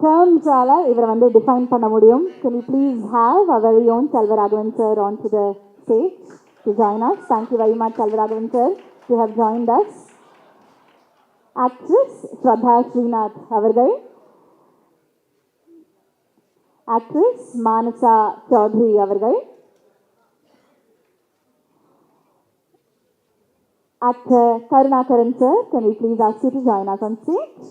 terms-ஆல இவரை வந்து define பண்ண முடியும். Can we please have our very own Selvaraghavan sir onto the stage to join us? Thank you very much, Selvaraghavan sir, to have joined us. Actress Shraddha Srinath அவர்கள், actress Manasa Chaudhary அவர்கள், actor Karunakaran sir, can we please ask you to join us on stage?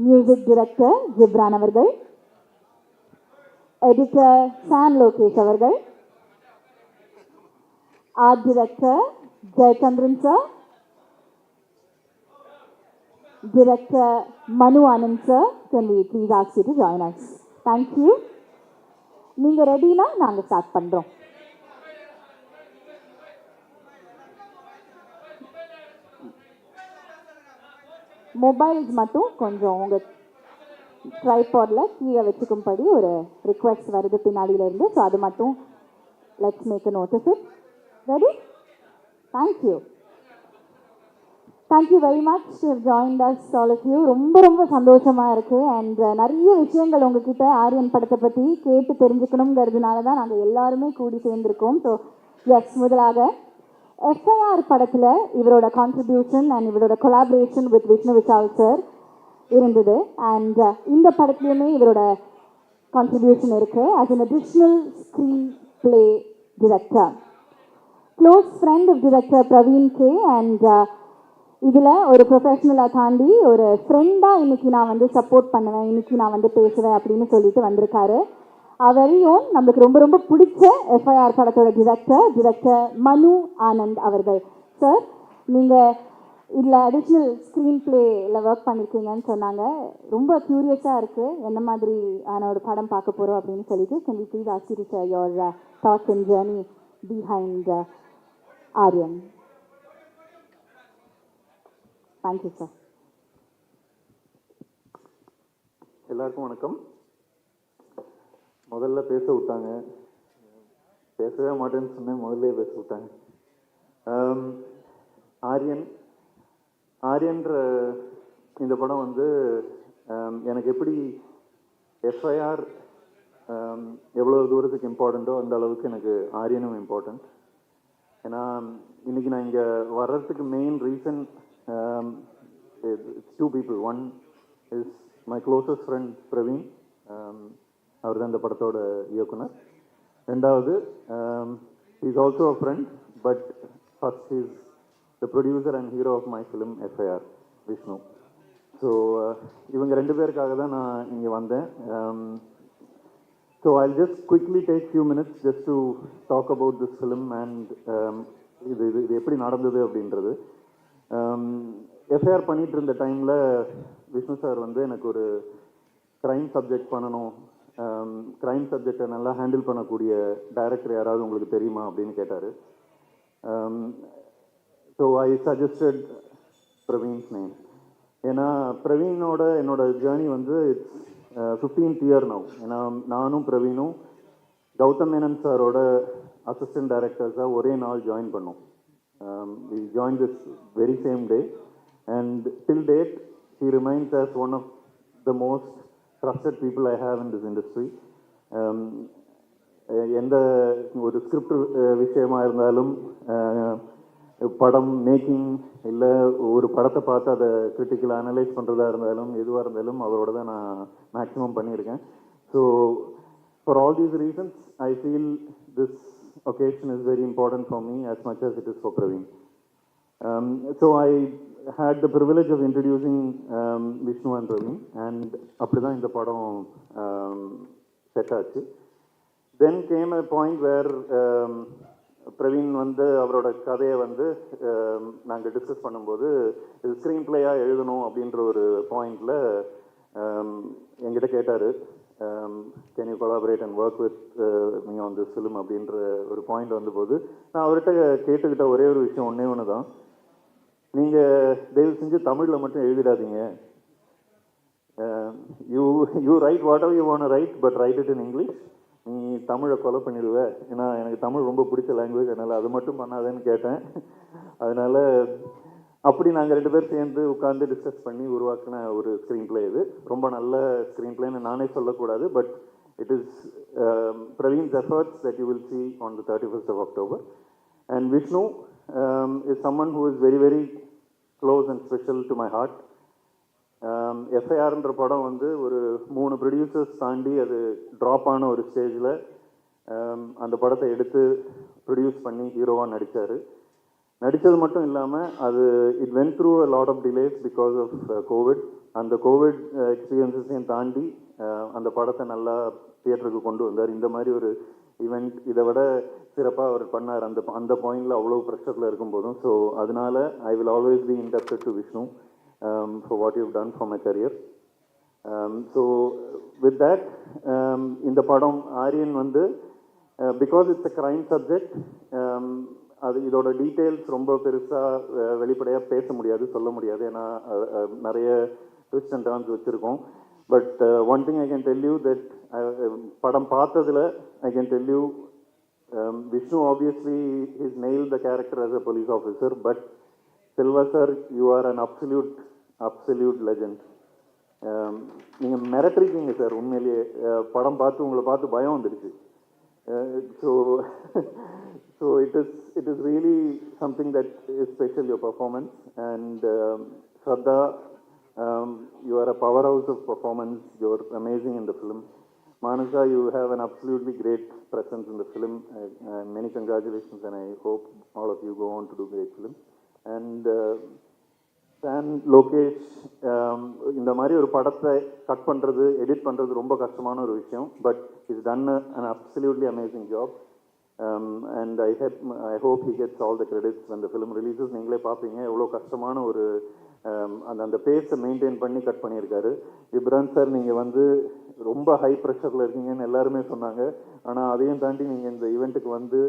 Music director Gibran அவர்கள், editor Sam Lokesh அவர்கள், art director Jayachandran sir, director Manu Anand sir, can we please ask you to join us? Thank you. நீங்க ரெடினா நாங்க start பண்றோம். Mobiles மட்டும் கொஞ்சம் உங்கள் ட்ரைபாடில் கீழே வச்சுக்கும்படி ஒரு ரிக்வெஸ்ட் வருது பின்னாடியிலேருந்து. ஸோ அது மட்டும் let's make a note of it. Ready? Thank you. Thank you very much to have joined us all of you. ரொம்ப ரொம்ப சந்தோஷமாக இருக்குது. அண்ட் நிறைய விஷயங்கள் உங்ககிட்ட ஆரியன் படத்தை பற்றி கேட்டு தெரிஞ்சுக்கணுங்கிறதுனால தான் நாங்கள் எல்லாருமே கூடி சேர்ந்துருக்கோம். ஸோ எஸ், முதலாக FIR படத்தில் இவரோட கான்ட்ரிபியூஷன் அண்ட் இவரோட collaboration with Vishnu Vishal sir இருந்தது. அண்ட் இந்த படத்துலையுமே இவரோட கான்ட்ரிபியூஷன் இருக்குது as an additional screenplay director. Close friend of director Praveen K. அண்ட் இதில் ஒரு ப்ரொஃபஷ்னலாக தாண்டி ஒரு ஃப்ரெண்டாக இன்றைக்கி நான் வந்து சப்போர்ட் பண்ணுவேன், இன்றைக்கி நான் வந்து பேசுவேன் அப்படின்னு சொல்லிட்டு வந்திருக்காரு. அவரையும் நம்மளுக்கு ரொம்ப ரொம்ப பிடிச்ச FIR படத்தோட டிரெக்டர் மனு ஆனந்த் அவர்கள். சார், நீங்கள் இதில் அடிஷ்னல் ஸ்க்ரீன் பிளேயில் ஒர்க் பண்ணியிருக்கீங்கன்னு சொன்னாங்க. ரொம்ப க்யூரியஸாக இருக்குது என்ன மாதிரி ஒரு படம் பார்க்க போகிறோம் அப்படின்னு சொல்லிட்டு. Can we please ask you to share your thoughts and journey behind Aryan? Thank you sir. எல்லாருக்கும் வணக்கம். முதல்ல பேச விட்டாங்க, பேசவே மாட்டேன்னு சொன்னேன், முதல்ல பேச விட்டாங்க. ஆரியன்ற இந்த படம் வந்து எனக்கு எப்படி FIR எவ்வளோ தூரத்துக்கு இம்பார்ட்டண்ட்டோ அந்த அளவுக்கு எனக்கு ஆரியனும் இம்பார்ட்டண்ட். ஏன்னா இன்னைக்கு நான் இங்கே வர்றதுக்கு main reason two people. One is my closest friend Praveen, அவர் தான் இந்த படத்தோட இயக்குனர். ரெண்டாவது, is also a friend, but first is the producer and hero of my film FIR, Vishnu. So இவங்க ரெண்டு பேருக்காக தான் நான் இங்கே வந்தேன். So I just quickly take few minutes just to talk about this film and இது எப்படி நடந்தது அப்படின்றது. FIR பண்ணிகிட்டு இருந்த டைமில் விஷ்ணு சார் வந்து எனக்கு ஒரு க்ரைம் சப்ஜெக்ட் பண்ணணும், க்ரைம் சப்ஜெக்டை நல்லா ஹேண்டில் பண்ணக்கூடிய டைரக்டர் யாராவது உங்களுக்கு தெரியுமா அப்படின்னு கேட்டார். So I suggested Praveen's name. ஏன்னா பிரவீனோட என்னோட ஜேர்னி வந்து இட்ஸ் 15th year நவ். ஏன்னா நானும் பிரவீனும் கௌதம் மேனன் சாரோட அசிஸ்டன்ட் டைரக்டர்ஸாக ஒரே நாள் ஜாயின் பண்ணோம். we joined this very same day and till date he remains as one of the most trusted people I have in this industry. எந்த ஒரு ஸ்கிரிப்ட் விஷயமா இருந்தாலும், படம் மேக்கிங் இல்லை ஒரு படத்தை பார்த்து அதை கிரிட்டிக்கலாக அனலைஸ் பண்ணுறதா இருந்தாலும், எதுவாக இருந்தாலும் அவரோட தான் நான் மேக்ஸிமம் பண்ணியிருக்கேன். So for all these reasons I feel this occasion is very important for me as much as it is for Praveen. So I had the privilege of introducing Vishnu and Praveen, and அப்படிதான் இந்த படம் set ஆச்சு. Then came a point where Praveen வந்து அவரோட கதையை வந்து நாங்கள் discuss பண்ணும்போது இது ஸ்க்ரீன் பிளேயாக எழுதணும் அப்படின்ற ஒரு பாயிண்டில் என்கிட்ட கேட்டார், can you collaborate and work with me on this film அப்படின்ற ஒரு பாயிண்ட் வந்தபோது நான் அவர்கிட்ட கேட்டுக்கிட்ட ஒரே ஒரு விஷயம் ஒன்று தான், நீங்கள் தயவு செஞ்சு தமிழில் மட்டும் எழுதிடாதீங்க, you write whatever you want write but write it in English. நீ தமிழை கொலை பண்ணிடுவேன், ஏன்னா எனக்கு தமிழ் ரொம்ப பிடிச்ச லாங்குவேஜ், அதனால் அது மட்டும் பண்ணாதேன்னு கேட்டேன். அதனால் அப்படி நாங்கள் 2 பேர் சேர்ந்து உட்காந்து டிஸ்கஸ் பண்ணி உருவாக்கின ஒரு ஸ்க்ரீன் பிளே இது. ரொம்ப நல்ல ஸ்க்ரீன் பிளேன்னு நானே சொல்லக்கூடாது, but it is Praveen's efforts that you will see on the 31st of October. And Vishnu is someone who is very, very close and special to my heart. FIRன்ற படம் வந்து ஒரு 3 producers தாண்டி அது ட்ராப் ஆன ஒரு ஸ்டேஜில் அந்த படத்தை எடுத்து ப்ரொடியூஸ் பண்ணி ஹீரோவாக நடித்தார். நடித்தது மட்டும் இல்லாமல் அது it went through a lot of delays because of COVID. அந்த கோவிட் எக்ஸ்பீரியன்ஸையும் தாண்டி அந்த படத்தை நல்லா தியேட்டருக்கு கொண்டு வந்தார். இந்த மாதிரி ஒரு ஈவெண்ட் இதை விட சிறப்பாக அவர் பண்ணார் அந்த பாயிண்டில் அவ்வளோ ப்ரெஷரில் இருக்கும்போதும். ஸோ அதனால I will always be indebted to Vishnu for what you done for my career. So with that இந்த படம் ஆரியன் வந்து because it's a crime subject, அது இதோட டீட்டெயில்ஸ் ரொம்ப பெருசாக வெளிப்படையாக பேச முடியாது, சொல்ல முடியாது. ஏன்னா நிறைய ட்விஸ்ட் அண்ட் டர்ன்ஸ் வச்சுருக்கோம். But one thing I can tell you that படம் பார்த்ததில் I can tell you Vishnu obviously he's nailed the character as a police officer, but Selva sir, you are an absolute legend. நீங்கள் மிரட்டுறீங்க sir. உண்மையிலேயே படம் பார்த்து உங்களை பார்த்து பயம் வந்துடுச்சு. So it is really something that is special, your performance. And Shraddha, you are a powerhouse of performance. You're amazing in the film. Manasa, you have an absolutely great presence in the film. Many congratulations, and I hope all of you go on to do great films. And San, Lokesh, இந்த மாதிரி ஒரு படத்தை cut பண்ணுறது, edit பண்ணுறது ரொம்ப கஷ்டமான ஒரு விஷயம். But it's done an absolutely amazing job. And I hope he gets all the credits when the film releases. நீங்களே பார்ப்பீங்க எவ்வளோ கஷ்டமான ஒரு அந்த பேஸை மெயின்டைன் பண்ணி கட் பண்ணியிருக்காரு. இப்ரான் சார், நீங்கள் வந்து ரொம்ப ஹை ப்ரெஷரில் இருக்கீங்கன்னு எல்லாருமே சொன்னாங்க. ஆனால் அதையும் தாண்டி நீங்கள் இந்த ஈவெண்ட்டுக்கு வந்து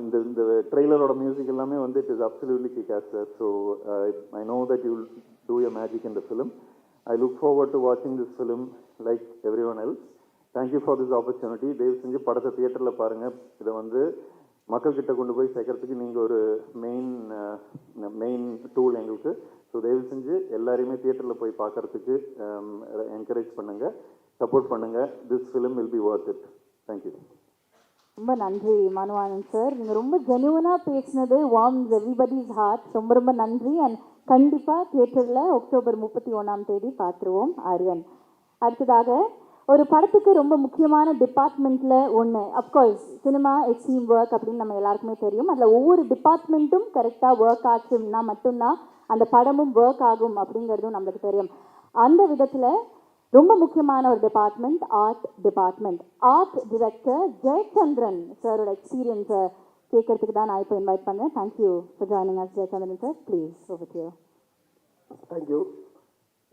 இந்த ட்ரெய்லரோட மியூசிக் எல்லாமே வந்து it is absolutely kick ass sir. So I know that you will do your magic in the film. I look forward to வாட்சிங் this film like everyone else. Thank you for this opportunity. தயவு செஞ்சு படத்தை தியேட்டரில் பாருங்கள். இதை வந்து மக்கள்கிட்ட கொண்டு போய் சேர்க்கறதுக்கு நீங்கள் ஒரு மெயின் டூல் எங்களுக்கு. ஸோ தயவு செஞ்சு எல்லாரையுமே தியேட்டரில் போய் பார்க்கறதுக்கு என்கரேஜ் பண்ணுங்கள், சப்போர்ட் பண்ணுங்கள். This film will be Worth it. Thank you. ரொம்ப நன்றி மனுவானந்த் சார். நீங்கள் ரொம்ப ஜெனுவனாக பேசினது வார்ம்ஸ் எவ்ரிபடிஸ் ஹார்ட். ரொம்ப ரொம்ப நன்றி. அண்ட் கண்டிப்பாக தியேட்டரில் October 31 பார்த்துருவோம் ஆரியன். அடுத்ததாக ஒரு படத்துக்கு ரொம்ப முக்கியமான டிபார்ட்மெண்ட்டில் ஒன்று, அஃப்கோர்ஸ் சினிமா எக்ஸ்ட்ரீம் ஒர்க் அப்படின்னு நம்ம எல்லாருக்குமே தெரியும். அதில் ஒவ்வொரு டிபார்ட்மெண்ட்டும் கரெக்டாக ஒர்க் ஆச்சுன்னா மட்டும்தான் அந்த படமும் ஒர்க் ஆகும் அப்படிங்கிறதும் நம்மளுக்கு தெரியும். அந்த விதத்தில் ரொம்ப முக்கியமான ஒரு department art department. Art director Jayachandran சாரோட எக்ஸ்பீரியன்ஸை கேட்கறதுக்கு தான் நான் இப்போ இன்வைட் பண்ணேன். Thank you for joining us Jayachandran sir. Please over to you. Thank you.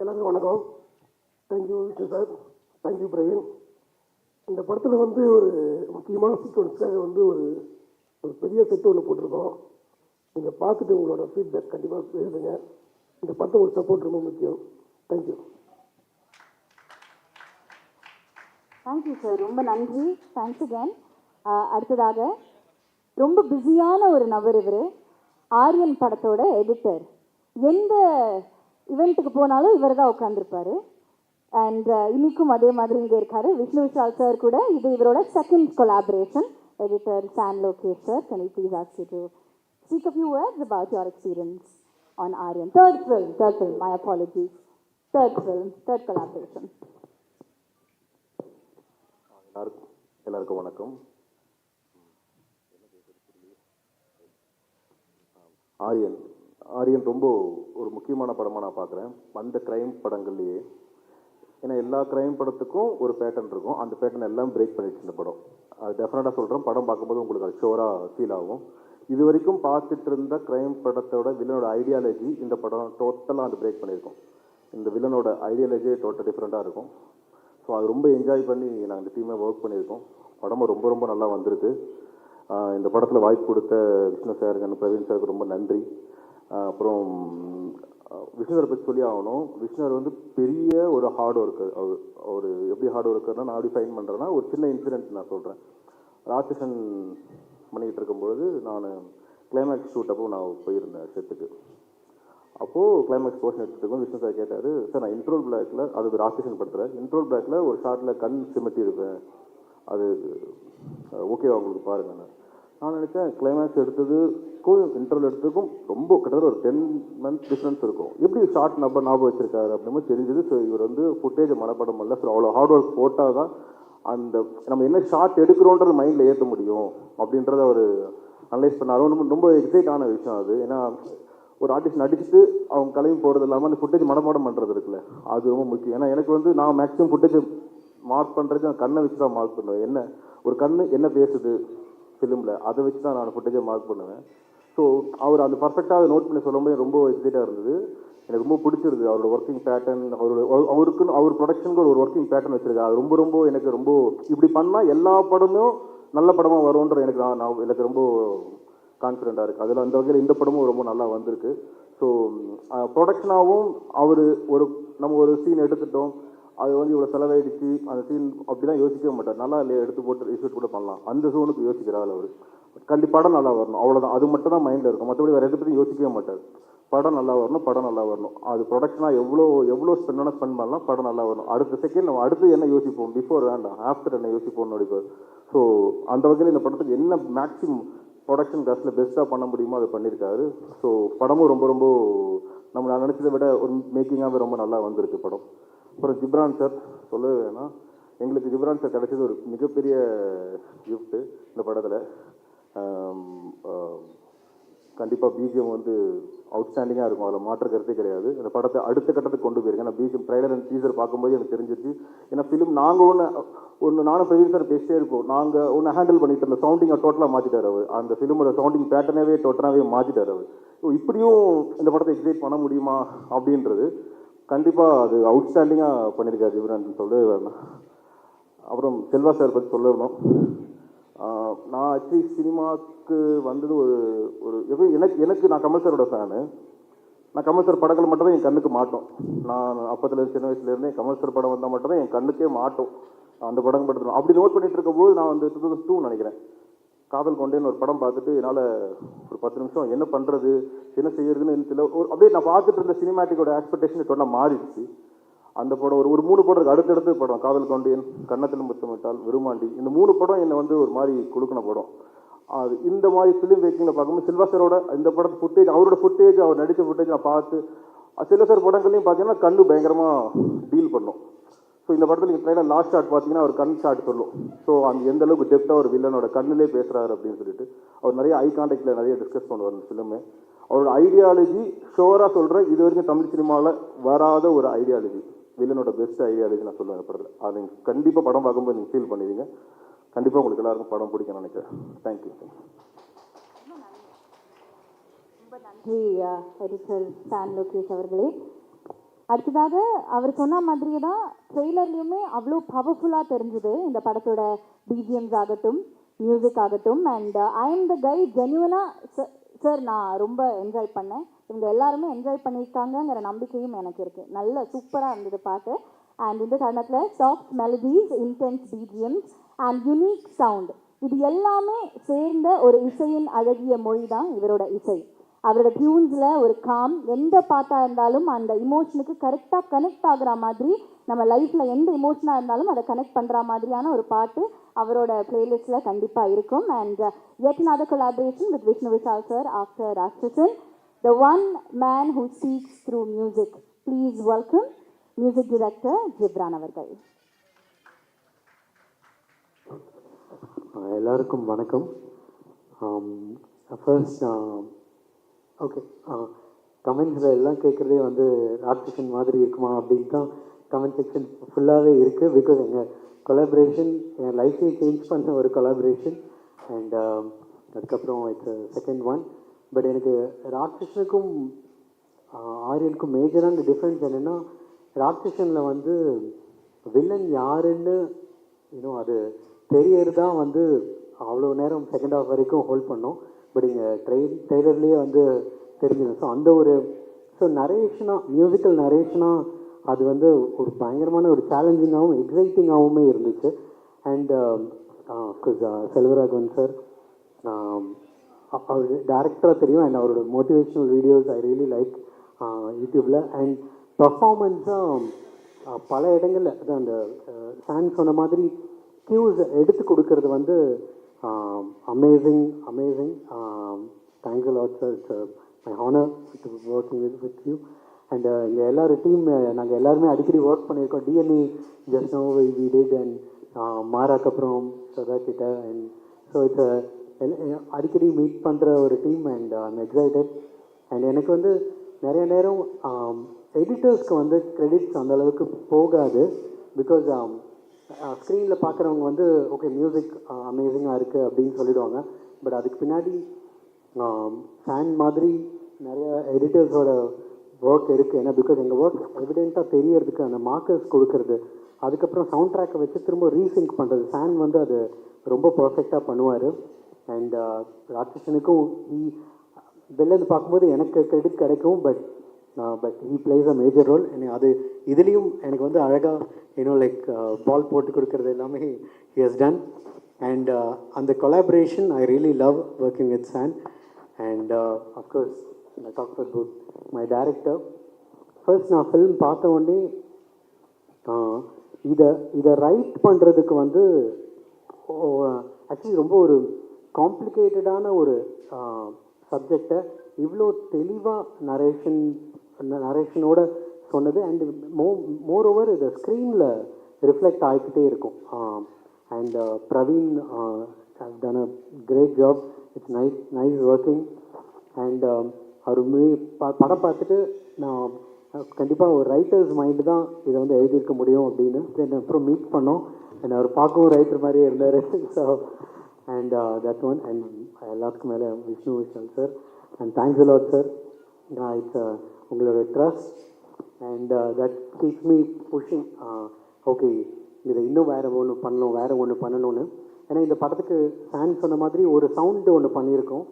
எல்லாருக்கும் வணக்கம். Thank you Vishnu sir. Thank you Praveen. இந்த படத்தில் வந்து ஒரு முக்கியமான சீக்வன்ஸாக வந்து ஒரு பெரிய செட்டு ஒன்று போட்டிருக்கோம். நீங்கள் பார்த்துட்டு உங்களோட ஃபீட்பேக் கண்டிப்பாக எழுதுங்க. இந்த படத்தை ஒரு சப்போர்ட் ரொம்ப முக்கியம். தேங்க்யூ. Thank you sir. ரொம்ப நன்றி. Thanks again. அடுத்ததாக ரொம்ப பிஸியான ஒரு நபர் இவர். ஆரியன் படத்தோட எடிட்டர். எந்த இவெண்ட்டுக்கு போனாலும் இவர் தான் உட்காந்துருப்பார். அண்ட் இன்னைக்கும் அதே மாதிரி இங்கே இருக்காரு. விஷ்ணு விஷால் சார் கூட இது இவரோட second collaboration. Editor San Lokesh sir, can I please ask you to speak a few words about your experience on Aryan? Third film, my apologies. Third collaboration. எல்லாருக்கும் வணக்கம். ஆரியன் ரொம்ப ஒரு முக்கியமான படமாக நான் பார்க்குறேன் அந்த க்ரைம் படங்கள்லேயே. ஏன்னா எல்லா க்ரைம் படத்துக்கும் ஒரு பேட்டர்ன் இருக்கும். அந்த பேட்டர்ன் எல்லாம் பிரேக் பண்ணிடுச்சு இந்த படம். அது டெஃபினட்டாக சொல்கிறேன். படம் பார்க்கும்போது உங்களுக்கு அது ஷோராக ஃபீல் ஆகும். இது வரைக்கும் பார்த்துட்டு இருந்த க்ரைம் படத்தோட வில்லனோட ஐடியாலஜி இந்த படம் டோட்டலாக அது பிரேக் பண்ணியிருக்கோம். இந்த வில்லனோட ஐடியாலஜியே டோட்டல் டிஃப்ரெண்ட்டாக இருக்கும். ஸோ அது ரொம்ப என்ஜாய் பண்ணி நாங்கள் இந்த டீமை ஒர்க் பண்ணியிருக்கோம். படமும் ரொம்ப ரொம்ப நல்லா வந்திருக்கு. இந்த படத்தில் வாய்ப்பு கொடுத்த விஷ்ணு சார் அண்ட் பிரவீன் சாருக்கு ரொம்ப நன்றி. அப்புறம் விஷ்ணுவரை பற்றி சொல்லி ஆகணும். விஷ்ணுவர் வந்து பெரிய ஒரு ஹார்ட் ஒர்க்கர். அவர் எப்படி ஹார்ட் ஒர்க்கர்னால் நான் எப்படி ஃபைன் பண்ணுறேன்னா ஒரு சின்ன இன்சிடென்ட் நான் சொல்கிறேன். ராட்சசன் பண்ணிக்கிட்டு இருக்கும்பொழுது நான் கிளைமேக்ஸ் ஷூட் அப்போ நான் போயிருந்தேன் செட்டுக்கு. அப்போது கிளைமேக்ஸ் போர்ஷன் எடுத்துகிட்டு விஷ்ணு சார் கேட்டார், சார் நான் இன்ட்ரோல் பிளாக்கில், அது ராட்சசன் படத்தில் இன்ட்ரோல் பிளாக்கில் ஒரு ஷார்ட்டில் கண் சிமிட்டி இருப்பேன், அது ஓகேவா உங்களுக்கு பாருங்க. நான் நினச்சேன் கிளைமேக்ஸ் எடுத்ததுக்கும் இன்டர்வல் எடுத்ததுக்கும் ரொம்ப கிட்டத்தட்ட ஒரு 10 months டிஃப்ரென்ஸ் இருக்கும். எப்படி ஷார்ட் ஞாபகம் வச்சிருக்காரு அப்படின்னு தெரிஞ்சது. ஸோ இவர் வந்து ஃபுட்டேஜ் மனப்படம் இல்லை. ஸோ அவ்வளோ ஹார்ட் ஒர்க் போட்டால் தான் அந்த நம்ம என்ன ஷார்ட் எடுக்கிறோன்றது மைண்டில் ஏற்ற முடியும் அப்படின்றத அவர் அனலைஸ் பண்ணார். ரொம்ப ரொம்ப எக்ஸைட் ஆன விஷயம் அது. ஏன்னா ஒரு ஆர்டிஸ்ட் நடிச்சுட்டு அவங்க கிளம்பி போகிறது இல்லாமல் அந்த ஃபுட்டேஜ் மனப்பாடம் பண்ணுறது இருக்குல்ல, அது ரொம்ப முக்கியம். ஏன்னா எனக்கு வந்து நான் மேக்ஸிமம் ஃபுட்டேஜ் மார்க் பண்ணுறது நான் கண்ணை வச்சு தான் மார்க் பண்ணுவேன். என்ன ஒரு கண் என்ன பேசுது ஃபிலிமில், அதை வச்சு தான் நான் ஃபுட்டேஜை மார்க் பண்ணுவேன். ஸோ அவர் அந்த பர்ஃபெக்டாக நோட் பண்ணி சொல்லும்போது ரொம்ப எக்ஸைட்டாக இருந்தது. எனக்கு ரொம்ப பிடிச்சிருது அவரோட ஒர்க்கிங் பேட்டர்ன். அவருக்குன்னு அவர் ப்ரொடக்ஷனுக்கு ஒரு ஒர்க்கிங் பேட்டர்ன் வச்சுருக்காரு. அது ரொம்ப ரொம்ப எனக்கு ரொம்ப இப்படி பண்ணால் எல்லா படமும் நல்ல படமாக வரும்ன்ற எனக்கு ரொம்ப கான்ஃபிடென்ட்டாக இருக்குது. அதில் அந்த வகையில் இந்த படமும் ரொம்ப நல்லா வந்திருக்கு. ஸோ ப்ரொடக்ஷனாகவும் அவர் நம்ம ஒரு சீன் எடுத்துட்டோம், அது வந்து இவ்வளோ செலவாயிடுச்சு, அந்த சீன் அப்படி தான் யோசிக்கவே மாட்டார். நல்லா இல்லையா எடுத்து போட்டு ரிசல்ட் கூட பண்ணலாம், அந்த சோனுக்கு யோசிக்கிறாள் அவர். கண்டிப்பாக படம் நல்லா வரணும், அவ்வளோதான். அது மட்டும் தான் மைண்டில் இருக்கும். மற்றபடி வேறு எதை பற்றி யோசிக்கவே மாட்டார். படம் நல்லா வரணும், படம் நல்லா வரணும். அது ப்ரொடக்ஷனாக எவ்வளோ ஸ்பெண்ட் பண்ணலாம், படம் நல்லா வரணும். அடுத்த செகண்ட் நம்ம அடுத்து என்ன யோசிப்போம், பிஃபோர் வேண்டாம் ஆஃப்டர் என்ன யோசிப்போம்னு நடிப்பார். ஸோ அந்த வகையில் இந்த படத்துக்கு என்ன மேக்ஸிமம் ப்ரொடக்ஷன் காஸ்ட்டில் பெஸ்ட்டாக பண்ண முடியுமோ அதை பண்ணியிருக்காரு. ஸோ படமும் ரொம்ப ரொம்ப நம்ம நினச்சதை விட ஒரு மேக்கிங்காகவே ரொம்ப நல்லா வந்திருக்கு படம். அப்புறம் ஜிப்ரான் சார் சொல்லவே வேணாம். எங்களுக்கு ஜிப்ரான் சார் கிடைச்சது ஒரு மிகப்பெரிய கிஃப்ட்டு இந்த படத்தில். கண்டிப்பாக பிஜிஎம் வந்து அவுட்ஸ்டாண்டிங்காக இருக்கும், அதில் மாற்ற கருத்தே கிடையாது. அந்த படத்தை அடுத்த கட்டத்துக்கு கொண்டு போயிருக்கேன். நான் பிஜிஎம் ட்ரைலர் அண்ட் டீசர் பார்க்கும்போது எனக்கு தெரிஞ்சிச்சு. ஏன்னா ஃபிலிம் நாங்கள் ஒன்று நானும் பிரவீன் சார் பேசிட்டே இருப்போம். நாங்கள் ஒன்று ஹேண்டில் பண்ணிட்டு இருந்த சவுண்டிங்கை டோட்டலாக மாற்றிட்டார் அவர். அந்த ஃபிலிமோட சவுண்டிங் பேட்டர்னாகவே டோட்டலாகவே மாற்றிட்டார் அவர். ஸோ இப்படியும் இந்த படத்தை எக்ஸைட் பண்ண முடியுமா அப்படின்றது கண்டிப்பாக அது அவுட்ஸ்டாண்டிங்காக பண்ணியிருக்காரு ஜிப்ரான் சொல்லவே வேணும். அப்புறம் செல்வா சார் பற்றி சொல்லணும். நான் ஆக்சுவலி சினிமாவுக்கு வந்தது எனக்கு நான் கமல் சாரோட ஃபேனு. நான் கமல் சார் படங்கள் மட்டும் தான் என் கண்ணுக்கு மாட்டோம். நான் அப்போதுலேருந்து சின்ன வயசுலேருந்தே கமல் சார் படம் வந்தால் மட்டும் தான் என் கண்ணுக்கே மாட்டோம். அந்த படம் படுத்தணும் அப்படி நோட் பண்ணிட்டு இருக்கும்போது நான் வந்து 2002 நினைக்கிறேன், காதல் கொண்டேன்னு ஒரு படம் பார்த்துட்டு என்னால் ஒரு 10 நிமிஷம் என்ன பண்ணுறது என்ன செய்யறதுன்னு தெரியல. அப்படியே நான் பார்த்துட்டு இருந்த சினிமேட்டிக்கோட எக்ஸ்பெக்டேஷன் டோட்டலாக மாறிடுச்சு. அந்த படம் ஒரு 3 படம் இருக்குது. அடுத்தடுத்து படம் காதல் கொண்டேன், கன்னத்தில் முத்தமிட்டால், விருமாண்டி, இந்த 3 படம் என்னை வந்து ஒரு மாதிரி குழுக்கின படம். அது இந்த மாதிரி ஃபிலிம் மேக்கிங்கில் பார்க்கும்போது சில்வா சாரோட இந்த படத்து ஃபுட்டேஜ், அவரோட ஃபுட்டேஜ், அவர் நடித்த ஃபுட்டேஜ் நான் பார்த்து சில்வா சார் படங்கள்லையும் பார்த்தீங்கன்னா கண்ணு பயங்கரமாக டீல் பண்ணும். ஸோ இந்த படத்தில் நீங்கள் ட்ரைலர் லாஸ்ட் ஷாட் பார்த்தீங்கன்னா அவர் கண் ஷாட் சொல்லும். ஸோ அந்த எந்த அளவுக்கு டெப்த்தாக ஒரு வில்லனோட கண்ணிலே பேசுகிறாரு அப்படின்னு சொல்லிட்டு அவர் நிறைய ஐ கான்டாக்டில் நிறைய டிஸ்கஸ் பண்ணுவார் இந்த ஃபிலிமு. அவரோட ஐடியாலஜி ஷோராக சொல்கிறேன், இது வரைக்கும் தமிழ் சினிமாவில் வராத ஒரு ஐடியாலஜி, வில்லனோட பெஸ்ட் ஐடியாலஜி நான் சொல்லுவேன் படத்தில். அதை நீங்கள் கண்டிப்பாக படம் பார்க்கும்போது நீங்கள் ஃபீல் பண்ணுவீங்க. கண்டிப்பாக உங்களுக்கு எல்லாருக்கும் படம் பிடிக்கும்னு நினைக்கிறேன். தேங்க்யூ. ரொம்ப நன்றி எடிட்டர் சான் லோகேஷ் அவர்களே. அடுத்ததாக அவர் சொன்ன மாதிரியே தான் ட்ரெய்லர்லேயுமே அவ்வளோ பவர்ஃபுல்லாக தெரிஞ்சுது இந்த படத்தோட பிஜிஎம்ஸ் ஆகட்டும், மியூசிக் ஆகட்டும். And I am the guy ஜென்யூனாக சார் நான் ரொம்ப என்ஜாய் பண்ணேன். இவங்க எல்லாருமே என்ஜாய் பண்ணியிருக்காங்கங்கிற நம்பிக்கையும் எனக்கு இருக்குது. நல்ல சூப்பராக இருந்தது பாட்டு. அண்ட் இந்த தருணத்தில் soft melodies, intense BGMs and unique sound, இது எல்லாமே சேர்ந்த ஒரு இசையின் அழகிய மொழி தான் இவரோட இசை. அவரோட டியூன்ஸில் ஒரு காம், எந்த பாட்டாக இருந்தாலும் அந்த இமோஷனுக்கு கரெக்டாக கனெக்ட் ஆகுற மாதிரி, நம்ம லைஃப்பில் எந்த இமோஷனாக இருந்தாலும் அதை கனெக்ட் பண்ணுற மாதிரியான ஒரு பாட்டு அவரோட பிளேலிஸ்ட்டில் கண்டிப்பாக இருக்கும். And yet another collaboration with Vishnu Vishal sir after Rakshasa, the one man who speaks through music. Please welcome music director Ghibran அவர்கள். எல்லாருக்கும் வணக்கம். ஃபர்ஸ்ட் ஓகே, கமெண்ட்ஸில் எல்லாம் கேட்குறதே வந்து ராட்சசன் மாதிரி இருக்குமா அப்படின்னு தான் கமெண்ட் செக்ஷன் ஃபுல்லாகவே இருக்குது. பிகாஸ் எங்கள் கொலாபரேஷன் என் லைஃபே சேஞ்ச் பண்ண ஒரு கொலாபரேஷன். அண்ட் அதுக்கப்புறம் இட்ஸ் செகண்ட் ஒன். பட் எனக்கு ராட்சசனுக்கும் ஆரியனுக்கும் மேஜரான டிஃப்ரென்ஸ் என்னென்னா, ராட்சசனில் வந்து வில்லன் யாருன்னு இன்னும் அது தெரியறதான் வந்து அவ்வளோ நேரம் செகண்ட் ஹாஃப் வரைக்கும் ஹோல்ட் பண்ணோம். பட் இங்கே ட்ரெய்லர்லேயே வந்து தெரிஞ்சிடும். ஸோ அந்த ஒரு நரேஷனாக, மியூசிக்கல் நரேஷனாக அது வந்து ஒரு பயங்கரமான ஒரு சேலஞ்சிங்காகவும் எக்ஸைட்டிங்காகவுமே இருந்துச்சு. அண்ட் செல்வராகவன் சார் அவர் டேரக்டராக தெரியும். அண்ட் அவரோட motivational videos I really like. யூடியூப்பில். அண்ட் பர்ஃபார்மன்ஸாக பல இடங்களில் அதான் அந்த சான் சொன்ன மாதிரி கியூஸ் எடுத்து கொடுக்கறது வந்து amazing amazing. Thanks lot sir. It's my honour to working with you. And இங்கே எல்லாரும் டீம் நாங்கள் எல்லாருமே அடிக்கடி ஒர்க் பண்ணியிருக்கோம். DNA just know we did and மாராக்கு அப்புறம் சதா கிட்ட. அண்ட் ஸோ இட்ஸ் அடிக்கடி மீட் பண்ணுற ஒரு team. And I'm excited. And எனக்கு வந்து நிறைய நேரம் எடிட்டர்ஸ்க்கு வந்து கிரெடிட்ஸ் அந்தளவுக்கு போகாது. பிகாஸ் ஸ்க்ரீனில் பார்க்குறவங்க வந்து ஓகே மியூசிக் அமேசிங்காக இருக்குது அப்படின்னு சொல்லிடுவாங்க. பட் அதுக்கு பின்னாடி ஃபேன் மாதிரி நிறைய எடிட்டர்ஸோட ஒர்க் இருக்குது. ஏன்னா பிகாஸ் எங்கள் ஒர்க் எவிடெண்ட்டாக தெரியறதுக்கு அந்த மார்க்கர்ஸ் கொடுக்கறது, அதுக்கப்புறம் சவுண்ட் ட்ராக்கை வச்சு திரும்ப ரீசிங்க் பண்ணுறது, ஃபேன் வந்து அது ரொம்ப பர்ஃபெக்டாக பண்ணுவார். அண்ட் ராட்சசனுக்கும் வெளிலேருந்து பார்க்கும்போது எனக்கு கிரெடிட் கிடைக்கும். But he plays a major role. அது இதுலேயும் எனக்கு வந்து அழகாக லைக் பால் போட்டு கொடுக்கறது எல்லாமே ஹி ஹஸ் டன். அண்ட் அந்த collaboration I really love working with San. And of course I talk about my director. First நான் ஃபில்ம் பார்த்த உடனே இதை ரைட் பண்ணுறதுக்கு வந்து ஆக்சுவலி ரொம்ப ஒரு காம்ப்ளிகேட்டடான ஒரு சப்ஜெக்டை இவ்வளோ தெளிவாக நரேஷனோட சொன்னது. அண்ட் மோர் ஓவர் இதை ஸ்க்ரீனில் ரிஃப்ளெக்ட் ஆகிக்கிட்டே இருக்கும். And Praveen has done a great job. It's nice working. And அவர் படம் பார்த்துட்டு நான் கண்டிப்பாக ஒரு ரைட்டர்ஸ் மைண்டு தான் இதை வந்து எழுதியிருக்க முடியும் அப்படின்னு தென் அப்புறம் மீட் பண்ணோம். அண்ட் அவர் பார்க்கவும் ரைட்டர் மாதிரியே இருந்தார். So and that one. And எல்லாத்துக்கும் மேலே Vishnu Vishal sir. And thanks a lot sir. It's உங்களோட trust and that keeps me pushing. Okay இதை இன்னும் வேறு ஒன்று பண்ணணும்னு. ஏன்னா இந்த படத்துக்கு சான் சொன்ன மாதிரி ஒரு சவுண்டு ஒன்று பண்ணியிருக்கோம்.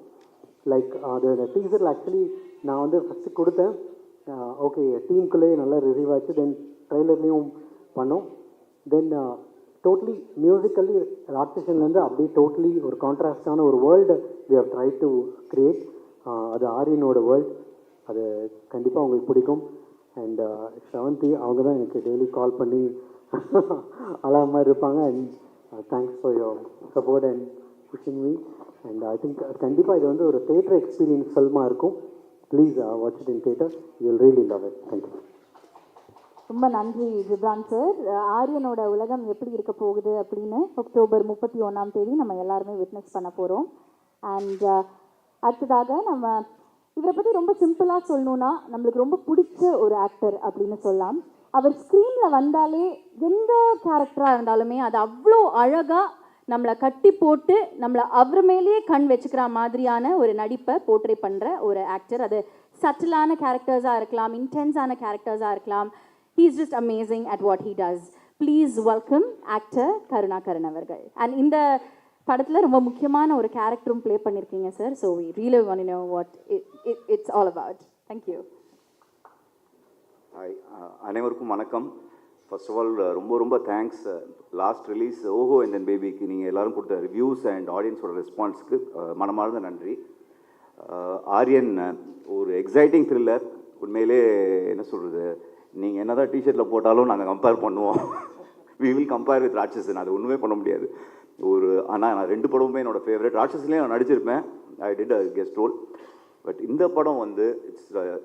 லைக் அது டீசரில் ஆக்சுவலி நான் வந்து ஃபஸ்ட்டு கொடுத்தேன். ஓகே டீமுக்குள்ளேயே நல்லா ரிசீவ் ஆச்சு. தென் ட்ரெய்லர்லேயும் பண்ணோம். தென் டோட்டலி மியூசிக்கல்லி ராட்சசன்லேருந்து அப்படியே டோட்டலி ஒரு கான்ட்ராஸ்டான ஒரு world we have tried to create. அது ஆரியனோட வேர்ல்ட். அது கண்டிப்பாக உங்களுக்கு பிடிக்கும். அண்ட் ஷ்ரவந்தி அவங்க தான் எனக்கு டெய்லி கால் பண்ணி அழகாக மாதிரி இருப்பாங்க. And thanks for your support and pushing me. And I think கண்டிப்பாக இது வந்து ஒரு தேட்டர் எக்ஸ்பீரியன்ஸ் ஃபில்மாக இருக்கும். Please watch it in theatre. You will really love it. Thank you. ரொம்ப நன்றி ஜிப்ரான் சார். ஆரியனோட உலகம் எப்படி இருக்க போகுது அப்படின்னு அக்டோபர் 31 நம்ம எல்லாருமே விட்னஸ் பண்ண போகிறோம். அண்ட் அடுத்ததாக நம்ம இவரை பற்றி ரொம்ப சிம்பிளாக சொல்லணுன்னா நம்மளுக்கு ரொம்ப பிடிச்ச ஒரு ஆக்டர் அப்படின்னு சொல்லலாம். அவர் ஸ்க்ரீனில் வந்தாலே எந்த கேரக்டராக இருந்தாலுமே அது அவ்வளோ அழகாக நம்மளை கட்டி போட்டு நம்மளை அவர் மேலேயே கண் வச்சுக்கிற மாதிரியான ஒரு நடிப்பை போர்ட்ரே பண்ணுற ஒரு ஆக்டர். அது சட்டிலான கேரக்டர்ஸாக இருக்கலாம், இன்டென்ஸான கேரக்டர்ஸாக இருக்கலாம். He is just amazing at what he does. Please welcome actor Karunakaran அவர்கள். And இந்த படத்தில் ரொம்ப முக்கியமான ஒரு கேரக்டரும் ப்ளே பண்ணியிருக்கீங்க sir. So we really want to know what it's all about. Thank you. Hi, அனைவருக்கும் வணக்கம். ஃபர்ஸ்ட் ஆஃப் ஆல் ரொம்ப தேங்க்ஸ். லாஸ்ட் ரிலீஸ் ஓஹோ அண்ட் தென் பேபிக்கு நீங்கள் எல்லோரும் கொடுத்த ரிவ்யூஸ் அண்ட் ஆடியன்ஸோட ரெஸ்பான்ஸுக்கு மனமார்ந்த நன்றி. ஆரியன் ஒரு எக்ஸைட்டிங் த்ரில்லர். உண்மையிலே என்ன சொல்கிறது, நீங்கள் என்ன தான் டிஷர்ட்டில் போட்டாலும் நாங்கள் கம்பேர் பண்ணுவோம். வி வில் கம்பேர் வித் ராட்சசன். அது ஒன்றுமே பண்ண முடியாது. ஆனால் நான் 2 படமுமே என்னோடய ஃபேவரட். ராட்சசன்லேயும் நான் நடிச்சிருப்பேன். I did a guest role. But இந்த படம் வந்து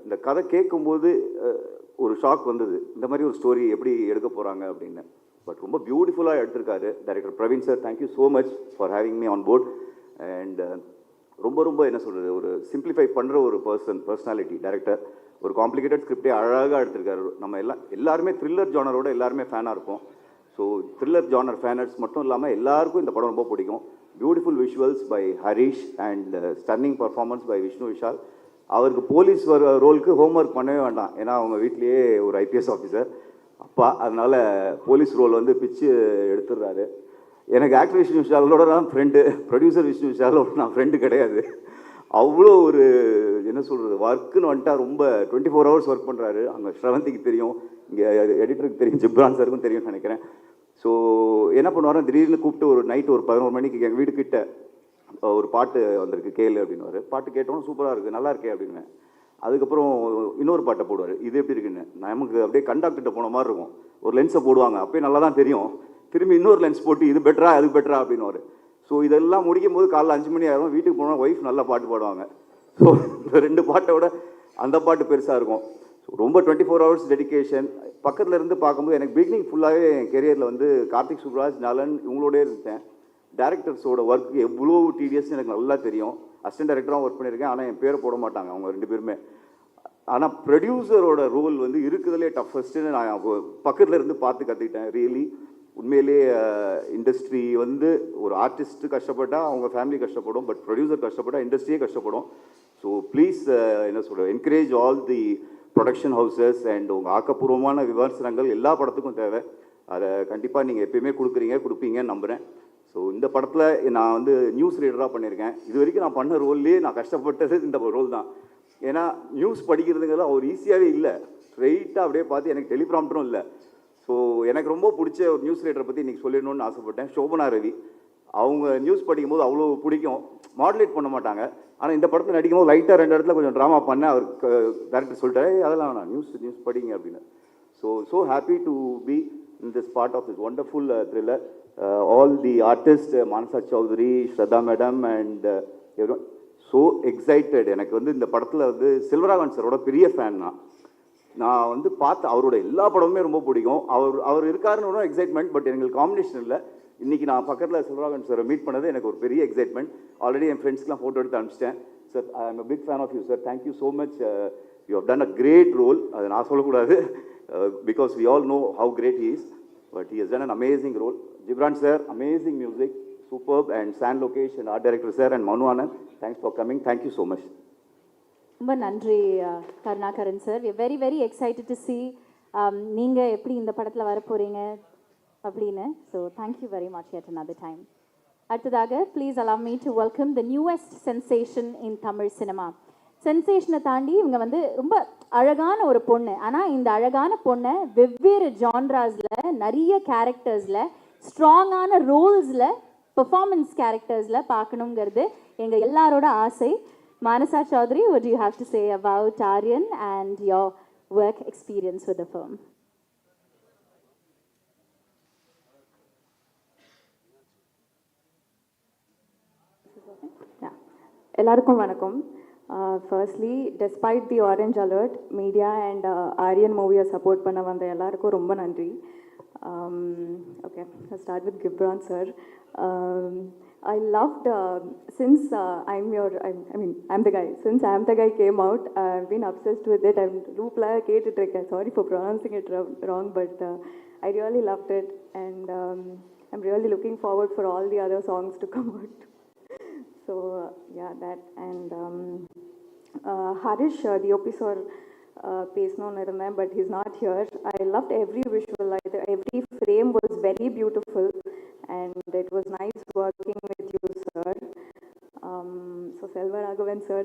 இந்த கதை கேட்கும்போது ஒரு ஷாக் வந்தது. இந்த மாதிரி ஒரு ஸ்டோரி எப்படி எடுக்க போகிறாங்க அப்படின்னு. பட் ரொம்ப பியூட்டிஃபுல்லாக எடுத்திருக்காரு director Praveen sir. Thank you so much for having me on board. And ரொம்ப என்ன சொல்கிறது, ஒரு சிம்பிளிஃபை பண்ணுற ஒரு பர்சனாலிட்டி டைரக்டர். ஒரு காம்ப்ளிகேட்டட் ஸ்கிரிப்டே அழகாக எடுத்திருக்காரு. நம்ம எல்லாருமே த்ரில்லர் ஜானரோட எல்லாருமே ஃபேனாக இருப்போம். ஸோ த்ரில்லர் ஜானர் ஃபேனர்ஸ் மட்டும் இல்லாமல் எல்லாருக்கும் இந்த படம் ரொம்ப பிடிக்கும். Beautiful visuals by Harish and stunning performance by Vishnu Vishal. அவருக்கு போலீஸ் ரோலுக்கு ஹோம்ஒர்க் பண்ணவே வேண்டாம். ஏன்னா அவங்க வீட்லேயே ஒரு ஐபிஎஸ் ஆஃபீஸர் அப்பா. அதனால் போலீஸ் ரோல் வந்து பிச்சு எடுத்துடுறாரு. எனக்கு ஆக்டர் விஷ்ணு விஷாலோட தான் ஃப்ரெண்டு, ப்ரொடியூசர் விஷ்ணு விஷாலோட நான் ஃப்ரெண்டு கிடையாது. அவ்வளோ ஒரு என்ன சொல்கிறது, ஒர்க்குன்னு வந்துட்டா ரொம்ப 24 hours ஒர்க் பண்ணுறாரு. அங்கே ஸ்ரவந்திக்கு தெரியும், இங்கே எடிட்டருக்கு தெரியும், ஜிப்ரான் சாருக்கும் தெரியும்னு நினைக்கிறேன். ஸோ என்ன பண்ணுவார், திடீர்னு கூப்பிட்டு ஒரு நைட்டு ஒரு 11 மணிக்கு எங்கள் வீடு கிட்ட ஒரு பாட்டு வந்திருக்கு கேளு அப்படின்னு. பாட்டு கேட்டோன்னு சூப்பராக இருக்குது, நல்லா இருக்கே அப்படின்னு. அதுக்கப்புறம் இன்னொரு பாட்டை போடுவார், இது எப்படி இருக்குன்னு. நமக்கு அப்படியே கண்டாக்டர்கிட்ட போன மாதிரி இருக்கும். ஒரு லென்ஸை போடுவாங்க, அப்போயே நல்லா தான் தெரியும். திரும்பி இன்னொரு லென்ஸ் போட்டு இது பெட்டரா அது பெட்டரா அப்படின்னு. ஸோ இதெல்லாம் முடிக்கும் போது காலைல 5 மணி ஆயிரும். வீட்டுக்கு போனால் ஒய்ஃப் நல்லா பாட்டு பாடுவாங்க. ஸோ இந்த 2 பாட்டை விட அந்த பாட்டு பெருசாக இருக்கும். ஸோ ரொம்ப 24 hours டெடிக்கேஷன். பக்கத்தில் இருந்து பார்க்கும்போது எனக்கு பிகினிங் ஃபுல்லாகவே என் கெரியரில் வந்து கார்த்திக் சுப்ராஜ், நலன் இவங்களோடய இருந்தேன். டேரக்டர்ஸோட ஒர்க் எவ்வளோ டிடிஎஸ்ன்னு எனக்கு நல்லா தெரியும். அசிஸ்டன்ட் டைரக்டராக ஒர்க் பண்ணியிருக்கேன். ஆனால் என் பேரை போட மாட்டாங்க அவங்க 2 பேருமே. ஆனால் ப்ரொடியூசரோட ரோல் வந்து இருக்குதுலே டஃபஸ்ட்டுன்னு நான் பக்கத்தில் இருந்து பார்த்து கற்றுக்கிட்டேன். ரியலி உண்மையிலே இண்டஸ்ட்ரி வந்து ஒரு ஆர்டிஸ்ட் கஷ்டப்பட்டால் அவங்க ஃபேமிலி கஷ்டப்படும், பட் ப்ரொடியூசர் கஷ்டப்பட்டால் இண்டஸ்ட்ரியே கஷ்டப்படும். ஸோ ப்ளீஸ் என்ன சொல்கிறேன், encourage all the production houses and உங்கள் ஆக்கப்பூர்வமான விமர்சனங்கள் எல்லா படத்துக்கும் தேவை. அதை கண்டிப்பாக நீங்கள் எப்பயுமே கொடுப்பீங்கன்னு நம்புகிறேன். ஸோ இந்த படத்தில் நான் வந்து நியூஸ் ரீடராக பண்ணியிருக்கேன். இது வரைக்கும் நான் பண்ண ரோல்லேயே நான் கஷ்டப்பட்டது இந்த ரோல் தான். ஏன்னா நியூஸ் படிக்கிறதுங்கிறது ஒரு ஈஸியாகவே இல்லை. ஸ்ட்ரெயிட்டாக அப்படியே பார்த்து எனக்கு டெலிப்ராம்டரும் இல்லை. ஸோ எனக்கு ரொம்ப பிடிச்ச ஒரு நியூஸ் ரீடரை பற்றி இன்றைக்கி சொல்லணும்னு ஆசைப்பட்டேன். சோபனா ரவி. அவங்க நியூஸ் படிக்கும்போது அவ்வளோ பிடிக்கும். மாடுலேட் பண்ண மாட்டாங்க. ஆனால் இந்த படத்தில் நடிக்கும்போது லைட்டாக 2 இடத்துல கொஞ்சம் ட்ராமா பண்ணேன். அவர் டேரக்டர் சொல்லிட்டாரு, அதெல்லாம் வேணாம், நியூஸ் படிங்க அப்படின்னு. So happy to be in this part of this wonderful thriller. All the artist, Manasa Chowdhary, Shraddha madam and everyone so excited. எனக்கு வந்து இந்த படத்தில் வந்து செல்வராகவன் சாரோட பெரிய ஃபேன். நான் வந்து பார்த்து அவரோட எல்லா படமுமே ரொம்ப பிடிக்கும். அவர் இருக்காருன்னு எக்ஸைட்மெண்ட், பட் எங்களுக்கு காம்பினேஷன் இல்லை. இன்றைக்கி நான் பக்கத்தில் செல்வராகவன் சாரை மீட் பண்ணது எனக்கு ஒரு பெரிய எக்ஸைட்மெண்ட். ஆல்ரெடி என் ஃப்ரெண்ட்ஸ்க்கெலாம் ஃபோட்டோ எடுத்து அனுப்பிச்சிட்டேன். Sir, I am a big fan of you sir. Thank you so much. You have done a great role. அதை நான் சொல்லக்கூடாது, because we all know how great he is, but he has done an amazing role. Ghibran sir, amazing music, superb. And சாண்ட் Lokesh and art director sir and Manu Anand, thanks for coming. Thank you so much. ரொம்ப நன்றி Karunakaran sir. We very very excited to see நீங்கள் எப்படி இந்த படத்தில் வரப்போகிறீங்க அப்படின்னு. So thank you very much yet another time. அடுத்ததாக please allow me to welcome the newest sensation in Tamil cinema. சென்சேஷனை தாண்டி இவங்க வந்து ரொம்ப அழகான ஒரு பொண்ணு. ஆனால் இந்த அழகான பொண்ணை வெவ்வேறு ஜான்ராஸில் நிறைய கேரக்டர்ஸில் ஸ்ட்ராங்கான ரோல்ஸில் பெர்ஃபார்மன்ஸ் கேரக்டர்ஸில் பார்க்கணுங்கிறது எங்கள் எல்லாரோட ஆசை. Manasa Chaudhary, what do you have to say about Aryan and your work experience with the film? Yeah. எல்லாருக்கும் வணக்கம். Firstly, despite the orange alert, media and Aryan movie support பண்ண வந்த எல்லாருக்கும் ரொம்ப நன்றி. Okay, I'll start with Gibran sir. I loved since I'm the guy. Since I'm the guy came out, I've been obsessed with it. I'm loopla ketittirukken. Sorry for pronouncing it wrong, but I really loved it, and I'm really looking forward for all the other songs to come out. So yeah, that and Harish, the OP sir, பேசணும்னு இருந்தேன், but he's not here. I loved every visual. Every frame was very beautiful, and it was nice working with you, sir. So Selvaraghavan sir,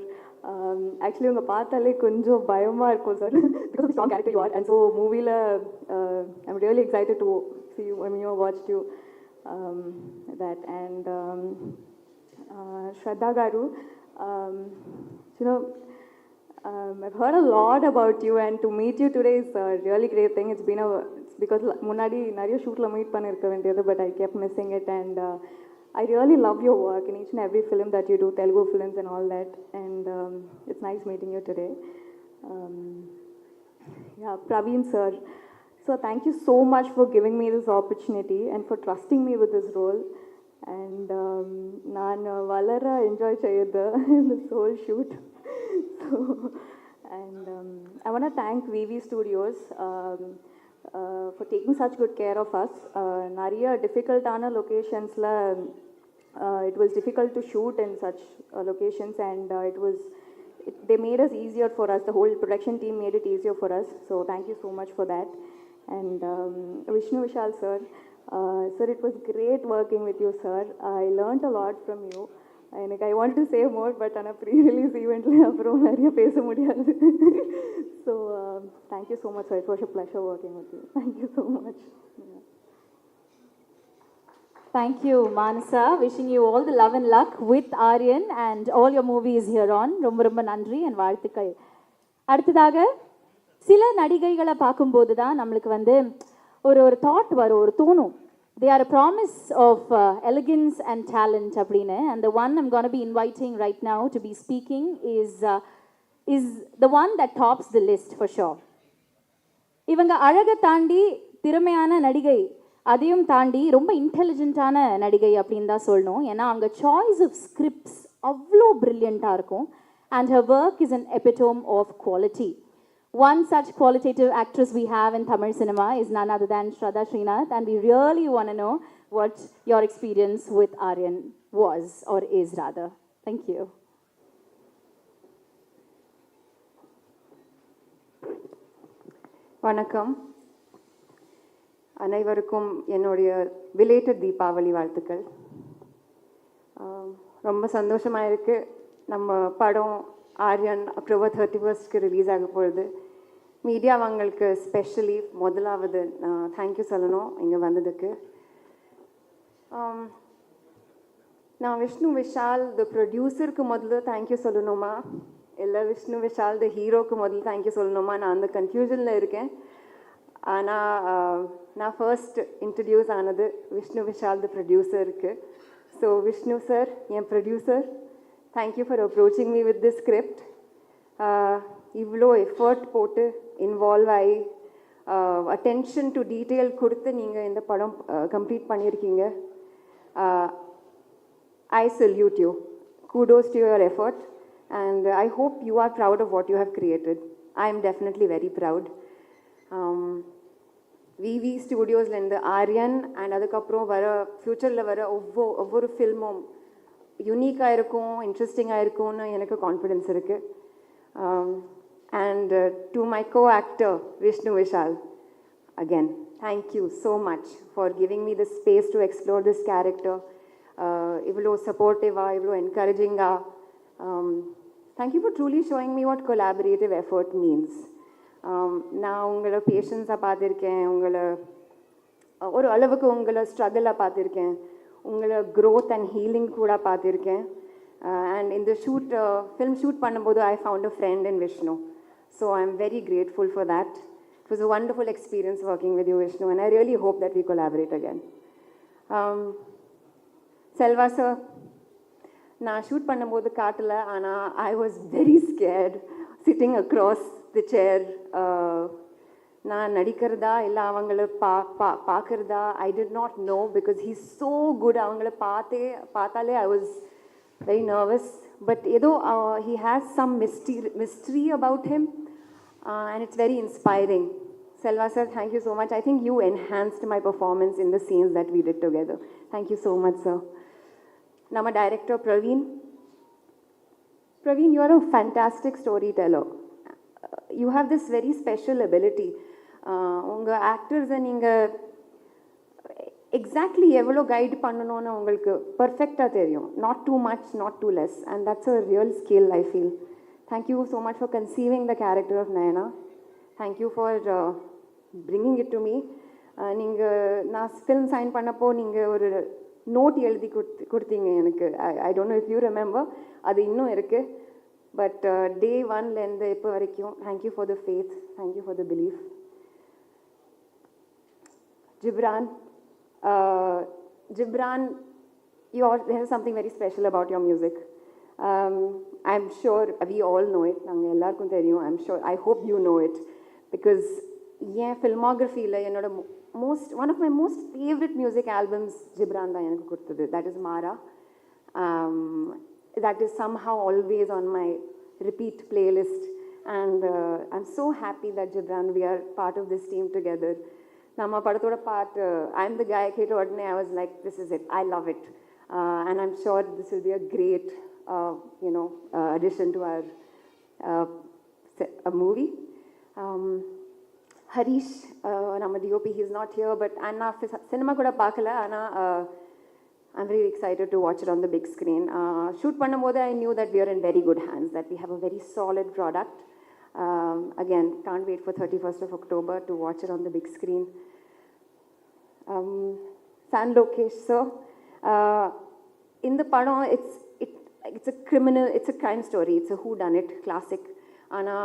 actually உங்க பார்த்தாலே கொஞ்சம் பயமா இருக்கும் sir, because of the strong character you are, and so movie la I'm really excited to see you. I mean, you watched you that, and Shraddha garu, you know, I've heard a lot about you, and to meet you today is a really great thing. It's because முன்னாடி நிறைய ஷூட்டில் meet பண்ணியிருக்க வேண்டியது, but I kept missing it, and I really love your work in each and every film that you do, Telugu films and all that, and it's nice meeting you today. Yeah, Praveen sir, so thank you so much for giving me this opportunity and for trusting me with this role, and நான் வளர enjoy செய்யுது this whole shoot. So, and I want to thank VV Studios for taking such good care of us. Nariya difficult locations la, it was difficult to shoot in such locations, and they made us easier for us. The whole production team made it easier for us. So thank you so much for that. And Vishnu Vishal sir, sir, it was great working with you, sir. I learned a lot from you. எனக்கு I want to say more, but ஆனால் pre release ஈவெண்ட்லேயே அப்புறம் நிறைய பேச முடியாது. So thank you so much sir. It was a pleasure working with you. Thank you so much. Thank you, Manasa. Wishing you all the love and luck with Aryan and all your movies here on. ரொம்ப ரொம்ப நன்றி and வாழ்த்துக்கள். அடுத்ததாக சில நடிகைகளை பார்க்கும்போது தான் நம்மளுக்கு வந்து ஒரு தாட் வரும், ஒரு தோணும். They are a promise of elegance and talent அப்படின்னு. And the one I'm going to be inviting right now to be speaking is the one that tops the list for sure. இவங்க அழகை தாண்டி திறமையான நடிகை, அதையும் தாண்டி ரொம்ப இன்டெலிஜென்ட்டான நடிகை அப்படின்னு தான் சொல்லணும். ஏன்னா அவங்க சாய்ஸ் ஆஃப் ஸ்கிரிப்ட்ஸ் அவ்வளோ ப்ரில்லியண்ட்டாக இருக்கும். And her work is an epitome of quality. One such qualitative actress we have in Tamil cinema is none other than Shraddha Srinath, and we really want to know what your experience with Aryan was, or is rather. Thank you. வணக்கம். அனைவருக்கும் என்னுடைய belated Deepavali வாழ்த்துக்கள். ரொம்ப சந்தோஷமாக இருக்குது. நம்ம படம் Aryan October 31க்கு release ஆக போகுது. மீடியாவங்களுக்கு ஸ்பெஷலி முதலாவது தேங்க்யூ சொல்லணும் இங்கே வந்ததுக்கு. நான் விஷ்ணு விஷால் த ப்ரொடியூசருக்கு முதல்ல தேங்க்யூ சொல்லணுமா, இல்லை விஷ்ணு விஷால் த ஹீரோக்கு முதல்ல தேங்க்யூ சொல்லணுமா, நான் அந்த கன்ஃபியூஷனில் இருக்கேன். ஆனால் நான் ஃபர்ஸ்ட் இன்ட்ரடியூஸ் ஆனது விஷ்ணு விஷால் த ப்ரொடியூசருக்கு. So Vishnu sir, N producer, thank you for approaching me with this script. இவ்வளோ எஃபர்ட் போட்டு இன்வால்வ் ஆகி அட்டென்ஷன் டு டீட்டெயில் கொடுத்து நீங்கள் இந்த படம் கம்ப்ளீட் பண்ணியிருக்கீங்க. I salute you. Kudos to your effort, and I hope you are proud of what you have created. I am definitely very proud. VV ஸ்டுடியோஸ்லேருந்து Aryan and அதுக்கப்புறம் வர ஃப்யூச்சரில் வர ஒவ்வொரு ஃபில்மும் யூனிக்காக இருக்கும், இன்ட்ரெஸ்டிங்காக இருக்கும்னு எனக்கு கான்ஃபிடென்ஸ் இருக்குது. And to my co actor Vishnu Vishal, again thank you so much for giving me this space to explore this character. இவ்வளோ சப்போர்ட்டிவாக, இவ்வளோ என்கரேஜிங்காக. Thank you for truly showing me what collaborative effort means. நான் உங்களை பேஷன்ஸாக பார்த்துருக்கேன், உங்களை ஒரு அளவுக்கு உங்களை ஸ்ட்ரகிளாக பார்த்துருக்கேன், உங்களை க்ரோத் அண்ட் ஹீலிங் கூட பார்த்துருக்கேன். அண்ட் இந்த ஃபில்ம் ஷூட் பண்ணும்போது I found a friend in Vishnu. So I am very grateful for that. It was a wonderful experience working with you Vishnu, and I really hope that we collaborate again. Selva sir, நான் shoot பண்ணும்போது காட்டலை, ஆனால் I was very scared sitting across the chair. நான் நடிக்கிறதா இல்லை அவங்கள பார்க்குறதா I did not know, because he so good. அவங்கள பார்த்தாலே I was very nervous. But ஏதோ he has some mystery about him, and it's very inspiring. Selva sir, thank you so much. I think you enhanced my performance in the scenes that we did together. Thank you so much, sir. Nama director Praveen. Praveen, you are a fantastic storyteller. You have this very special ability. Unga actors and inga exactly evlo guide pannanonu ungalku perfect ah theriyum. Not too much, not too less, and that's a real skill, I feel. Thank you so much for conceiving the character of Nayana. Thank you for bringing it to me. நீங்கள் நான் film sign பண்ணப்போ நீங்கள் ஒரு note எழுதி கொடுத்தீங்க எனக்கு. I don't know if you remember. அது இன்னும் இருக்குது. பட் டே ஒன்லேருந்து இப்போ வரைக்கும் thank you for the faith, thank you for the belief. Gibran, there is something very special about your music. I'm sure we all know it. நாங்கள் எல்லாருக்கும் தெரியும். I'm sure, I hope you know it, because என் ஃபில்மோகிராஃபியில் என்னோட one of my most favorite music albums Gibran தான் எனக்கு கொடுத்தது. That is Mara. That is somehow always on my repeat playlist, and I'm so happy that Gibran, we are part of this team together. நம்ம படத்தோட part, I'm the guy கேட்ட உடனே I was like, this is it, I love it, and I'm sure this will be a great addition to our movie. Harish, நம்ம DOP, he's not here, but நான் cinema கூட பார்க்கல, ஆனால் I'm very excited to watch it on the big screen. Shoot பண்ணும்போது I knew that we are in very good hands, that we have a very solid product. Again, can't wait for 31st of October to watch it on the big screen. San Lokesh, sir, in the padam, it's a crime story, it's a whodunit classic. Anna,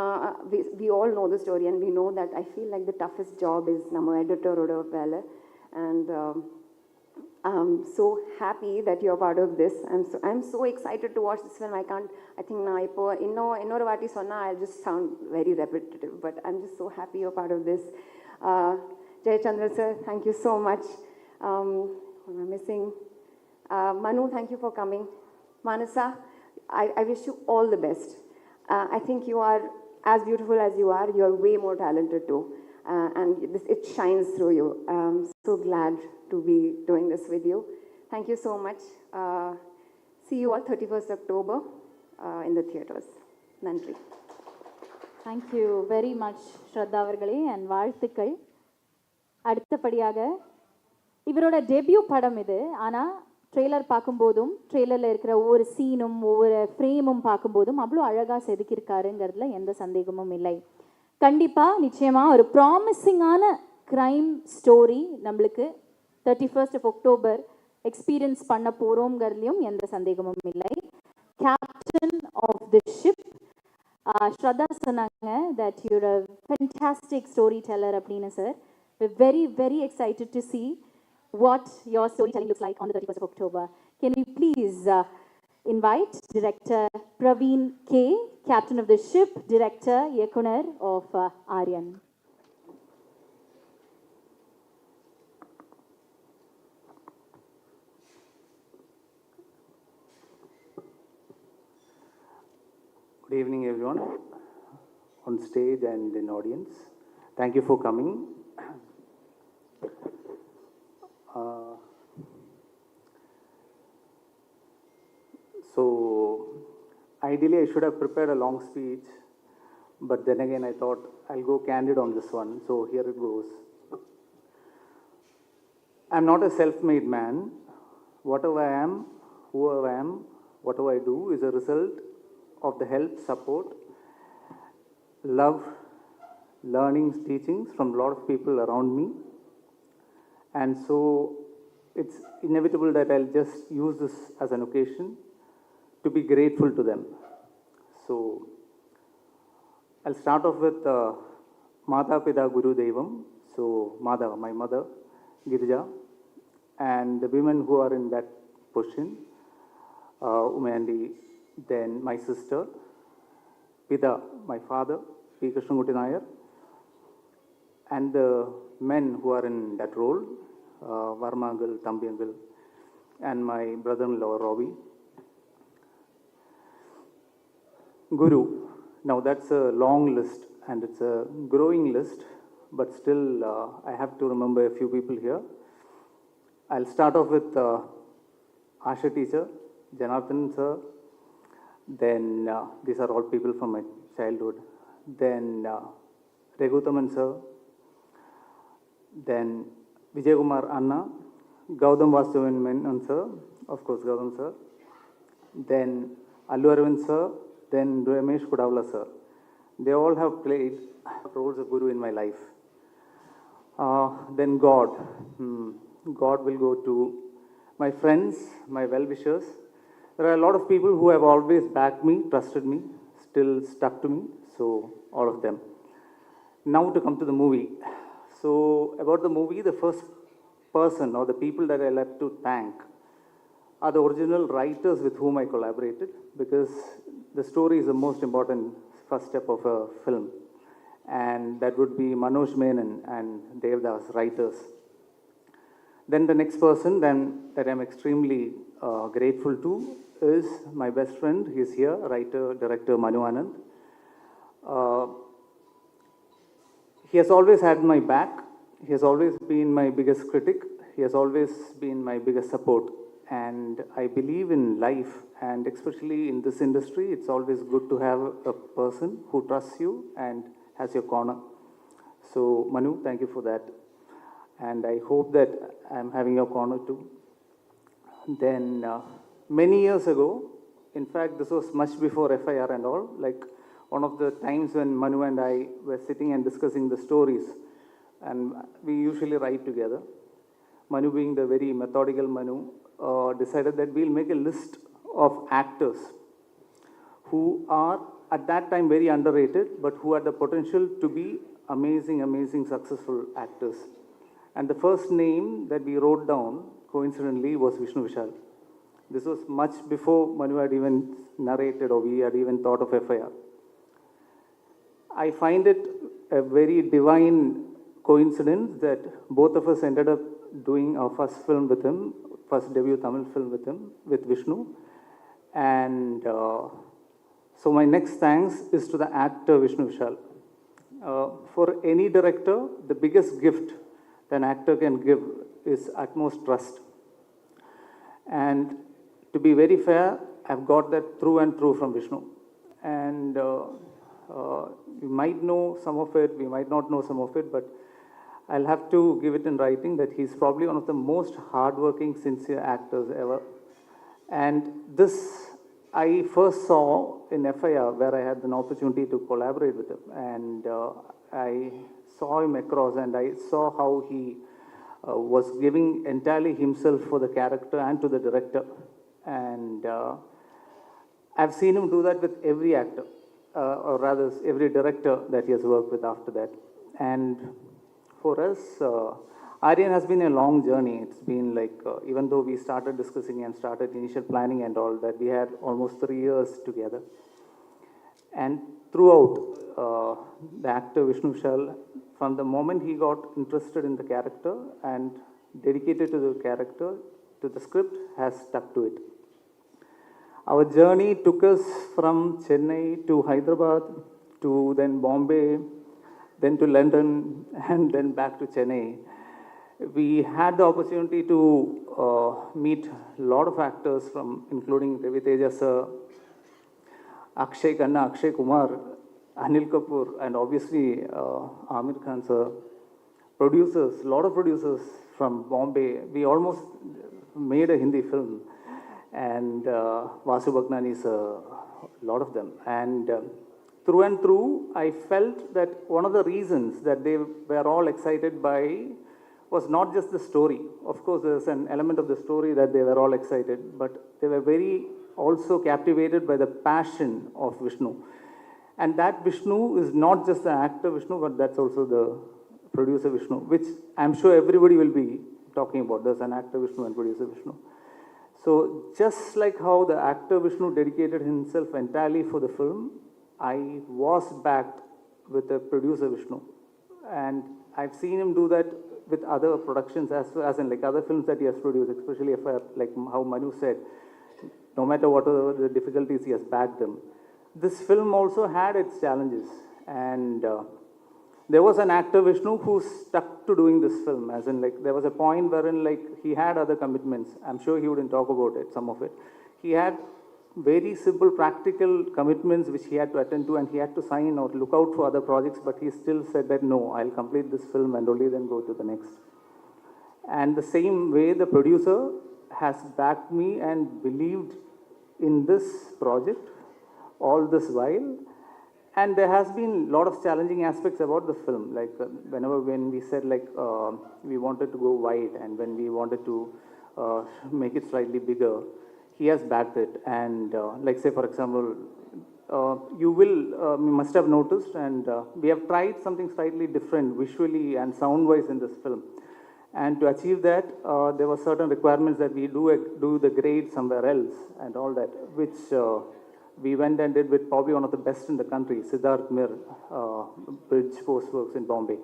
we all know the story, and we know that I feel like the toughest job is nama editor oda vela. And I'm so happy that you're part of this. I'm so excited to watch this film. I think na ipo innoru vaati sonna I'll just sound very repetitive, but I'm just so happy you're part of this. Jay Chandra sir, thank you so much. What am I missing? Manu, thank you for coming. Manasa, I wish you all the best. I think you are as beautiful as you are. You are way more talented too. And it shines through you. I'm so glad to be doing this with you. Thank you so much. See you all 31st October in the theatres. Nandri. Thank you very much, Shraddha அவர்களே, and வாழ்த்துக்கள். அடுத்தபடியாக இவரோட debut படம் இது. ஆனால் trailer பார்க்கும்போதும் ட்ரெய்லரில் இருக்கிற ஒவ்வொரு சீனும் ஒவ்வொரு ஃப்ரேமும் பார்க்கும்போதும் அவ்வளோ அழகாக செதுக்கியிருக்காருங்கிறதுல எந்த சந்தேகமும் இல்லை. கண்டிப்பாக நிச்சயமாக ஒரு ப்ராமிசிங்கான க்ரைம் ஸ்டோரி நம்மளுக்கு 31st of October எக்ஸ்பீரியன்ஸ் பண்ண போகிறோங்கிறதுலையும் எந்த சந்தேகமும் இல்லை. Captain of the ship Shraddha சொன்னாங்க that you're a fantastic storyteller அப்படின்னு சார். We're very, very excited to see what your storytelling looks like on the 31st of October. Can we please invite Director Praveen K, Captain of the Ship, Director, Yekunar of AARYAN. Good evening, everyone, on stage and in audience. Thank you for coming. So, ideally, I should have prepared a long speech, but then again, I thought I'll go candid on this one. So, here it goes. I'm not a self-made man. Whatever I am, whoever I am, whatever I do is a result of the help, support, love, learnings, teachings from a lot of people around me. And so it's inevitable that I'll just use this as an occasion to be grateful to them. So I'll start off with Mata Pita Guru Devam. So Mata, my mother, Girija, and the women who are in that position, Umandi, then my sister, Pita, my father, P. Krishnamurti Nair, and the men who are in that role, Varma uncle, Thambi uncle, and my brother-in-law, Robbie. Guru. Now that's a long list and it's a growing list, but still I have to remember a few people here. I'll start off with Asha teacher, Janardhan sir, then these are all people from my childhood, then Regutaman sir, then Vijay Kumar Anna, Gautam Vasudevan Menon sir, of course Gautam sir, then Allu Arvind sir, then Ramesh Kudavla sir. They all have played roles of Guru in my life. Then God. God will go to my friends, my well-wishers. There are a lot of people who have always backed me, trusted me, still stuck to me, so all of them. Now to come to the movie. So about the movie, the first person or the people that I like to thank are the original writers with whom I collaborated, because the story is the most important first step of a film, and that would be Manoj Menon and Devdas, writers. Then the next person that I'm extremely grateful to is my best friend. He's here, writer, director Manu Anand. He has always had my back. He has always been my biggest critic. He has always been my biggest support. And I believe in life, and especially in this industry, it's always good to have a person who trusts you and has your corner. So Manu, thank you for that. And I hope that I'm having your corner too. Then many years ago, in fact, this was much before FIR and all, like one of the times when Manu and I were sitting and discussing the stories, and we usually write together. Manu, being the very methodical Manu, decided that we'll make a list of actors who are at that time very underrated, but who had the potential to be amazing, amazing, successful actors. And the first name that we wrote down, coincidentally, was Vishnu Vishal. This was much before Manu had even narrated or we had even thought of FIR. I find it a very divine coincidence that both of us ended up doing our first film with him, first debut Tamil film with him, with Vishnu. And so my next thanks is to the actor Vishnu Vishal. For any director, the biggest gift that an actor can give is utmost trust. And to be very fair, I've got that through and through from Vishnu. And we might know some of it, we might not know some of it, but I'll have to give it in writing that he's probably one of the most hardworking, sincere actors ever. And this I first saw in FIR, where I had an opportunity to collaborate with him. And I saw him across and I saw how he was giving entirely himself for the character and to the director. And I've seen him do that with every actor, or rather every director that he has worked with after that. And for us, AARYAN has been a long journey. It's been like, even though we started discussing and started initial planning and all that, we had almost 3 years together. And throughout, the actor Vishnu Vishal, from the moment he got interested in the character and dedicated to the character, to the script, has stuck to it. Our journey took us from Chennai to Hyderabad, to then Bombay, then to London, and then back to Chennai. We had the opportunity to meet a lot of actors from, including Ravi Teja sir, Akshay Khanna, Akshay Kumar, Anil Kapoor, and obviously Amir Khan sir. Producers, a lot of producers from Bombay. We almost made a Hindi film, and Vasu Bhagnani sir, a lot of them. And through and through, I felt that one of the reasons that they were all excited by was not just the story. Of course, there's an element of the story that they were all excited, but they were very also captivated by the passion of Vishnu. And that Vishnu is not just the actor Vishnu, but that's also the producer Vishnu, which I'm sure everybody will be talking about. There's an actor Vishnu and producer Vishnu. So just like how the actor Vishnu dedicated himself entirely for the film, I was backed with the producer Vishnu. And I've seen him do that with other productions as in like other films that he has produced, especially if like how Manu said, no matter what are the difficulties, he has backed them. This film also had its challenges, and there was an actor Vishnu who stuck to doing this film, as in like there was a point wherein like he had other commitments. I'm sure he wouldn't talk about it, some of it. He had very simple practical commitments which he had to attend to, and he had to sign or look out for other projects, but he still said that no, I'll complete this film and only then go to the next. And the same way the producer has backed me and believed in this project all this while. And there has been a lot of challenging aspects about the film, like when we said like we wanted to go wide and when we wanted to make it slightly bigger, he has backed it. And like say for example, you must have noticed, and we have tried something slightly different visually and sound-wise in this film. And to achieve that, there were certain requirements that we do the grade somewhere else and all that, which we went and did with probably one of the best in the country, Siddharth Mir Bridge Post Works in Bombay.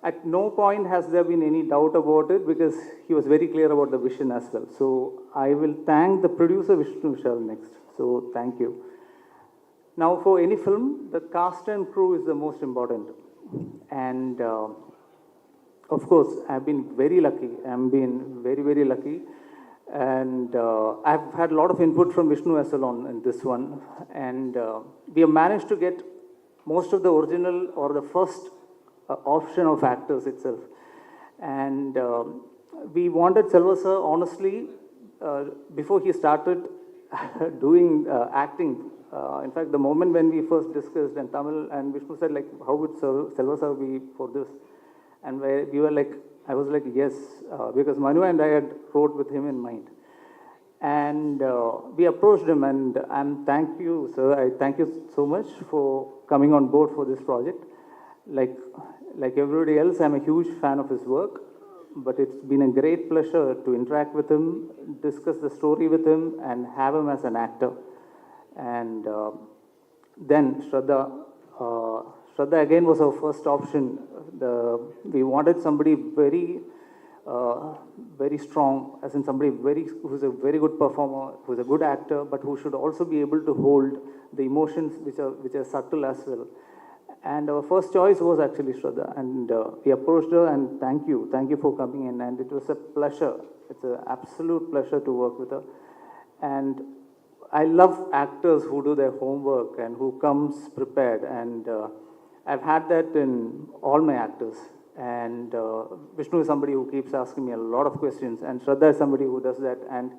At no point has there been any doubt about it because he was very clear about the vision as well. So I will thank the producer Vishnu Vishal next. So thank you. Now for any film, the cast and crew is the most important. And of course, I've been very lucky. I've been very, very lucky. And I've had a lot of input from Vishnu as well in this one. And we have managed to get most of the original or the first option of actors itself. And we wanted Selva sir, honestly, before he started doing acting. In fact, the moment when we first discussed and Tamil and Vishnu said like, how would Selva sir be for this? And we were like, I was like, yes, because Manu and I had wrote with him in mind. And we approached him, and thank you, sir. I thank you so much for coming on board for this project. Like, like everybody else, I'm a huge fan of his work, but it's been a great pleasure to interact with him, discuss the story with him, and have him as an actor. And then Shraddha again was our first option. We wanted somebody very strong, as in somebody who's a very good performer, who's a good actor, but who should also be able to hold the emotions which are subtle as well. And our first choice was actually Shraddha, and we approached her, and thank you for coming in, and it was a pleasure. It's an absolute pleasure to work with her. And I love actors who do their homework and who comes prepared, and I've had that in all my actors. And Vishnu is somebody who keeps asking me a lot of questions, and Shraddha is somebody who does that, and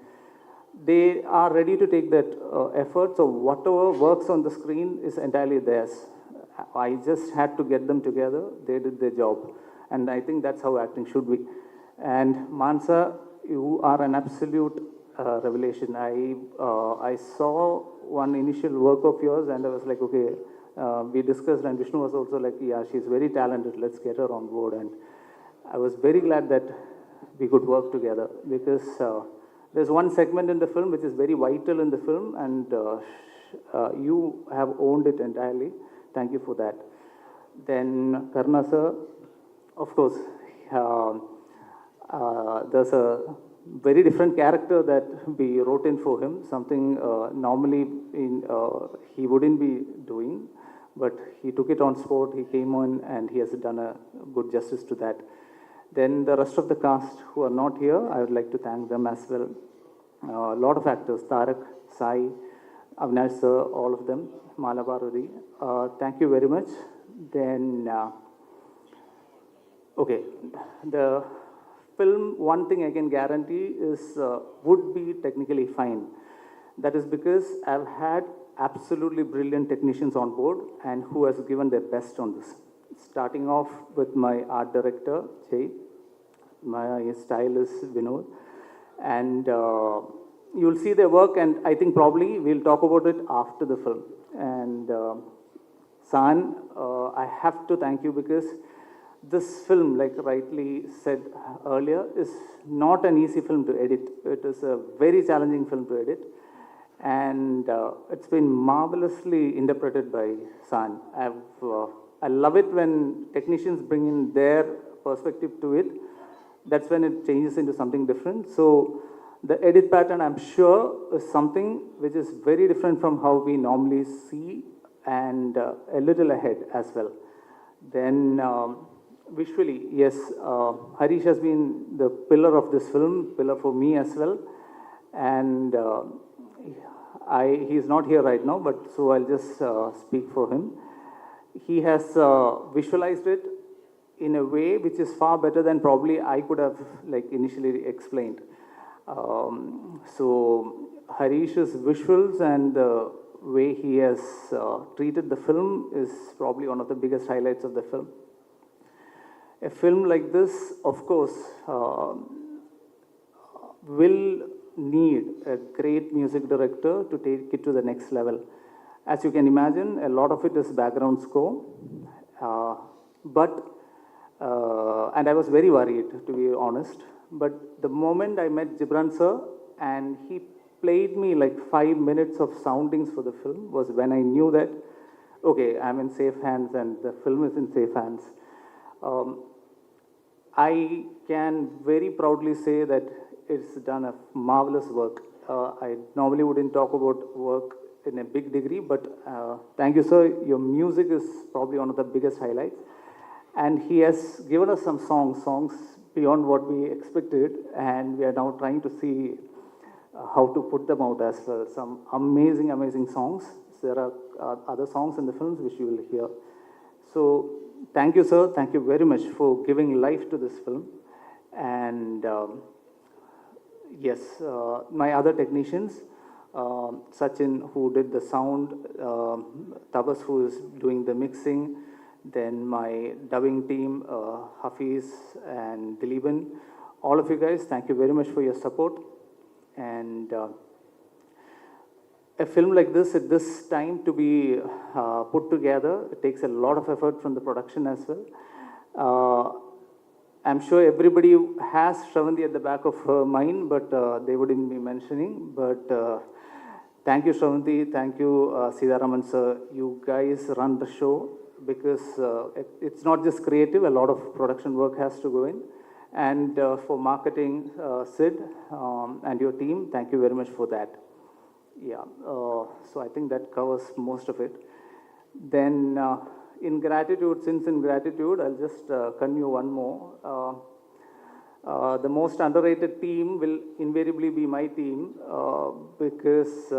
they are ready to take that effort. So whatever works on the screen is entirely theirs. I just had to get them together. They did their job, and I think that's how acting should be. And Mansa, you are an absolute revelation. I saw one initial work of yours, and I was like, okay, we discussed, and Vishnu was also like, yeah, she's very talented, let's get her on board. And I was very glad that we could work together, because there's one segment in the film which is very vital in the film, and you have owned it entirely. Thank you for that. Then Karna sir, of course, there's a very different character that we wrote in for him, something normally he wouldn't be doing, but he took it on sport, he came on, and he has done a good justice to that. Then the rest of the cast who are not here, I would like to thank them as well. A lot of actors, Tarak, Sai, Avinash sir, all of them, Malabarudi, thank you very much. Then, okay, the film, one thing I can guarantee is would be technically fine. That is because I've had absolutely brilliant technicians on board and who has given their best on this. Starting off with my art director, Jay, my stylist, Vinod, and you'll see their work, and I think probably we'll talk about it after the film. And San, I have to thank you, because this film, like rightly said earlier, is not an easy film to edit. It is a very challenging film to edit, and it's been marvelously interpreted by San. I love it when technicians bring in their perspective to it. That's when it changes into something different. So the edit pattern, I'm sure, is something which is very different from how we normally see, and a little ahead as well. Then visually, yes, Harish has been the pillar of this film, pillar for me as well. And he's not here right now, but so I'll just speak for him. He has visualized it in a way which is far better than probably I could have like initially explained. So Harish's visuals and the way he has treated the film is probably one of the biggest highlights of the film. A film like this, of course, will need a great music director to take it to the next level. As you can imagine, a lot of it is background score, and I was very worried, to be honest. But the moment I met Gibran sir and he played me like 5 minutes of soundings for the film was when I knew that, okay, I'm in safe hands and the film is in safe hands. I can very proudly say that it's done a marvelous work. I normally wouldn't talk about work in a big degree, but thank you, sir. Your music is probably one of the biggest highlights. And he has given us some songs beyond what we expected, and we are now trying to see how to put them out as well. Some amazing, amazing songs. There are other songs in the films which you will hear. So thank you, sir. Thank you very much for giving life to this film. And yes, my other technicians, Sachin, who did the sound, Tabas, who is doing the mixing, then my dubbing team, Hafiz and Dileeban. All of you guys, thank you very much for your support. And a film like this at this time to be put together, it takes a lot of effort from the production as well. I'm sure everybody has Shravanti at the back of her mind, but they wouldn't be mentioning. But thank you, Shravanti. Thank you, Sitharaman sir. You guys run the show because it's not just creative, a lot of production work has to go in. And for marketing, Sid and your team, thank you very much for that. Yeah, so I think that covers most of it. Then in gratitude, since in gratitude, I'll just continue one more. The most underrated team will invariably be my team because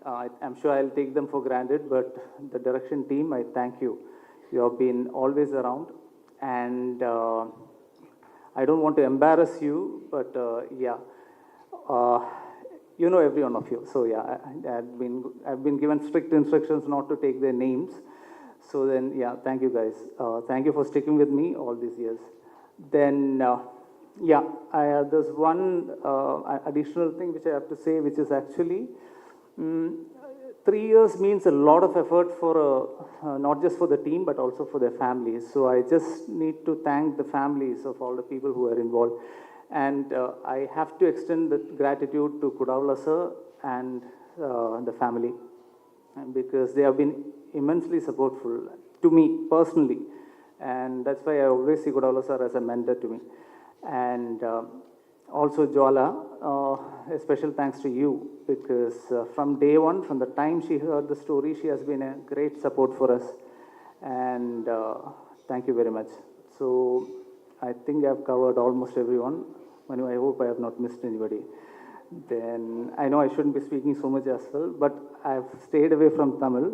I'm sure I'll take them for granted, but the direction team, I thank you. You have been always around, and I don't want to embarrass you, but yeah. You know every one of you, so yeah, I've been given strict instructions not to take their names. So then, yeah, thank you guys. Thank you for sticking with me all these years. Then, yeah, there's one additional thing which I have to say, which is actually 3 years means a lot of effort for not just for the team but also for their families. So I just need to thank the families of all the people who are involved. And I have to extend the gratitude to Kudavla sir and the family, because they have been immensely supportful to me personally. And that's why I always see Kudavla sir as a mentor to me. And also Jwala, a special thanks to you, because from day one, from the time she heard the story, she has been a great support for us. And thank you very much. So I think I've covered almost everyone. Manu, I hope I have not missed anybody. Then I know I shouldn't be speaking so much as well, but I've stayed away from Tamil.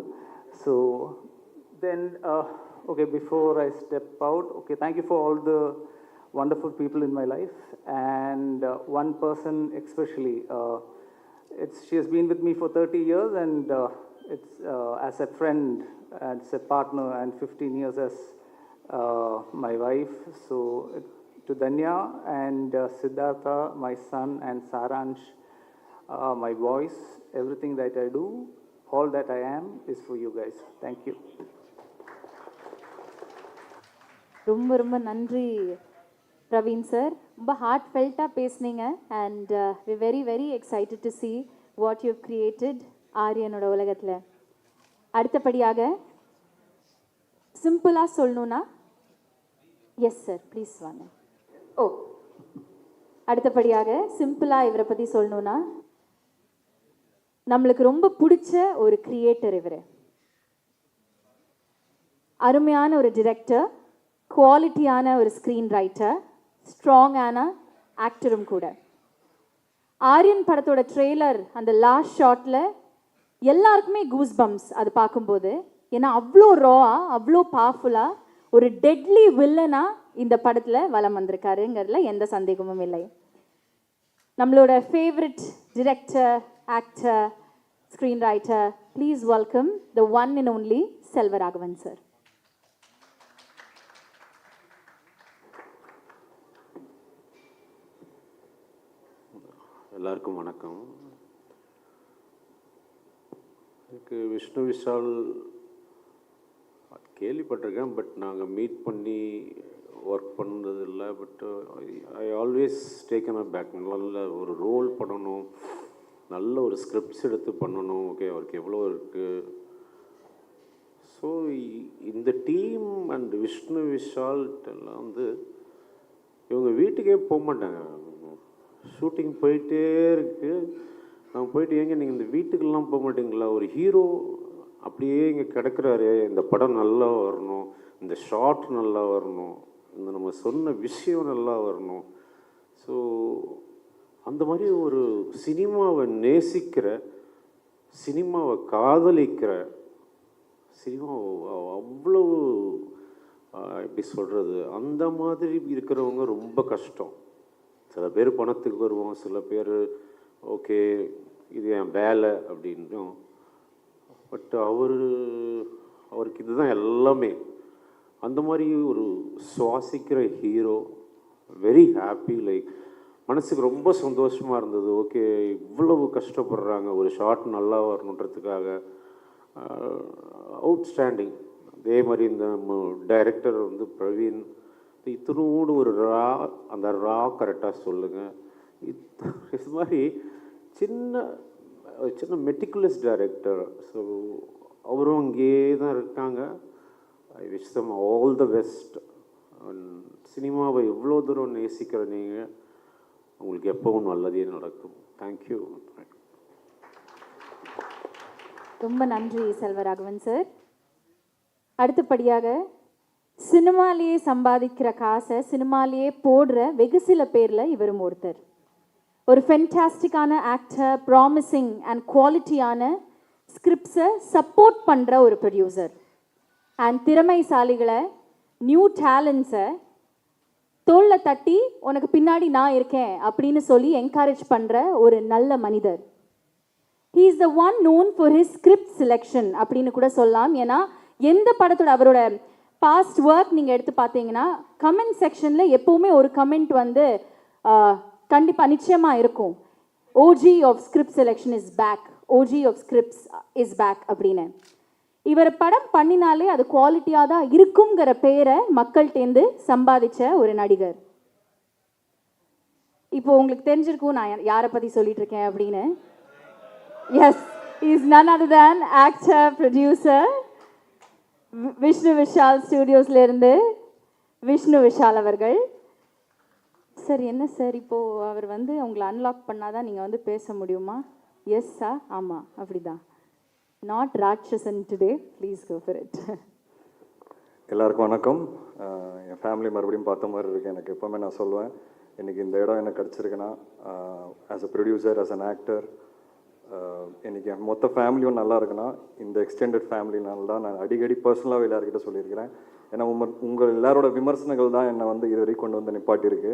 So then, okay, before I step out, okay, thank you for all the wonderful people in my life. And one person especially, she has been with me for 30 years, and it's as a friend, as a partner, and 15 years as my wife. So to Danya and Siddhartha, my son, and Saransh, my voice, everything that I do, all that I am is for you guys. Thank you. ரொம்ப ரொம்ப நன்றி Praveen sir. ரொம்ப heart ஃபெல்ட்டாக பேசுனீங்க. And we very very excited to see what you created ஆரியனோட உலகத்தில். அடுத்தபடியாக சிம்பிளாக சொல்லணுன்னா, எஸ் சார் ப்ளீஸ் வாங்க. ஓ, அடுத்தபடியாக சிம்பிளாக இவரை பற்றி சொல்லணுன்னா, நம்மளுக்கு ரொம்ப பிடிச்ச ஒரு கிரியேட்டர் இவர். அருமையான ஒரு டிரெக்டர், குவாலிட்டியான ஒரு ஸ்க்ரீன் ரைட்டர், ஸ்ட்ராங்கான ஆக்டரும் கூட. ஆரியன் படத்தோட ட்ரெய்லர் அந்த லாஸ்ட் ஷாட்டில் எல்லாருக்குமே கூஸ் பம்ப்ஸ் அது பார்க்கும்போது. ஏன்னா அவ்வளோ ராவாக, அவ்வளோ பவர்ஃபுல்லாக ஒரு டெட்லி வில்லனாக இந்த படத்தில் வலம் வந்திருக்காருங்கிறதுல எந்த சந்தேகமும் இல்லை. நம்மளோட favourite director, actor, screen writer, please welcome the one and only Selvaraghavan sir. எல்லாருக்கும் வணக்கம். எனக்கு விஷ்ணு விஷால் கேள்விப்பட்டிருக்கேன், பட் நாங்கள் மீட் பண்ணி ஒர்க் பண்ணது இல்லை. But I always taken a back. நல்ல ஒரு ரோல் பண்ணணும், நல்ல ஒரு ஸ்கிரிப்ட்ஸ் எடுத்து பண்ணணும். ஓகே, அவருக்கு எவ்வளோ இருக்குது. ஸோ இந்த டீம் அண்ட் விஷ்ணு விஷால்ட்டெல்லாம் வந்து இவங்க வீட்டுக்கே போக மாட்டாங்க. ஷூட்டிங் போயிட்டே இருக்குது. நாங்கள் போயிட்டு, ஏங்க நீங்கள் இந்த வீட்டுக்கெல்லாம் போக மாட்டிங்களா? ஒரு ஹீரோ அப்படியே இங்கே கிடக்கிறாரு, இந்த படம் நல்லா வரணும், இந்த ஷாட் நல்லா வரணும், இந்த நம்ம சொன்ன விஷயம் நல்லா வரணும். ஸோ அந்த மாதிரி ஒரு சினிமாவை நேசிக்கிற, சினிமாவை காதலிக்கிற, சினிமாவை அவ்வளோ எப்படி சொல்கிறது, அந்த மாதிரி இருக்கிறவங்க ரொம்ப கஷ்டம். சில பேர் பணத்துக்கு வருவோம், சில பேர் ஓகே இது என் வேலை அப்படின்னும். பட் அவருக்கு இதுதான் எல்லாமே. அந்த மாதிரி ஒரு சுவாசிக்கிற ஹீரோ. Very happy. லைக் மனசுக்கு ரொம்ப சந்தோஷமாக இருந்தது. ஓகே, இவ்வளவு கஷ்டப்படுறாங்க ஒரு ஷார்ட் நல்லா வரணுன்றதுக்காக. அவுட்ஸ்டாண்டிங். அதே மாதிரி இந்த டைரக்டர் வந்து பிரவீன், இத்தனோடு ஒரு அந்த கரெக்டாக சொல்லுங்கள். இது மாதிரி சின்ன மெட்டிகுலஸ் டைரக்டர். ஸோ அவரும் அங்கேயே தான் இருக்காங்க. I wish them all the best. சினிமாவை எவ்வளோ தூரம் நேசிக்கிற நீங்கள், உங்களுக்கு எப்பவும் நல்லதே நடக்கும். தேங்க்யூ. ரொம்ப நன்றி செல்வராகவன் சார். அடுத்தபடியாக சினிமாலேயே சம்பாதிக்கிற காசை சினிமாலேயே போடுற வெகு சில பேரில் இவரும் ஒருத்தர். ஒரு ஃபென்டாஸ்டிக்கான ஆக்டர், ப்ராமிசிங் அண்ட் குவாலிட்டியான ஸ்கிரிப்ட்ஸை சப்போர்ட் பண்ணுற ஒரு ப்ரொடியூசர் அண்ட் திறமைசாலிகளை, நியூ டேலண்ட்ஸை தோளில் தட்டி உனக்கு பின்னாடி நான் இருக்கேன் அப்படின்னு சொல்லி என்கரேஜ் பண்ணுற ஒரு நல்ல மனிதர். He is the one known for his script selection அப்படின்னு கூட சொல்லலாம். ஏன்னா எந்த படத்தோட அவரோட பாஸ்ட் ஒர்க் நீங்கள் எடுத்து பார்த்தீங்கன்னா கமெண்ட் செக்ஷனில் எப்போவுமே ஒரு கமெண்ட் வந்து கண்டிப்பாக நிச்சயமாக இருக்கும், OG of script selection is back, OG of scripts is back அப்படின்னு. இவர் படம் பண்ணினாலே அது குவாலிட்டியாக தான் இருக்குங்கிற பேரை மக்கள்கிட்டேருந்து சம்பாதிச்ச ஒரு நடிகர். இப்போ உங்களுக்கு தெரிஞ்சிருக்கும் நான் யாரை பற்றி சொல்லிட்டு இருக்கேன் அப்படின்னு. Yes, is none other than actor, producer Vishnu Vishal ஸ்டுடியோஸ்லேருந்து விஷ்ணு விஷால் அவர்கள். சார் என்ன சார், இப்போது அவர் வந்து உங்களை அன்லாக் பண்ணாதான் நீங்கள் வந்து பேச முடியுமா? எஸ் சார், ஆமாம் அப்படிதான். Not Ratsasan today, please go for it. எல்லாருக்கும் வணக்கம். என் ஃபேமிலி மறுபடியும் பார்த்த மாதிரி இருக்குது. எனக்கு எப்போவுமே நான் சொல்லுவேன், இன்றைக்கி இந்த இடம் எனக்கு கிடச்சிருக்குன்னா as a producer, as an actor, இன்றைக்கி என் மொத்த ஃபேமிலியும் நல்லா இருக்குன்னா இந்த எக்ஸ்டெண்டட் ஃபேமிலினால தான். நான் அடிக்கடி பர்சனலாக எல்லாருக்கிட்ட சொல்லியிருக்கிறேன். ஏன்னா உங்கள் எல்லாரோட விமர்சனங்கள் தான் என்னை வந்து இது வரைக்கும் கொண்டு வந்து நிப்பாட்டியிருக்கு.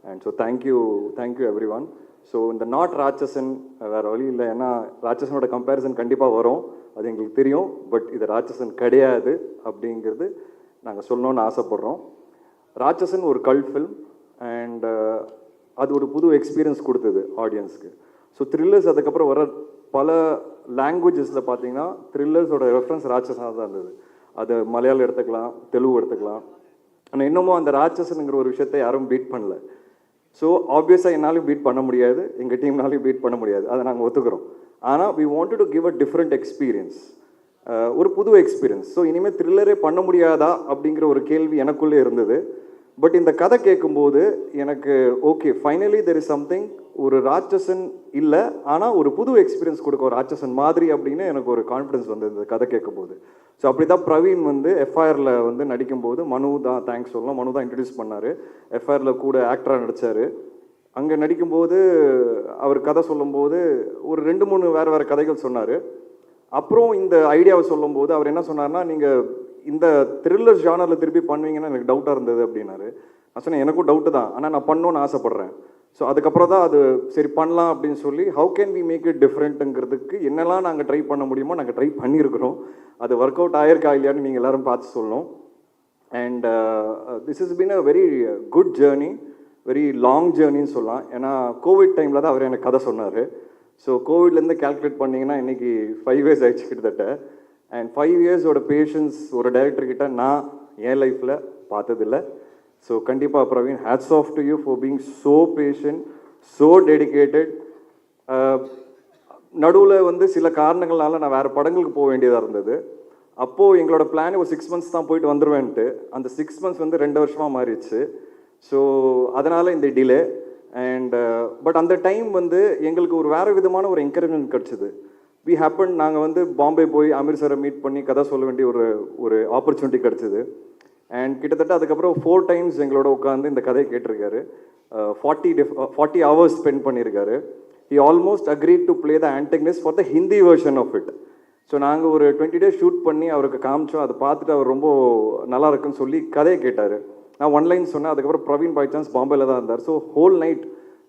And so thank you everyone. So இந்த நாட் ராட்சசன் வேறு வழி இல்லை. ஏன்னா ராட்சசனோட கம்பேரிசன் கண்டிப்பாக வரும், அது எங்களுக்கு தெரியும். பட் இது ராட்சசன் கிடையாது அப்படிங்கிறது நாங்கள் சொல்லணும்னு ஆசைப்பட்றோம். ராட்சசன் ஒரு கல்ட் ஃபில்ம் அண்ட் அது ஒரு புது எக்ஸ்பீரியன்ஸ் கொடுத்தது ஆடியன்ஸ்க்கு. ஸோ த்ரில்லர்ஸ் அதுக்கப்புறம் வர பல லாங்குவேஜஸில் பார்த்தீங்கன்னா த்ரில்லர்ஸோட ரெஃபரன்ஸ் ராட்சசனாக தான் இருந்தது. அது மலையாளம் எடுத்துக்கலாம், தெலுங்கு எடுத்துக்கலாம். ஆனால் இன்னமும் அந்த ராட்சசனுங்கிற ஒரு விஷயத்தை யாரும் பீட் பண்ணல. ஸோ ஆப்வியஸாக என்னாலையும் பீட் பண்ண முடியாது, எங்கள் டீம்னாலையும் பீட் பண்ண முடியாது, அதை நாங்கள் ஒத்துக்கிறோம். ஆனால் we wanted to give a different experience, ஒரு புது எக்ஸ்பீரியன்ஸ். ஸோ இனிமேல் த்ரில்லரே பண்ண முடியாதா அப்படிங்கிற ஒரு கேள்வி எனக்குள்ளே இருந்தது. பட் இந்த கதை கேட்கும்போது எனக்கு okay, finally there is something, ஒரு ராட்சசன் இல்லை ஆனால் ஒரு புது எக்ஸ்பீரியன்ஸ் கொடுக்க ஒரு ராட்சசன் மாதிரி அப்படின்னு எனக்கு ஒரு கான்ஃபிடன்ஸ் வந்தது இந்த கதை கேட்கும்போது. ஸோ அப்படி தான் பிரவீன் வந்து எஃப்ஐஆரில் வந்து நடிக்கும்போது மனு தான் தேங்க்ஸ் சொல்லலாம், மனு தான் இன்ட்ரடியூஸ் பண்ணார். எஃப்ஐஆரில் கூட ஆக்டராக நடித்தார். அங்கே நடிக்கும்போது அவர் கதை சொல்லும்போது ஒரு 2-3 வேறு கதைகள் சொன்னார். அப்புறம் இந்த ஐடியாவை சொல்லும்போது அவர் என்ன சொன்னார்னா, நீங்கள் இந்த த்ரில்லர் ஜானரில் திருப்பி பண்ணுவீங்கன்னா எனக்கு டவுட்டாக இருந்தது அப்படின்னாரு. நான் சொன்னேன் எனக்கும் டவுட்டு தான், ஆனால் நான் பண்ணணும்னு ஆசைப்பட்றேன். ஸோ அதுக்கப்புறம் தான் அது சரி பண்ணலாம் அப்படின்னு சொல்லி how can we make it டிஃப்ரெண்ட்டுங்கிறதுக்கு என்னெல்லாம் நாங்கள் ட்ரை பண்ண முடியுமோ நாங்கள் ட்ரை பண்ணியிருக்கிறோம். அது ஒர்க் அவுட் ஆயிருக்கா இல்லையான்னு நீங்கள் எல்லோரும் பார்த்து சொல்லணும். And this is been a very good journey, very long ஜேர்னின்னு சொல்லலாம். ஏன்னா கோவிட் டைமில் தான் அவர் எனக்கு கதை சொன்னார். ஸோ கோவிட்லேருந்து கேல்குலேட் பண்ணிங்கன்னா இன்றைக்கி 5 years ஆயிடுச்சு கிட்டத்தட்ட. அண்ட் 5 yearsோட பேஷன்ஸ் ஒரு டைரக்டர்கிட்ட நான் என் லைஃப்பில் பார்த்ததில்லை. ஸோ கண்டிப்பாக Praveen, hats off to you for being so patient, so dedicated. நடுவில் வந்து சில காரணங்களால் நான் வேறு படங்களுக்கு போக வேண்டியதாக இருந்தது. அப்போது எங்களோட பிளான் ஒரு 6 months தான் போயிட்டு வந்துடுவேன்ட்டு, அந்த 6 months வந்து 2 வருஷமாக மாறிடுச்சு. ஸோ அதனால் இந்த டிலே. அண்ட் பட் அந்த டைம் வந்து எங்களுக்கு ஒரு வேறு விதமான ஒரு என்கரேஜ்மெண்ட் கிடச்சிது. வி ஹேப்பன், நாங்கள் வந்து பாம்பே போய் அமீர் சாரை மீட் பண்ணி கதை சொல்ல வேண்டிய ஒரு ஆப்பர்ச்சுனிட்டி கிடச்சிது. அண்ட் கிட்டத்தட்ட அதுக்கப்புறம் 4 times எங்களோட உட்காந்து இந்த கதையை கேட்டிருக்காரு. 40 hours ஸ்பெண்ட் பண்ணியிருக்காரு. he almost agreed to play the antagonist for the Hindi version of it. So நாங்கள் ஒரு 20 days ஷூட் பண்ணி அவருக்கு காமிச்சோம். அதை பார்த்துட்டு அவர் ரொம்ப நல்லா இருக்குன்னு சொல்லி கதையை கேட்டார். நான் 1 line சொன்னேன். அதுக்கப்புறம் பிரவீன் பை சான்ஸ் பாம்பேல தான் இருந்தார். So whole night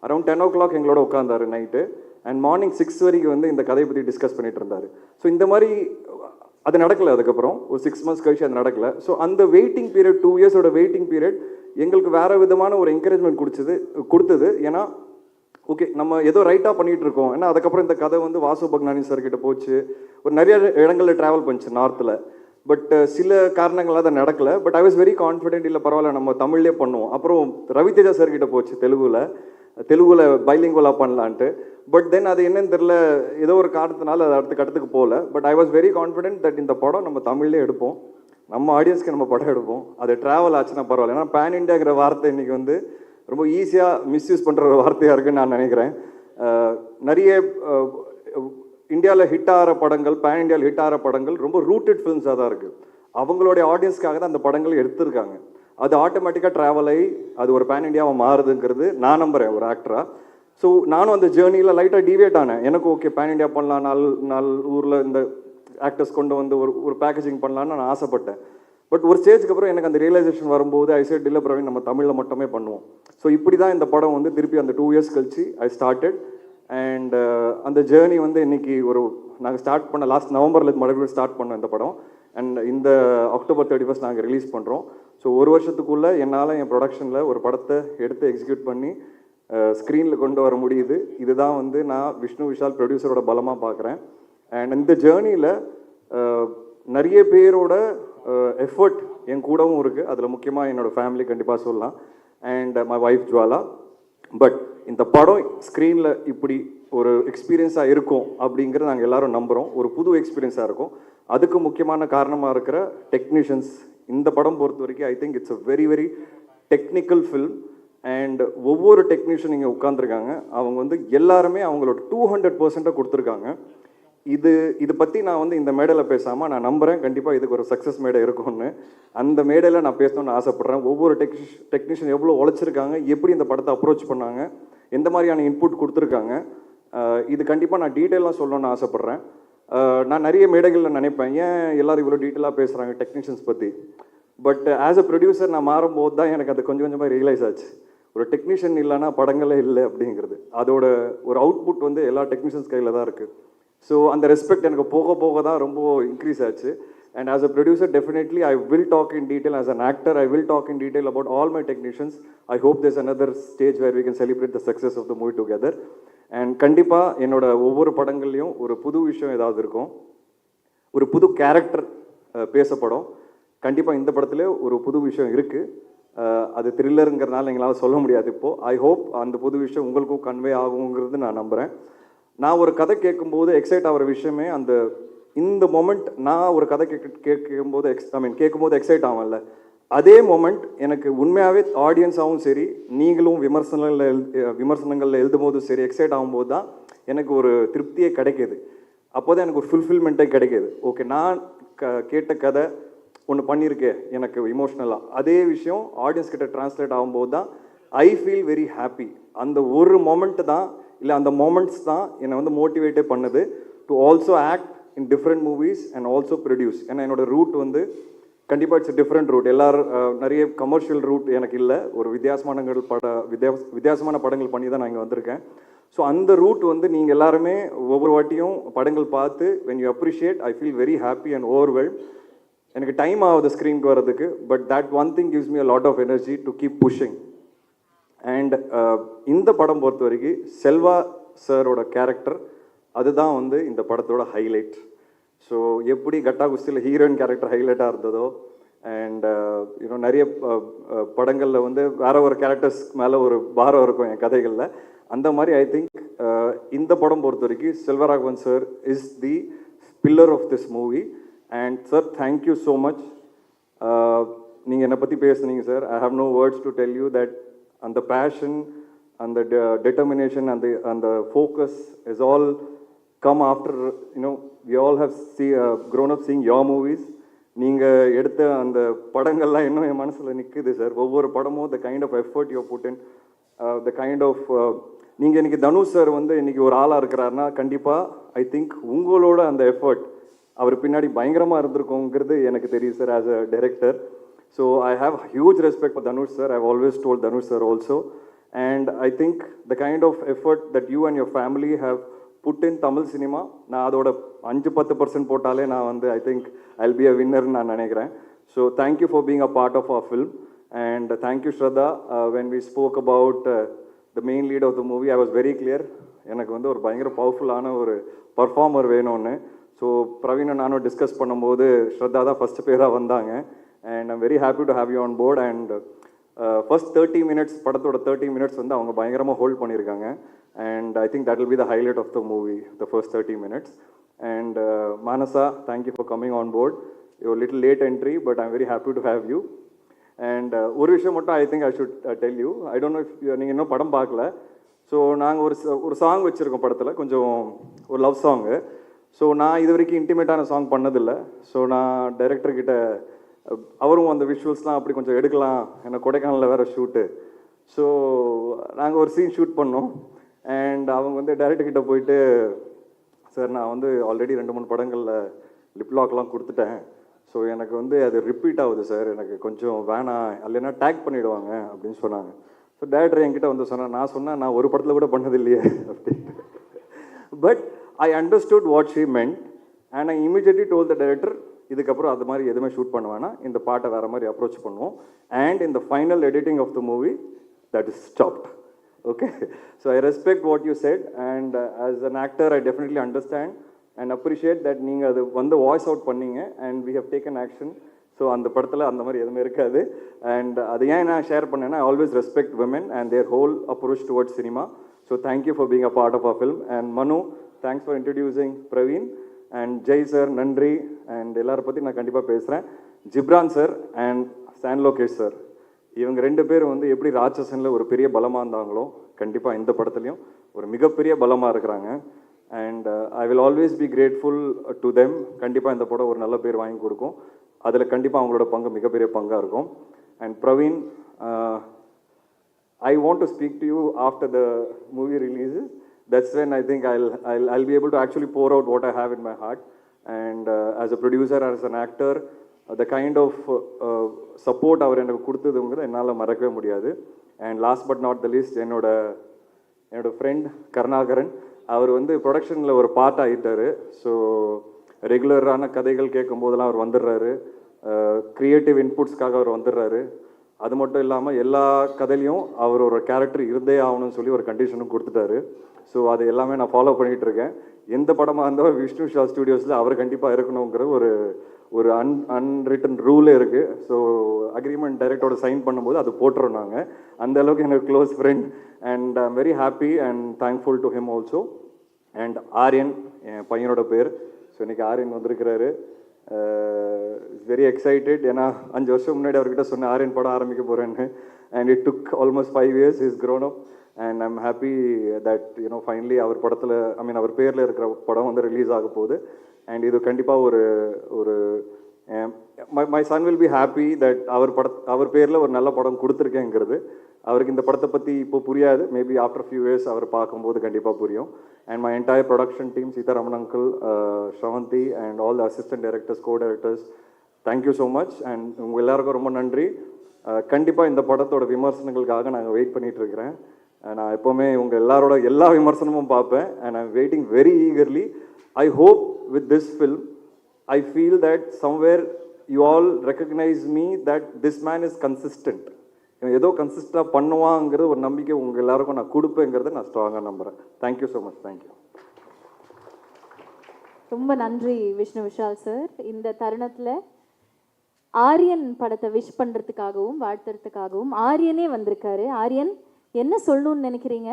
around 10 o'clock எங்களோட உட்காந்தார் நைட்டு. அண்ட் மார்னிங் 6 வரைக்கும் வந்து இந்த கதையை பற்றி டிஸ்கஸ் பண்ணிட்டு இருந்தார். ஸோ இந்த மாதிரி அது நடக்கலை. அதுக்கப்புறம் ஒரு 6 months கழிச்சு அது நடக்கலை. ஸோ அந்த வெயிட்டிங் பீரியட், 2 yearsோட வெயிட்டிங் பீரியட் எங்களுக்கு வேறு விதமான ஒரு என்கரேஜ்மெண்ட் கொடுத்தது. ஏன்னா ஓகே நம்ம ஏதோ ரைட்டாக பண்ணிகிட்டு இருக்கோம். ஏன்னா அதுக்கப்புறம் இந்த கதை வந்து வாசு பக்னானி சார் கிட்ட போச்சு, ஒரு நிறைய இடங்களில் ட்ராவல் பண்ணிச்சு நார்த்தில். பட் சில காரணங்களாக அதை நடக்கலை. But I was very confident, இல்லை பரவாயில்ல நம்ம தமிழ்லேயே பண்ணுவோம். அப்புறம் ரவிதேஜா சார் கிட்ட போச்சு தெலுங்குல பைலிங்குவலாக பண்ணலான்ட்டு. பட் தென் அது என்னன்னு தெரில, ஏதோ ஒரு காரணத்தினால அது அடுத்த கட்டத்துக்கு போகல. But I was very confident that இந்த படம் நம்ம தமிழ்லேயே எடுப்போம், நம்ம ஆடியன்ஸ்க்கு நம்ம படம் எடுப்போம், அது ட்ராவல் ஆச்சுன்னா பரவாயில்ல. ஏன்னா பேன் இண்டியாங்கிற வார்த்தை இன்றைக்கி வந்து ரொம்ப ஈஸியாக மிஸ்யூஸ் பண்ணுற ஒரு வார்த்தையாக இருக்குன்னு நான் நினைக்கிறேன். நிறைய இந்தியாவில் ஹிட் ஆகிற படங்கள், பேன் இண்டியாவில் ஹிட் ஆகிற படங்கள் ரொம்ப ரூட்டட் ஃபிலிம்ஸாக தான் இருக்குது. அவங்களுடைய ஆடியன்ஸ்க்காக தான் அந்த படங்கள் எடுத்திருக்காங்க. அது ஆட்டோமேட்டிக்காக ட்ராவல் ஆகி அது ஒரு பேன் இண்டியாவாக மாறுதுங்கிறது நான் நம்புகிறேன் ஒரு ஆக்டராக. ஸோ நானும் அந்த ஜேர்னியில் லைட்டாக டிவேட் ஆனேன். எனக்கு ஓகே பேன் இண்டியா பண்ணலாம், நாலு ஊரில் இந்த ஆக்டர்ஸ் கொண்டு வந்து ஒரு பேக்கேஜிங் பண்ணலான்னு நான் ஆசைப்பட்டேன். பட் ஒரு ஸ்டேஜுக்கு அப்புறம் எனக்கு அந்த ரியலைசேஷன் வரும்போது ஐ செட் இல்லை பிரவீன், நம்ம தமிழில் மட்டுமே பண்ணுவோம். ஸோ இப்படி தான் இந்த படம் வந்து திருப்பி அந்த 2 years கழிச்சு ஐ ஸ்டார்டட். அண்ட் அந்த ஜேர்னி வந்து இன்னைக்கு நாங்கள் ஸ்டார்ட் பண்ண லாஸ்ட் நவம்பரில் மறுபடியும் ஸ்டார்ட் பண்ணோம் இந்த படம். அண்ட் இந்த October 31 நாங்கள் ரிலீஸ் பண்ணுறோம். ஸோ ஒரு வருஷத்துக்குள்ளே என்னால் என் ப்ரொடக்ஷனில் ஒரு படத்தை எடுத்து எக்ஸிக்யூட் பண்ணி ஸ்க்ரீனில் கொண்டு வர முடியுது. இதுதான் வந்து நான் விஷ்ணு விஷால் ப்ரொடியூசரோட பலமாக பார்க்குறேன். அண்ட் இந்த ஜேர்னியில் நிறைய பேரோட எஃபர்ட் என் கூடவும் இருக்குது. அதில் முக்கியமாக என்னோடய ஃபேமிலி கண்டிப்பாக சொல்லலாம், and my wife Jwala. But இந்த படம் ஸ்க்ரீனில் இப்படி ஒரு எக்ஸ்பீரியன்ஸாக இருக்கும் அப்படிங்கிறத நாங்கள் எல்லாரும் நம்புகிறோம். ஒரு புது எக்ஸ்பீரியன்ஸாக இருக்கும். அதுக்கு முக்கியமான காரணமாக இருக்கிற டெக்னீஷியன்ஸ். இந்த படம் பொறுத்த வரைக்கும் I think it's a very very technical film. And ஒவ்வொரு டெக்னீஷியன் இங்கே உட்காந்துருக்காங்க, அவங்க வந்து எல்லாருமே அவங்களோட 200% கொடுத்துருக்காங்க. இது பற்றி நான் வந்து இந்த மேடையில் பேசாமல் நான் நம்புகிறேன் கண்டிப்பாக இதுக்கு ஒரு சக்ஸஸ் மேடை இருக்கும்னு. அந்த மேடையில் நான் பேசணும்னு ஆசைப்பட்றேன். ஒவ்வொரு டெக்னீஷியன் எவ்வளோ உழைச்சிருக்காங்க, எப்படி இந்த படத்தை அப்ரோச் பண்ணாங்க, எந்த மாதிரியான இன்புட் கொடுத்துருக்காங்க, இது கண்டிப்பாக நான் டீட்டெயிலாக சொல்லணும்னு ஆசைப்பட்றேன். நான் நிறைய மேடைகளில் நினைப்பேன், ஏன் எல்லோரும் இவ்வளோ டீட்டெயிலாக பேசுகிறாங்க டெக்னீஷியன்ஸ் பற்றி. பட் ஆஸ் அ ப்ரொடியூசர் நான் மாறும்போது தான் எனக்கு அது கொஞ்சம் கொஞ்சமாக ரியலைஸ் ஆச்சு. ஒரு டெக்னீஷியன் இல்லைன்னா படங்களே இல்லை அப்படிங்கிறது. அதோட ஒரு அவுட்புட் வந்து எல்லா டெக்னீஷியன்ஸ் கையில் தான் இருக்குது. ஸோ அந்த ரெஸ்பெக்ட் எனக்கு போக போக தான் ரொம்ப இன்க்ரீஸ் ஆச்சு. And as a producer definitely I will talk in detail. As an actor I will talk in detail about all my technicians. I hope there's another stage where we can celebrate the success of the movie together. And கண்டிப்பாக என்னோட ஒவ்வொரு படங்கள்லையும் ஒரு புது விஷயம் ஏதாவது இருக்கும், ஒரு புது கேரக்டர் பேசப்படும். கண்டிப்பாக இந்த படத்துல ஒரு புது விஷயம் இருக்குது. அது த்ரில்லருங்கிறதுனால எங்களால் சொல்ல முடியாது இப்போது. ஐ ஹோப் அந்த புது விஷயம் உங்களுக்கும் கன்வே ஆகுங்கிறது நான் நம்புகிறேன். நான் ஒரு கதை கேட்கும்போது எக்ஸைட் ஆகிற விஷயமே இந்த மொமெண்ட். நான் ஒரு கதை கேட்கும்போது கேட்கும்போது எக்ஸைட் ஆகல, அதே மொமெண்ட் எனக்கு உண்மையாகவே ஆடியன்ஸாகவும் சரி, நீங்களும் விமர்சனங்களில் எழுதும் போதும் சரி எக்ஸைட் ஆகும்போது தான் எனக்கு ஒரு திருப்தியே கிடைக்கிது. அப்போ தான் எனக்கு ஒரு ஃபுல்ஃபில்மெண்ட்டே கிடைக்கிது. ஓகே, நான் கேட்ட கதை ஒன்று பண்ணியிருக்கேன் எனக்கு இமோஷ்னலாக, அதே விஷயம் ஆடியன்ஸ் கிட்ட டிரான்ஸ்லேட் ஆகும்போது தான் ஐ ஃபீல் வெரி ஹாப்பி. அந்த ஒரு மொமெண்ட் தான், இல்லை அந்த மொமெண்ட்ஸ் தான் என்னை வந்து மோட்டிவேட்டே பண்ணுது to also act in different movies and also produce. ஏன்னா என்னோடய ரூட் வந்து கண்டிப்பாக இட்ஸ் டிஃப்ரெண்ட் ரூட். நிறைய கமர்ஷியல் ரூட் எனக்கு இல்லை. ஒரு வித்தியாசமான படங்கள் பண்ணி தான் நான் இங்கே வந்திருக்கேன். ஸோ அந்த ரூட் வந்து நீங்கள் எல்லாருமே ஒவ்வொரு வாட்டியும் படங்கள் பார்த்து when you appreciate, I feel very happy and overwhelmed. எனக்கு டைம் ஆகுது ஸ்க்ரீனுக்கு வர்றதுக்கு, but that one thing gives me a lot of energy to keep pushing. And இந்த படம் பொறுத்த வரைக்கும் செல்வா சாரோட கேரக்டர் அதுதான் வந்து இந்த படத்தோட ஹைலைட். ஸோ எப்படி கட்டா குஸ்தியில் ஹீரோயின் கேரக்டர் ஹைலைட்டாக இருந்ததோ, அண்ட் நிறைய படங்களில் வந்து வேற ஒரு கேரக்டர்ஸ் மேலே ஒரு பாரம் இருக்கும் என் கதைகளில், அந்த மாதிரி ஐ திங்க் இந்த படம் பொறுத்த வரைக்கும் Selvaraghavan sir is the pillar of this movie. And sir, thank you so much. நீங்கள் என்னை பற்றி பேசுனீங்க sir. I have no words to tell you that அந்த பேஷன், அந்த determination and the focus is all come after, we all have grown up seeing your movies. நீங்கள் எடுத்த அந்த படங்கள்லாம் இன்னும் என் மனசில் நிற்குது சார். ஒவ்வொரு படமும் the kind of effort you put in, the kind of நீங்கள் இன்றைக்கி தனுஷ் சார் வந்து இன்றைக்கி ஒரு ஆளாக இருக்கிறாருன்னா கண்டிப்பாக ஐ திங்க் உங்களோட அந்த எஃபர்ட் அவர் பின்னாடி பயங்கரமாக இருந்திருக்கோங்கிறது எனக்கு தெரியும் sir as a director. So I have huge respect for Dhanush sir. I've always told Dhanush sir also. And I think the kind of effort that you and your family have put in Tamil cinema, நான் அதோட 5-10% போட்டாலே நான் வந்து I think I'll be a winner நான் நினைக்கிறேன். So thank you for being a part of our film. And thank you Shraddha, when we spoke about the main lead of the movie I was very clear. எனக்கு வந்து ஒரு பயங்கர பவர்ஃபுல்லான ஒரு performer வேணும்னு. So பிரவீனை நானும் டிஸ்கஸ் பண்ணும்போது ஸ்ரத்தா தான் ஃபஸ்ட்டு பேராக வந்தாங்க. And I'm very happy to have you on board. And first 30 minutes, படத்தோட 30 மினிட்ஸ் வந்து அவங்க பயங்கரமாக ஹோல்ட் பண்ணியிருக்காங்க. And I think that will be the highlight of the movie, the first 30 minutes. And Manasa, thank you for coming on board. You little late entry, but I'm very happy to have you. And ஒரு விஷயம் மட்டும் I think I should tell you. I don't know if நீங்கள் இன்னும் படம் பார்க்கல. So நாங்கள் ஒரு song வச்சுருக்கோம் படத்தில், கொஞ்சம் ஒரு லவ் சாங்கு. ஸோ நான் இது வரைக்கும் இன்டிமேட்டான சாங் பண்ணதில்லை. ஸோ நான் டைரக்டர்கிட்ட, அவரும் அந்த விஷுவல்ஸ்லாம் அப்படி கொஞ்சம் எடுக்கலாம், ஏன்னா கொடைக்கானலில் வேறு ஷூட்டு. ஸோ நாங்கள் ஒரு சீன் ஷூட் பண்ணோம். அண்ட் அவங்க வந்து டைரக்டர்கிட்ட போயிட்டு, சார் நான் வந்து ஆல்ரெடி 2-3 படங்களில் லிப்லாக்லாம் கொடுத்துட்டேன். ஸோ எனக்கு வந்து அது ரிப்பீட் ஆகுது சார், எனக்கு கொஞ்சம் வேணாம், இல்லைன்னா டேக் பண்ணிவிடுவாங்க அப்படின்னு சொன்னாங்க. ஸோ டேரக்டர் என்கிட்ட வந்து சொன்னேன், நான் ஒரு படத்தில் கூட பண்ணதில்லையே அப்படின்ட்டு. But I understood what she மென்ட் and I immediately told the director, இதுக்கப்புறம் அது மாதிரி எதுவுமே ஷூட் பண்ண வேணாம், இந்த பாட்டை வேறு மாதிரி அப்ரோச் பண்ணுவோம். அண்ட் இந்த final editing of the movie that is stopped. Okay, so I respect what you said, and as an actor I definitely understand and appreciate that நீங்கள் அது வந்து வாய்ஸ் அவுட் பண்ணீங்க and we have taken action. So அந்த படத்தில் அந்த மாதிரி எதுவுமே இருக்காது. அண்ட் அது ஏன் நான் ஷேர் பண்ணேன்னா, I always respect women and their whole approach towards cinema. So thank you for being a part of our film. And Manu, thanks for introducing Praveen. And Jay sir, நன்றி. And எல்லாரை பற்றி நான் கண்டிப்பாக பேசுகிறேன். Ghibran sir and San Lokesh sir, இவங்க 2 பேரும் வந்து எப்படி ராட்சசனில் ஒரு பெரிய பலமாக இருந்தாங்களோ, கண்டிப்பாக இந்த படத்துலையும் ஒரு மிகப்பெரிய பலமாக இருக்கிறாங்க. And I will always be grateful to them. கண்டிப்பாக இந்த படம் ஒரு நல்ல பேர் வாங்கி கொடுக்கும். அதில் கண்டிப்பாக அவங்களோட பங்கு மிகப்பெரிய பங்காக இருக்கும். And Praveen, I want to speak to you after the movie releases. That's when I think I'll be able to actually pour out what I have in my heart. And as a producer, as an actor, the kind of support அவர் எனக்கு கொடுத்ததுங்கிறது என்னால் மறக்கவே முடியாது. And last but not the least, என்னோட friend Karunakaran, அவர் வந்து ப்ரொடக்ஷனில் ஒரு part ஆகிட்டார். So ரெகுலரான கதைகள் கேட்கும் போதெல்லாம் அவர் வந்துடுறாரு, க்ரியேட்டிவ் இன்புட்ஸ்க்காக அவர் வந்துடுறாரு. அது மட்டும் இல்லாமல் எல்லா கதையிலையும் அவர் ஒரு கேரக்டர் இருந்தே ஆகணும்னு சொல்லி ஒரு கண்டிஷனும் கொடுத்துட்டாரு. ஸோ அது எல்லாமே நான் ஃபாலோ பண்ணிகிட்டு இருக்கேன். எந்த படமாக இருந்தாலும் விஷ்ணு விஷால் ஸ்டுடியோஸில் அவர் கண்டிப்பாக இருக்கணுங்கிற ஒரு அன்ரிட்டன் ரூலே இருக்குது. ஸோ அக்ரிமெண்ட் டைரக்டரோட சைன் பண்ணும்போது அது போட்டுறோம் நாங்கள். அந்த அளவுக்கு எனக்கு close friend. And I am very happy and thankful to him also. And Aryan, என் பையனோட பேர். ஸோ இன்றைக்கி ஆர்யன் வந்திருக்கிறாரு. Is very excited. ஏன்னா 5 வருஷம் முன்னாடி அவர்கிட்ட சொன்னேன் ஆர்யன் படம் ஆரம்பிக்க போகிறேன்னு. And it took almost 5 years. Is grown up and I'm happy that finally அவர் படத்தில், அவர் பேரில் இருக்கிற படம் வந்து ரிலீஸ் ஆக போகுது. அண்ட் இது கண்டிப்பாக ஒரு my son will be happy that அவர் பேரில் ஒரு நல்ல படம் கொடுத்துருக்கேங்கிறது. அவருக்கு இந்த படத்தை பற்றி இப்போ புரியாது, மேபி ஆஃப்டர் ஃபியூ இயர்ஸ் அவர் பார்க்கும்போது கண்டிப்பாக புரியும். And my entire production team, Sitharaman uncle, Sravanthi and all the assistant directors, go directors, thank you so much. And உங்கள் எல்லாருக்கும் ரொம்ப நன்றி. கண்டிப்பாக இந்த படத்தோட விமர்சனங்களுக்காக நாங்கள் வெயிட் பண்ணிகிட்ருக்கிறேன். நான் எப்போவுமே உங்கள் எல்லாரோட எல்லா விமர்சனமும் பார்ப்பேன். And I'm waiting very eagerly. I hope with this film I feel that somewhere you all recognize me that this man is consistent. ஏதோ கன்சிஸ்டாக பண்ணுவாங்கிறது ஒரு நம்பிக்கை உங்கள் எல்லாருக்கும் நான் கொடுப்பேங்கிறத நான் ஸ்ட்ராங்காக நம்புகிறேன். Thank you so much. தேங்க்யூ. ரொம்ப நன்றி விஷ்ணு விஷால் சார். இந்த தருணத்தில் ஆரியன் படத்தை விஷ் பண்ணுறதுக்காகவும் வாழ்த்துறதுக்காகவும் ஆரியனே வந்திருக்காரு. ஆரியன், என்ன சொல்லணும்னு நினைக்கிறீங்க?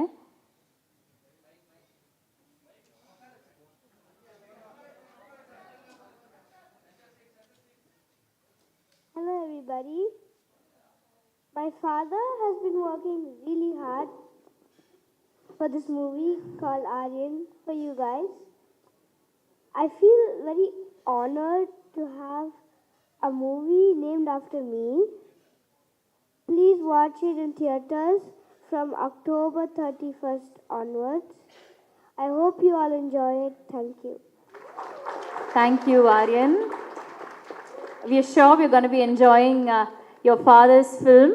Hello everybody. My father has been working really hard for this movie called Aryan for you guys. I feel very honored to have a movie named after me. Please watch it in theaters from October 31st onwards. I hope you all enjoy it. Thank you. Thank you, Aryan. We are sure we're going to be enjoying your father's film,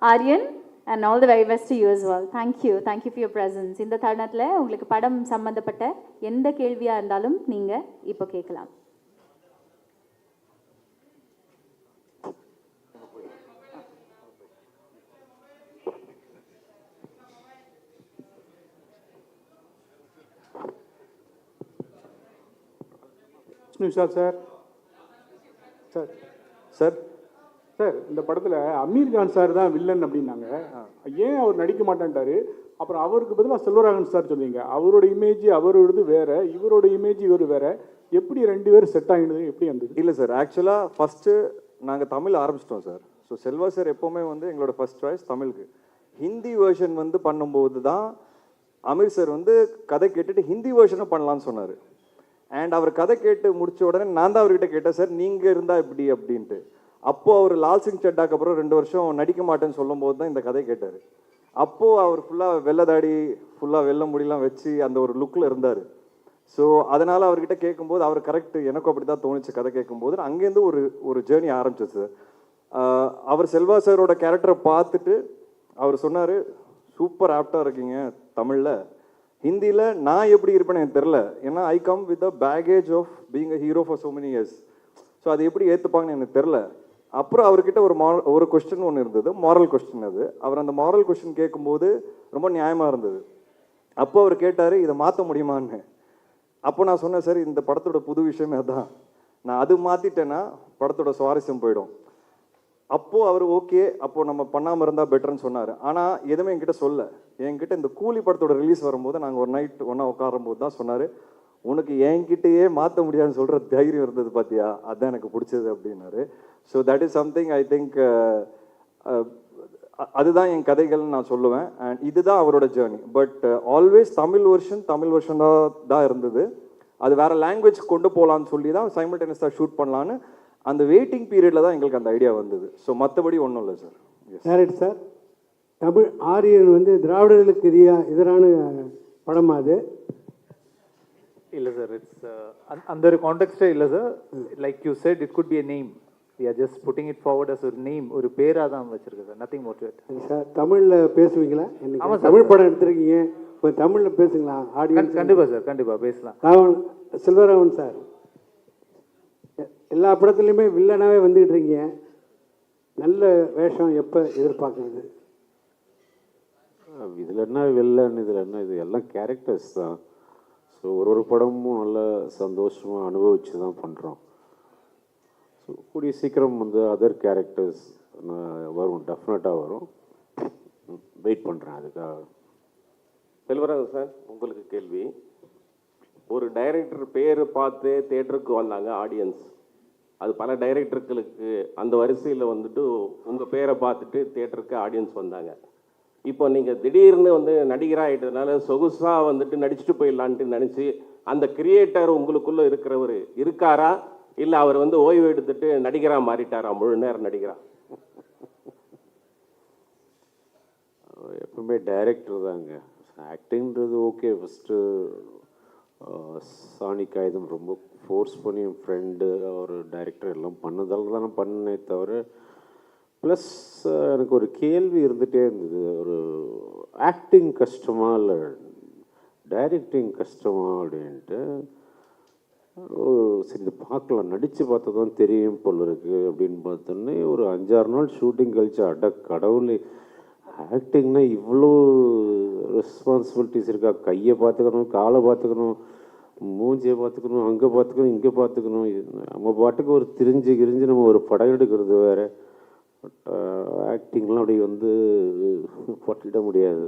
Aryan, and all the very best to you as well. Thank you. Thank you for your presence. இந்த தருணத்தில் உங்களுக்கு படம் சம்பந்தப்பட்ட எந்த கேள்வியாக இருந்தாலும் நீங்கள் இப்போ கேட்கலாம். Vishnu Vishal sir. Sir sir sir இந்த படத்தில் அமீர் கான் சார் தான் வில்லன் அப்படின்னாங்க. ஏன் அவர் நடிக்க மாட்டேன்ட்டாரு? அப்புறம் அவருக்கு பதிலாக செல்வராகவன் சார் சொன்னீங்க. அவரோட இமேஜ் அவரோடது வேற, இவரோட இமேஜ் இவர் வேற. எப்படி 2 பேரும் செட் ஆகினது? எப்படி இருந்தது? இல்லை சார், ஆக்சுவலாக ஃபஸ்ட்டு நாங்கள் தமிழ் ஆரம்பிச்சிட்டோம் சார். ஸோ செல்வா சார் எப்போவுமே வந்து எங்களோட ஃபர்ஸ்ட் சாய்ஸ் தமிழுக்கு. ஹிந்தி வேர்ஷன் வந்து பண்ணும்போது தான் அமீர் சார் வந்து கதை கேட்டுட்டு ஹிந்தி வேர்ஷனும் பண்ணலான்னு சொன்னார். அண்ட் அவர் கதை கேட்டு முடித்த உடனே நான் தான் அவர்கிட்ட கேட்டேன், சார் நீங்கள் இருந்தால் இப்படி அப்படின்ட்டு. அப்போது அவர் லால் சிங் சட்டாக்கு அப்புறம் 2 வருஷம் நடிக்க மாட்டேன்னு சொல்லும்போது தான் இந்த கதை கேட்டார். அப்போது அவர் ஃபுல்லாக வெள்ளதாடி ஃபுல்லாக வெள்ளை முடியெல்லாம் வச்சு அந்த ஒரு லுக்கில் இருந்தார். ஸோ அதனால் அவர்கிட்ட கேட்கும்போது அவர் கரெக்ட், எனக்கும் அப்படி தான் தோணுச்சு கதை கேட்கும்போது. அங்கேருந்து ஒரு ஜேர்னி ஆரம்பிச்சிச்சு சார். அவர் செல்வா சாரோட கேரக்டரை பார்த்துட்டு அவர் சொன்னார், சூப்பர் ஆப்டாக இருக்கீங்க தமிழில், ஹிந்தியில் நான் எப்படி இருப்பேன்னு எனக்கு தெரில. ஏன்னா I come with a package of being a hero for so many years. So அது எப்படி ஏற்றுப்பாங்கன்னு எனக்கு தெரில. அப்புறம் அவர்கிட்ட ஒரு கொஸ்டின் ஒன்று இருந்தது, மாரல் கொஸ்டின். அது அவர் அந்த மாரல் கொஸ்டின் கேட்கும்போது ரொம்ப நியாயமாக இருந்தது. அப்போ அவர் கேட்டார், இதை மாற்ற முடியுமான்னு. அப்போ நான் சொன்னேன், சார் இந்த படத்தோட புது விஷயமே அதான், நான் அது மாற்றிட்டேன்னா படத்தோட சுவாரஸ்யம் போயிடும். அப்போது அவர் ஓகே, அப்போது நம்ம பண்ணாமல் இருந்தால் பெட்டர்ன்னு சொன்னார். ஆனால் எதுவுமே என்கிட்ட என்கிட்ட இந்த கூலி படத்தோட ரிலீஸ் வரும்போது நாங்கள் ஒரு நைட் ஒன்றா உட்காரும்போது தான் சொன்னார், உனக்கு என்கிட்டயே மாற்ற முடியாதுன்னு சொல்கிற தைரியம் இருந்தது பார்த்தியா, அதுதான் எனக்கு பிடிச்சது அப்படின்னாரு. So that is something I think அதுதான் என் கதைகள்னு நான் சொல்லுவேன். அண்ட் இதுதான் அவரோட journey. But always Tamil version தான் இருந்தது. அது வேறு லாங்குவேஜ் கொண்டு போகலான்னு சொல்லி தான் சைமல்டேனியஸாக ஷூட் பண்ணலான்னு அந்த வெயிட்டிங் பீரியடில் தான் எங்களுக்கு அந்த ஐடியா வந்தது. ஸோ மற்றபடி ஒன்றும் இல்லை sir. Direct sir, Tamil Aryan வந்து திராவிடர்களுக்கு எதிரான படமா அது? இல்லை சார், இட்ஸ் அந்த ஒரு கான்டெக்ஸ்டே இல்லை sir. Like you said, it could be a name. We are just putting it forward as ஒரு நேம், ஒரு பேராக தான் வச்சிருக்கேன் sir. Nothing more to it. Sir தமிழில் பேசுவீங்களா? தமிழ் படம் எடுத்துருக்கீங்க, இப்போ தமிழில் பேசுங்களா ஆடியன்ஸ்? கண்டிப்பாக சார், கண்டிப்பாக பேசலாம். செல்வராகவன் சார், எல்லா படத்துலையுமே வில்லனாகவே வந்துக்கிட்டு இருக்கீங்க. நல்ல வேஷம் எப்போ எதிர்பார்க்குறது? இதில் என்ன வில்லன், இதில் என்ன, இது எல்லாம் கேரக்டர்ஸ் தான். ஸோ ஒரு படமும் நல்லா சந்தோஷமாக அனுபவித்து தான் பண்ணுறோம். ஸோ கூடிய சீக்கிரம் வந்து அதர் கேரக்டர்ஸ் வரும், டெஃபினட்டாக வரும். வெயிட் பண்ணுறேன் அதுக்காக. செல்வராகவன் சார், உங்களுக்கு கேள்வி. ஒரு டைரக்டர் பேர் பார்த்து தேட்டருக்கு வந்தாங்க ஆடியன்ஸ். அது பல டைரக்டர்களுக்கு அந்த வரிசையில் வந்துட்டு உங்கள் பேரை பார்த்துட்டு தேட்டருக்கு ஆடியன்ஸ் வந்தாங்க. இப்போ நீங்கள் திடீர்னு வந்து நடிகராக ஆகிட்டதுனால சொகுசாக வந்துட்டு நடிச்சுட்டு போயிடலான்ட்டு நினச்சி அந்த கிரியேட்டர் உங்களுக்குள்ளே இருக்கிறவர் இருக்காரா, இல்லை அவர் வந்து ஓய்வு எடுத்துட்டு நடிகராக மாறிட்டாரா, முழு நேரம் நடிகரா? எப்பவுமே டைரக்டர் தாங்க. ஆக்டிங்கிறது ஓகே. ஃபஸ்ட்டு சாணி காகிதம் ரொம்ப ஃபோர்ஸ் பண்ணி என் ஃப்ரெண்டு ஒரு டைரக்டர் எல்லாம் பண்ணதால தான் நான் பண்ணே தவிர, ப்ளஸ் எனக்கு ஒரு கேள்வி இருந்துகிட்டே இருந்தது. ஒரு ஆக்டிங் கஷ்டமா இல்லை டைரக்டிங் கஷ்டமா அப்படின்ட்டு. சரி இது பார்க்கலாம், நடித்து பார்த்தா தான் தெரியும் போல இருக்குது அப்படின்னு பார்த்தோன்னே ஒரு 5-6 நாள் ஷூட்டிங் கழிச்சு, அட கடவுளே, ஆக்டிங்னா இவ்வளோ ரெஸ்பான்சிபிலிட்டிஸ் இருக்கா? கையை பார்த்துக்கணும், காலை பார்த்துக்கணும், மூஞ்சியை பார்த்துக்கணும், அங்கே பார்த்துக்கணும், இங்கே பார்த்துக்கணும். நம்ம பாட்டுக்கு ஒரு கிரிஞ்சு நம்ம ஒரு படம் எடுக்கிறது வேறு. பட் ஆக்டிங்லாம் அப்படி வந்து பட்டிட முடியாது.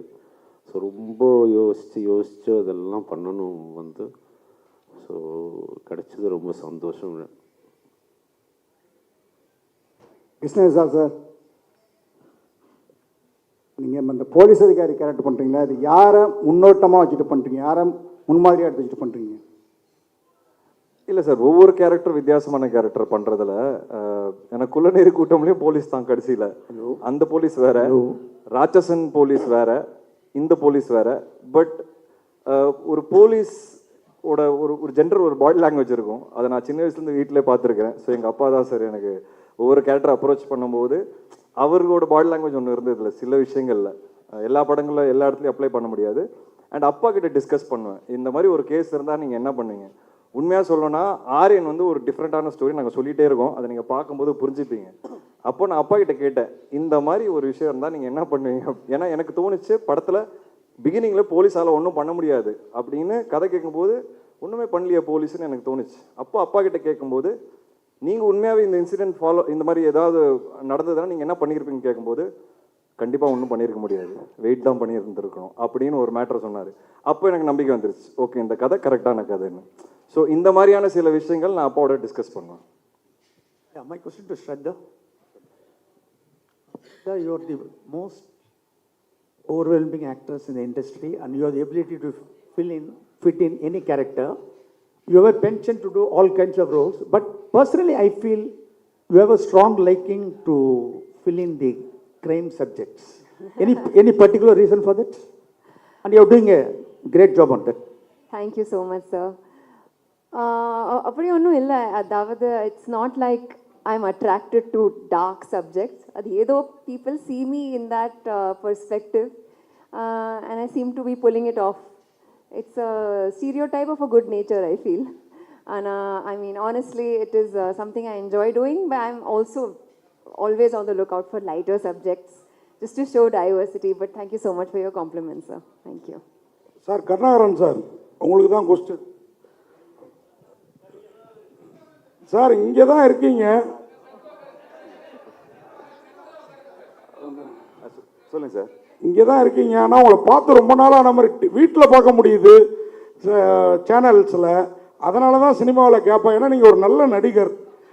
ஸோ ரொம்ப யோசித்து அதெல்லாம் பண்ணணும் வந்து. ஸோ கிடைச்சது ரொம்ப சந்தோஷம். விஷ்ணு விஷால் சார், நீங்கள் அந்த போலீஸ் அதிகாரி கேரக்டர் பண்ணுறீங்களா, இது யாரை முன்னோட்டமாக வச்சுட்டு பண்ணுறீங்க, யாரை முன்மாதிரியாக எடுத்து வச்சுட்டு பண்ணுறீங்க? இல்லை சார், ஒவ்வொரு கேரக்டர் வித்தியாசமான கேரக்டர் பண்ணுறதுல எனக்குள்ள நேரு கூட்டம்லேயும் போலீஸ் தான் கடைசியில். அந்த போலீஸ் வேற, ராட்சசன் போலீஸ் வேற, இந்த போலீஸ் வேற. பட் ஒரு போலீஸ் ஒரு ஜென்டர் ஒரு பாடி லாங்குவேஜ் இருக்கும். அதை நான் சின்ன வயசுலேருந்து வீட்டிலே பார்த்துருக்கிறேன். ஸோ எங்கள் அப்பா தான் சார் எனக்கு ஒவ்வொரு கேரக்டர் அப்ரோச் பண்ணும்போது அவர்களோட பாடி லாங்குவேஜ் ஒன்று இருந்ததில்ல சில விஷயங்களில். எல்லா படங்களில் எல்லா இடத்துலையும் அப்ளை பண்ண முடியாது. அண்ட் அப்பா கிட்ட டிஸ்கஸ் பண்ணுவேன், இந்த மாதிரி ஒரு கேஸ் இருந்தால் நீங்கள் என்ன பண்ணுவீங்க. உண்மையாக சொல்லணும்னா ஆரியன் வந்து ஒரு டிஃப்ரெண்ட்டான ஸ்டோரி நாங்கள் சொல்லிகிட்டே இருக்கோம், அதை நீங்கள் பார்க்கும்போது புரிஞ்சுப்பீங்க. அப்போ நான் அப்பா கிட்ட கேட்டேன், இந்த மாதிரி ஒரு விஷயம் இருந்தால் நீங்கள் என்ன பண்ணுவீங்க. ஏன்னா எனக்கு தோணுச்சு படத்தில் பிகினிங்கில் போலீஸால் ஒன்றும் பண்ண முடியாது அப்படின்னு கதை கேட்கும்போது ஒன்றுமே பண்ணலையே போலீஸ்னு எனக்கு தோணுச்சு. அப்போ அப்பா கிட்ட கேட்கும்போது, நீங்கள் உண்மையாகவே இந்த இன்சிடென்ட் இந்த மாதிரி ஏதாவது நடந்ததுன்னா நீங்கள் என்ன பண்ணியிருப்பீங்கன்னு கேட்கும்போது, கண்டிப்பாக ஒன்றும் பண்ணியிருக்க முடியாது, வெயிட் தான் பண்ணியிருந்துருக்கணும் அப்படின்னு ஒரு மேட்டர் சொன்னார். அப்போ எனக்கு நம்பிக்கை வந்துருச்சு, ஓகே இந்த கதை கரெக்டான கதைன்னு. ஸோ இந்த மாதிரியான சில விஷயங்கள் நான் அப்பாவோட டிஸ்கஸ் பண்ணுவேன். My question to Shraddha. Shraddha, you are the most overwhelming actress in the industry and you have the ability to fit in any character. You have a penchant to do all kinds of roles, but personally I feel you have a strong liking to fill in the crime subjects. Any particular reason for that? And you are doing a great job on that. Thank you so much, sir. அப்படி ஒன்றும் இல்லை. அதாவது it's not like I am attracted to dark subjects. அது ஏதோ people see me in that perspective and I seem to be pulling it off. It's a stereotype of a good nature, I feel. And I mean, honestly, it is something I enjoy doing, but I'm also always on the lookout for lighter subjects just to show diversity. But thank you so much for your compliments, sir. Thank you. Sir Karunakaran sir, உங்களுக்கு தான் question. Sir இங்கே தான் இருக்கீங்க. சொல்லுங்க sir. இங்கே தான் இருக்கீங்க, ஆனால் உங்களை பார்த்து ரொம்ப நாளாக நம்ம வீட்டில் பார்க்க முடியுது சேனல்ஸில். அதனால தான் சினிமாவில் கேட்பேன். ஏன்னா நீங்கள் ஒரு நல்ல நடிகர்.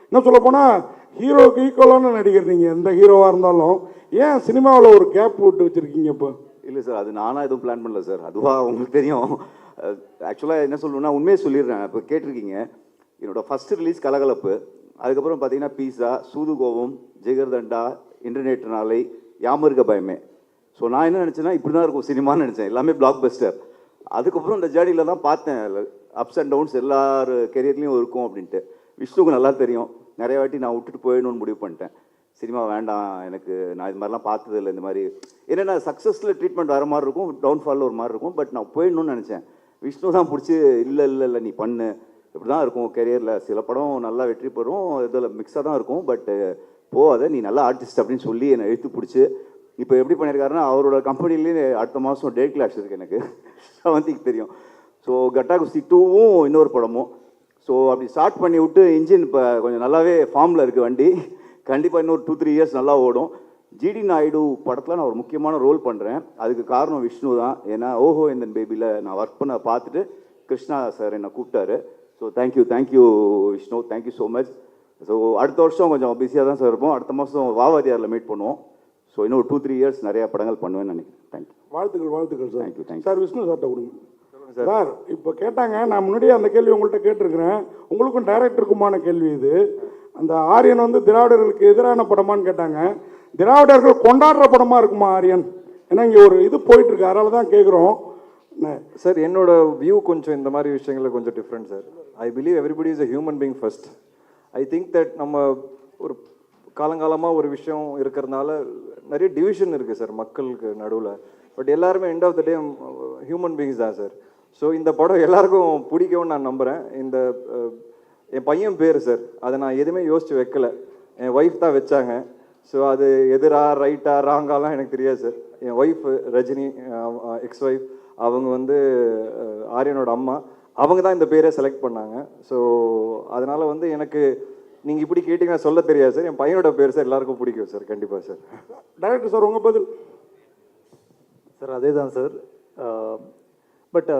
இன்னும் சொல்லப்போனால் ஹீரோவுக்கு ஈக்குவலான நடிகர் நீங்கள், எந்த ஹீரோவாக இருந்தாலும். ஏன் சினிமாவில் ஒரு கேப் விட்டு வச்சுருக்கீங்க இப்போ? இல்லை சார், அது நானாக எதுவும் பிளான் பண்ணல சார், அதுவாக உங்களுக்கு தெரியும். ஆக்சுவலாக என்ன சொல்லணும்னா உண்மையை சொல்லிடுறேன். இப்போ கேட்டிருக்கீங்க, என்னோடய ஃபஸ்ட்டு ரிலீஸ் கலகலப்பு, அதுக்கப்புறம் பார்த்தீங்கன்னா பீஸா, சூதுகோவம், ஜிகர்தண்டா, இன்டர்நெட் நாளை, யாமருக்க பயமே. ஸோ நான் என்ன நினச்சேன்னா இப்படி தான் இருக்கும் சினிமான்னு நினச்சேன், எல்லாமே பிளாக் பஸ்டர். அதுக்கப்புறம் இந்த ஜேர்னியில் தான் பார்த்தேன் அப்ஸ் அண்ட் டவுன்ஸ் எல்லார் கெரியர்லேயும் இருக்கும் அப்படின்ட்டு. விஷ்ணுவுக்கு நல்லா தெரியும், நிறைய வாட்டி நான் விட்டுட்டு போயிடணும்னு முடிவு பண்ணிட்டேன். சினிமா வேண்டாம் எனக்கு, நான் இது மாதிரிலாம் பார்த்ததில்லை. இந்த மாதிரி என்னென்னா சக்ஸஸில் ட்ரீட்மெண்ட் வர மாதிரி இருக்கும், டவுன்ஃபாலில் ஒரு மாதிரி இருக்கும். பட் நான் போயிடணும்னு நினச்சேன். விஷ்ணு தான் பிடிச்சி இல்லை இல்லை இல்லை நீ பண்ணு, இப்படி தான் இருக்கும் கெரியரில், சில படம் நல்லா வெற்றி பெறும், இதில் மிக்ஸாக தான் இருக்கும், பட்டு போகாத நீ நல்ல ஆர்டிஸ்ட் அப்படின்னு சொல்லி என்னை எழுத்து பிடிச்சி இப்போ எப்படி பண்ணியிருக்காருன்னா அவரோட கம்பெனிலேயே அடுத்த மாதம் டேட் கிளாஸ் இருக்குது எனக்கு, 7th தெரியும். ஸோ கட்டா குஸ்தி 2வும் இன்னொரு படமும். ஸோ அப்படி ஸ்டார்ட் பண்ணி விட்டு இன்ஜின் இப்போ கொஞ்சம் நல்லாவே ஃபார்மில் இருக்குது வண்டி. கண்டிப்பாக இன்னொரு 2-3 இயர்ஸ் நல்லா ஓடும். ஜிடி நாயுடு படத்தில் நான் ஒரு முக்கியமான ரோல் பண்ணுறேன். அதுக்கு காரணம் விஷ்ணு தான். ஏன்னா ஓஹோ எந்தன் பேபியில் நான் ஒர்க் பண்ண பார்த்துட்டு கிருஷ்ணா சார் என்னை கூப்பிட்டாரு. So thank you Vishnu, thank you so much. So அடுத்த வருஷம் கொஞ்சம் பிஸியாக தான் சார் இருப்போம். அடுத்த மாதம் வாவாதியாரில் மீட் பண்ணுவோம். ஸோ இன்னும் 2-3 இயர்ஸ் நிறையா படங்கள் பண்ணுவேன்னு நினைக்கிறேன். தேங்க்யூ. வாழ்த்துக்கள் சார். தேங்க்யூ சார் விஷ்ணு சார்ட்ட கொடுங்க சார். இப்போ கேட்டாங்க, நான் முன்னாடியே அந்த கேள்வி உங்கள்கிட்ட கேட்டிருக்கிறேன், உங்களுக்கும் டைரக்டருக்குமான கேள்வி இது. அந்த ஆரியன் வந்து திராவிடர்களுக்கு எதிரான படமான்னு கேட்டாங்க. திராவிடர்கள் கொண்டாடுற படமாக இருக்குமா ஆரியன்? ஏன்னா இங்கே ஒரு இது போயிட்டுருக்கு, அதனால தான் கேட்குறோம் சார். என்னோட வியூ கொஞ்சம் இந்த மாதிரி விஷயங்களில் கொஞ்சம் different sir. I believe everybody is a human being first. I think that நம்ம ஒரு காலங்காலமாக ஒரு விஷயம் இருக்கிறதுனால நிறைய டிவிஷன் இருக்குது சார் மக்களுக்கு நடுவில். பட் எல்லாருமே end of the day human beings தான் சார். ஸோ இந்த படம் எல்லாருக்கும் பிடிக்கும்னு நான் நம்புகிறேன். என் பையன் பேர் சார், அதை நான் எதுவுமே யோசித்து வைக்கல, என் ஒய்ஃப் தான் வச்சாங்க. ஸோ அது எதிரா ரைட்டா ராங்காலாம் எனக்கு தெரியாது சார். என் ஒய்ஃப் ரஜினி, எக்ஸ் ஒய்ஃப், அவங்க வந்து ஆரியனோட அம்மா, அவங்க தான் இந்த பேரை செலக்ட் பண்ணாங்க. ஸோ அதனால் வந்து எனக்கு நீங்கள் இப்படி கேட்டிங்கன்னா சொல்ல தெரியாது சார். என் பையனோட பேர் சார் எல்லாருக்கும் பிடிக்கும் சார். கண்டிப்பாக சார். டைரக்டர் சார் உங்கள் பதில்? சார் அதே தான் சார். பட்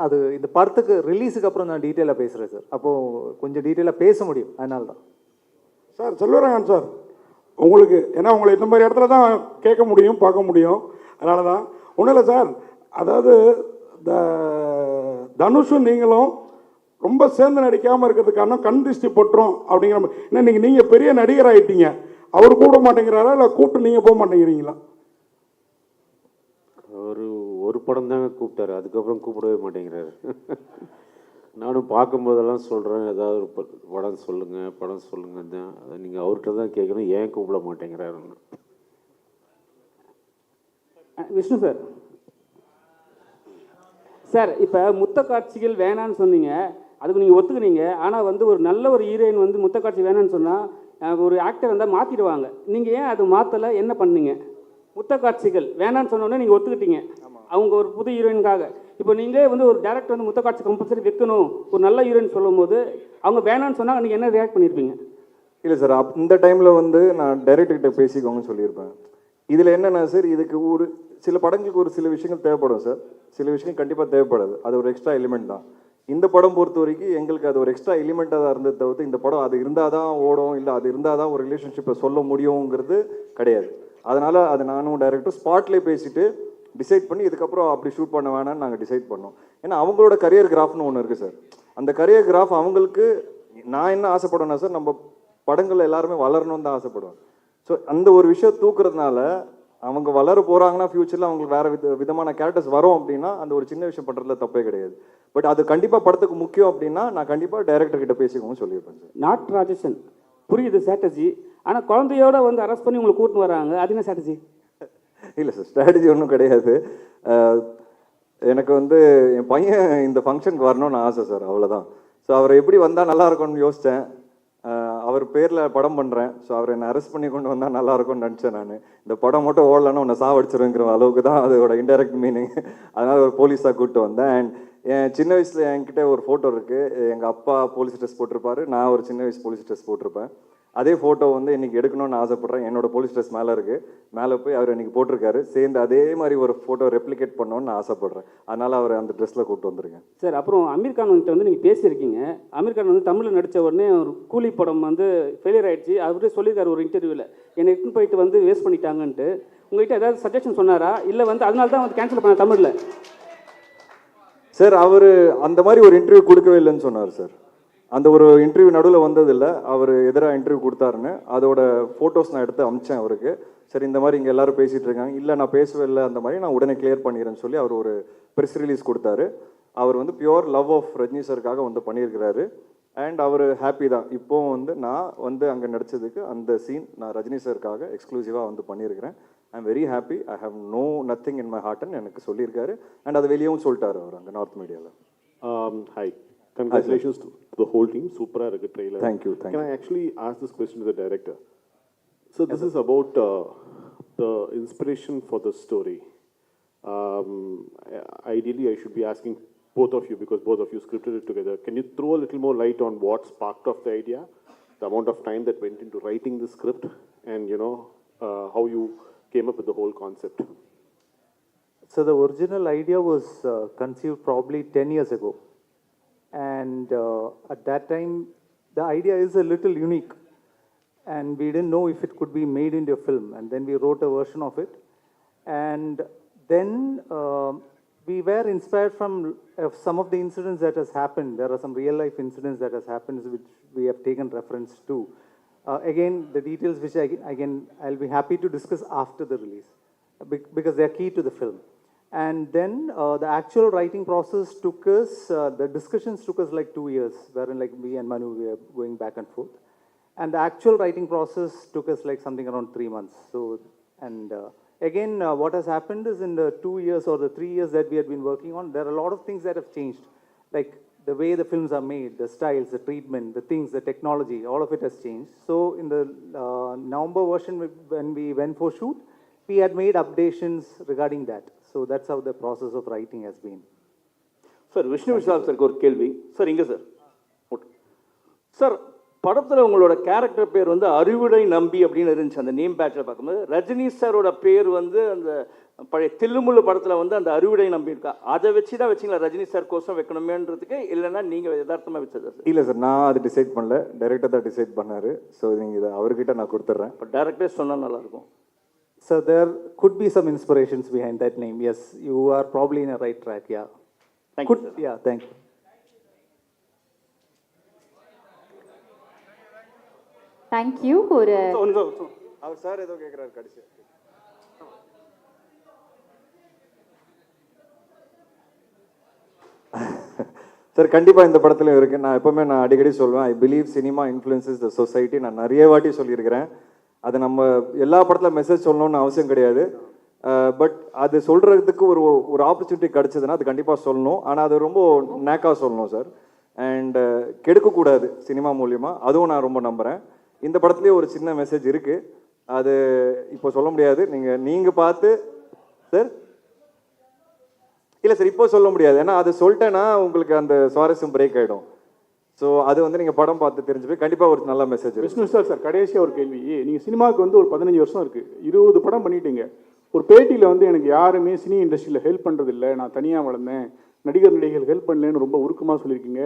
அது இந்த படத்துக்கு ரிலீஸுக்கு அப்புறம் நான் டீட்டெயிலாக பேசுகிறேன் சார். அப்போது கொஞ்சம் டீட்டெயிலாக பேச முடியும், அதனால தான் சார். செல்வராகவன் சார் உங்களுக்கு, ஏன்னா உங்களை இந்த மாதிரி இடத்துல தான் கேட்க முடியும், பார்க்க முடியும், அதனால தான். ஒன்றும் இல்லை சார், அதாவது தனுஷும் நீங்களும் ரொம்ப சேர்ந்து நடிக்காமல் இருக்கிறதுக்கு காரணம் கண் திருஷ்டி பட்டுரும் அப்படிங்கிற மாதிரி. ஏன்னா நீங்கள் பெரிய நடிகர் ஆகிட்டீங்க, அவர் கூப்பிட மாட்டேங்கிறாரா இல்லை கூப்பிட்டு நீங்கள் போக மாட்டேங்கிறீங்களா? ஒரு படம் தாங்க கூப்பிட்டாரு, அதுக்கப்புறம் கூப்பிடவே மாட்டேங்கிறாரு. நானும் பார்க்கும்போதெல்லாம் சொல்கிறேன், ஏதாவது ஒரு படம் சொல்லுங்கள் தான். அதை நீங்கள் அவர்கிட்ட தான் கேட்கணும், ஏன் கூப்பிட மாட்டேங்கிறாருன்னு. விஷ்ணு சார், சார் இப்போ முத்த காட்சிகள் வேணான்னு சொன்னீங்க, அதுக்கு நீங்கள் ஒத்துக்குனீங்க. ஆனால் வந்து ஒரு நல்ல ஒரு ஹீரோயின் வந்து முத்த காட்சி வேணான்னு சொன்னால் ஒரு ஆக்டர் வந்தால் மாற்றிடுவாங்க. நீங்கள் ஏன் அது மாற்றலை, என்ன பண்ணீங்க? முத்த காட்சிகள் வேணான்னு சொன்னோன்னே நீங்கள் ஒத்துக்கிட்டீங்க. அவங்க ஒரு புது ஹீரோயினுக்காக. இப்போ நீங்களே வந்து ஒரு டேரக்டர் வந்து முத்தக்காட்சி கம்பல்சரி வைக்கணும் ஒரு நல்ல ஹீரோயின் சொல்லும்போது அவங்க வேணான்னு சொன்னால் நீங்கள் என்ன ரியாக்ட் பண்ணியிருப்பீங்க? இல்லை சார், இந்த டைமில் வந்து நான் டைரக்டர்கிட்ட பேசிக்கோங்கன்னு சொல்லியிருப்பேன். இதில் என்னென்னா சார், இதுக்கு ஒரு சில படங்களுக்கு ஒரு சில விஷயங்கள் தேவைப்படும் சார், சில விஷயங்கள் கண்டிப்பாக தேவைப்படாது. அது ஒரு எக்ஸ்ட்ரா எலிமெண்ட் தான். இந்த படம் பொறுத்த வரைக்கும் எங்களுக்கு அது ஒரு எக்ஸ்ட்ரா எலிமெண்ட்டாக தான் இருந்தது தவிர்த்து இந்த படம் அது இருந்தால் தான் ஓடும், இல்லை அது இருந்தால் தான் ஒரு ரிலேஷன்ஷிப்பை சொல்ல முடியுங்கிறது கிடையாது. அதனால் அது நானும் டைரக்டர் ஸ்பாட்லேயே பேசிட்டு டிசைட் பண்ணி இதுக்கப்புறம் அப்படி ஷூட் பண்ண வேணான்னு நாங்கள் டிசைட் பண்ணோம். ஏன்னா அவங்களோட கரியர் கிராஃப்னு ஒன்று இருக்குது சார். அந்த கரியர் கிராஃப் அவங்களுக்கு நான் என்ன ஆசைப்படுவேன்னா சார், நம்ம படங்கள் எல்லாருமே வளரணும்னு தான் ஆசைப்படுவேன். ஸோ அந்த ஒரு விஷயம் தூக்குறதுனால அவங்க வளர போகிறாங்கன்னா ஃப்யூச்சரில் அவங்களுக்கு வேறு விதமான கேரக்டர்ஸ் வரும் அப்படின்னா அந்த ஒரு சின்ன விஷயம் பண்ணுறதுல தப்பே கிடையாது. பட் அது கண்டிப்பாக படத்துக்கு முக்கியம் அப்படின்னா நான் கண்டிப்பாக டைரக்டர் கிட்ட பேசிக்கோங்க சொல்லியிருப்பேன் சார். நாட் ராஜேஷன் புரியுது ஸ்ட்ராட்டஜி, ஆனால் குழந்தையோட வந்து அரெஸ்ட் பண்ணி உங்களை கூட்டின்னு வராங்க, அது என்ன ஸ்ட்ராட்டஜி? இல்லை சார், ஸ்ட்ராட்டஜி ஒன்றும் கிடையாது. எனக்கு வந்து என் பையன் இந்த ஃபங்க்ஷனுக்கு வரணும்னு ஆசை சார், அவ்வளோதான். ஸோ அவர் எப்படி வந்தால் நல்லா இருக்கும்னு யோசித்தேன். அவர் பேரில் படம் பண்ணுறேன், ஸோ அவர் என்னை அரெஸ்ட் பண்ணி கொண்டு வந்தால் நல்லா இருக்கும்னு நினச்சேன். நான் இந்த படம் மட்டும் ஓடலன்னா உன்னை சாவடிச்சிருங்கிற அளவுக்கு தான் அதோட இன்டைரக்ட் மீனிங். அதனால் ஒரு போலீஸாக கூப்பிட்டு வந்தேன். அண்ட் என் சின்ன வயசில் என்கிட்ட ஒரு ஃபோட்டோ இருக்குது. எங்கள் அப்பா போலீஸ் ட்ரெஸ் போட்டிருப்பாரு, நான் ஒரு சின்ன வயசு போலீஸ் ட்ரெஸ் போட்டிருப்பேன். அதே ஃபோட்டோ வந்து இன்றைக்கி எடுக்கணும்னு ஆசைப்பட்றேன். என்னோட போலீஸ் ட்ரெஸ் மேலே இருக்குது, மேலே போய் அவர் இன்றைக்கி போட்டிருக்காரு. சேர்ந்து அதே மாதிரி ஒரு ஃபோட்டோ ரெப்ளிகேட் பண்ணணும்னு ஆசைப்பட்றேன். அதனால் அவர் அந்த ட்ரெஸ்ஸில் கூப்பிட்டு வந்துருக்கேன் சார். அப்புறம் அமீர் கான் கிட்ட வந்து நீங்கள் பேசியிருக்கீங்க. அமீர் கான் வந்து தமிழில் நடித்த உடனே ஒரு கூலி படம் வந்து ஃபெயிலியர் ஆகிடுச்சு. அவரே சொல்லியிருக்காரு ஒரு இன்டர்வியூவில், என்னை இட்டுன்னு போயிட்டு வந்து வேஸ்ட் பண்ணிட்டாங்கன்ட்டு. உங்கள்கிட்ட ஏதாவது சஜஷன் சொன்னாரா, இல்லை வந்து அதனால தான் வந்து கேன்சல் பண்ண தமிழில்? சார், அவர் அந்த மாதிரி ஒரு இன்டர்வியூ கொடுக்கவே இல்லைன்னு சொன்னார் சார். அந்த ஒரு இன்டர்வியூ நடுவில் வந்ததில்லை, அவர் எதிராக இன்டர்வியூ கொடுத்தாருன்னு. அதோட ஃபோட்டோஸ் நான் எடுத்து அமிச்சேன் அவருக்கு. சரி, இந்த மாதிரி இங்கே எல்லாரும் பேசிகிட்டு இருக்காங்க, இல்லை நான் பேசவே இல்லை, அந்த மாதிரி நான் உடனே கிளியர் பண்ணிடுறேன்னு சொல்லி அவர் ஒரு ப்ரெஸ் ரிலீஸ் கொடுத்தாரு. அவர் வந்து பியோர் லவ் ஆஃப் ரஜினி சாருக்காக வந்து பண்ணியிருக்கிறாரு. அண்ட் அவர் ஹாப்பி தான். இப்போவும் வந்து நான் வந்து அங்கே நடித்ததுக்கு அந்த சீன் நான் ரஜினி சாருக்காக எக்ஸ்க்ளூசிவாக வந்து பண்ணியிருக்கிறேன். I am very happy, I have no nothing in my ஹார்ட்னு எனக்கு சொல்லியிருக்காரு. அண்ட் அது வெளியவும் சொல்லிட்டாரு அவர் அங்கே நார்த் மீடியாவில். Hi, congratulations to the whole team. Super a trailer. Thank you. Can I actually ask this question to the director? So this is about the inspiration for the story. Ideally, I should be asking both of you, because both of you scripted it together. Can you throw a little more light on what sparked off the idea, the amount of time that went into writing the script, and how you came up with the whole concept? So the original idea was conceived probably 10 years ago. And at that time, the idea is a little unique. And we didn't know if it could be made into a film. And then we wrote a version of it. And then we were inspired from some of the incidents that has happened. There are some real life incidents that has happened which we have taken reference to. Again, the details which I'll be happy to discuss after the release, because they are key to the film. And then the actual writing process took us, the discussions took us like 2 years, wherein like me and Manu, we are going back and forth. And the actual writing process took us like something around 3 months. So, and again, what has happened is in the 2 years or the 3 years that we had been working on, there are a lot of things that have changed. Like the way the films are made, the styles, the treatment, the things, the technology, all of it has changed. So in the November version, when we went for shoot, we had made updations regarding that. So that's how the process of writing has been. Sir, Vishnu Vishal sir ஒரு கேள்வி. Sir இங்கே sir. Sir, படத்தில் உங்களோட character பேர் வந்து அறுவடை நம்பி அப்படின்னு இருந்துச்சு அந்த நேம் பேட்சில் பார்க்கும்போது. ரஜினி சாரோட பேர் வந்து அந்த பழைய தில்லுமுள்ளு படத்தில் வந்து அந்த அறுவடை நம்பி இருக்கா, அதை வச்சு தான் வச்சிங்களா ரஜினி சார் கோசம் வைக்கணுமேன்றதுக்கு, இல்லைன்னா நீங்கள் யதார்த்தமாக வச்சதா சார்? இல்லை சார், நான் அது டிசைட் பண்ணல, டைரக்டர் தான் டிசைட் பண்ணார். ஸோ நீங்கள் இதை அவர்கிட்ட நான் கொடுத்துட்றேன். இப்போ டேரக்டரே சொன்னால் நல்லாயிருக்கும். So there could be some inspirations behind that name. Yes, you are probably in a right track. Yeah. Thank you, sir. Yeah, thank you. Thank you. அவர் சார் ஏதோ கேட்குறாரு கடைசி. சார், கண்டிப்பாக இந்த படத்துலையும் இருக்குது. நான் எப்போவுமே அடிக்கடி சொல்லுவேன், I believe cinema influences the society. நான் நிறைய வாட்டி சொல்லியிருக்கிறேன். அது நம்ம எல்லா படத்தில் மெசேஜ் சொல்லணும்னு அவசியம் கிடையாது. பட் அது சொல்கிறதுக்கு ஒரு ஆப்பர்ச்சுனிட்டி கிடச்சதுன்னா அது கண்டிப்பாக சொல்லணும். ஆனால் அது ரொம்ப நேக்காக சொல்லணும் சார். அண்ட் கெடுக்கக்கூடாது சினிமா மூலியமாக, அதுவும் நான் ரொம்ப நம்புகிறேன். இந்த படத்துலேயே ஒரு சின்ன மெசேஜ் இருக்குது, அது இப்போ சொல்ல முடியாது. நீங்கள் பார்த்து சார் இல்லை சார் இப்போ சொல்ல முடியாது, ஏன்னா அது சொல்லிட்டேன்னா உங்களுக்கு அந்த சுவாரஸ்யம் பிரேக் ஆகிடும். ஸோ அது வந்து நீங்கள் படம் பார்த்து தெரிஞ்சு போய் கண்டிப்பாக ஒரு நல்ல மெசேஜ். விஷ்ணு சார் கடைசியாக ஒரு கேள்வி. நீங்கள் சினிமாவுக்கு வந்து ஒரு 15 வருஷம் இருக்குது, 20 படம் பண்ணிட்டீங்க. ஒரு பேட்டியில் வந்து எனக்கு யாருமே சினி இண்டஸ்ட்ரியில் ஹெல்ப் பண்ணுறதில்ல, நான் தனியாக வளர்ந்தேன், நடிகர்கள் ஹெல்ப் பண்ணலன்னு ரொம்ப உருக்கமாக சொல்லியிருக்கீங்க.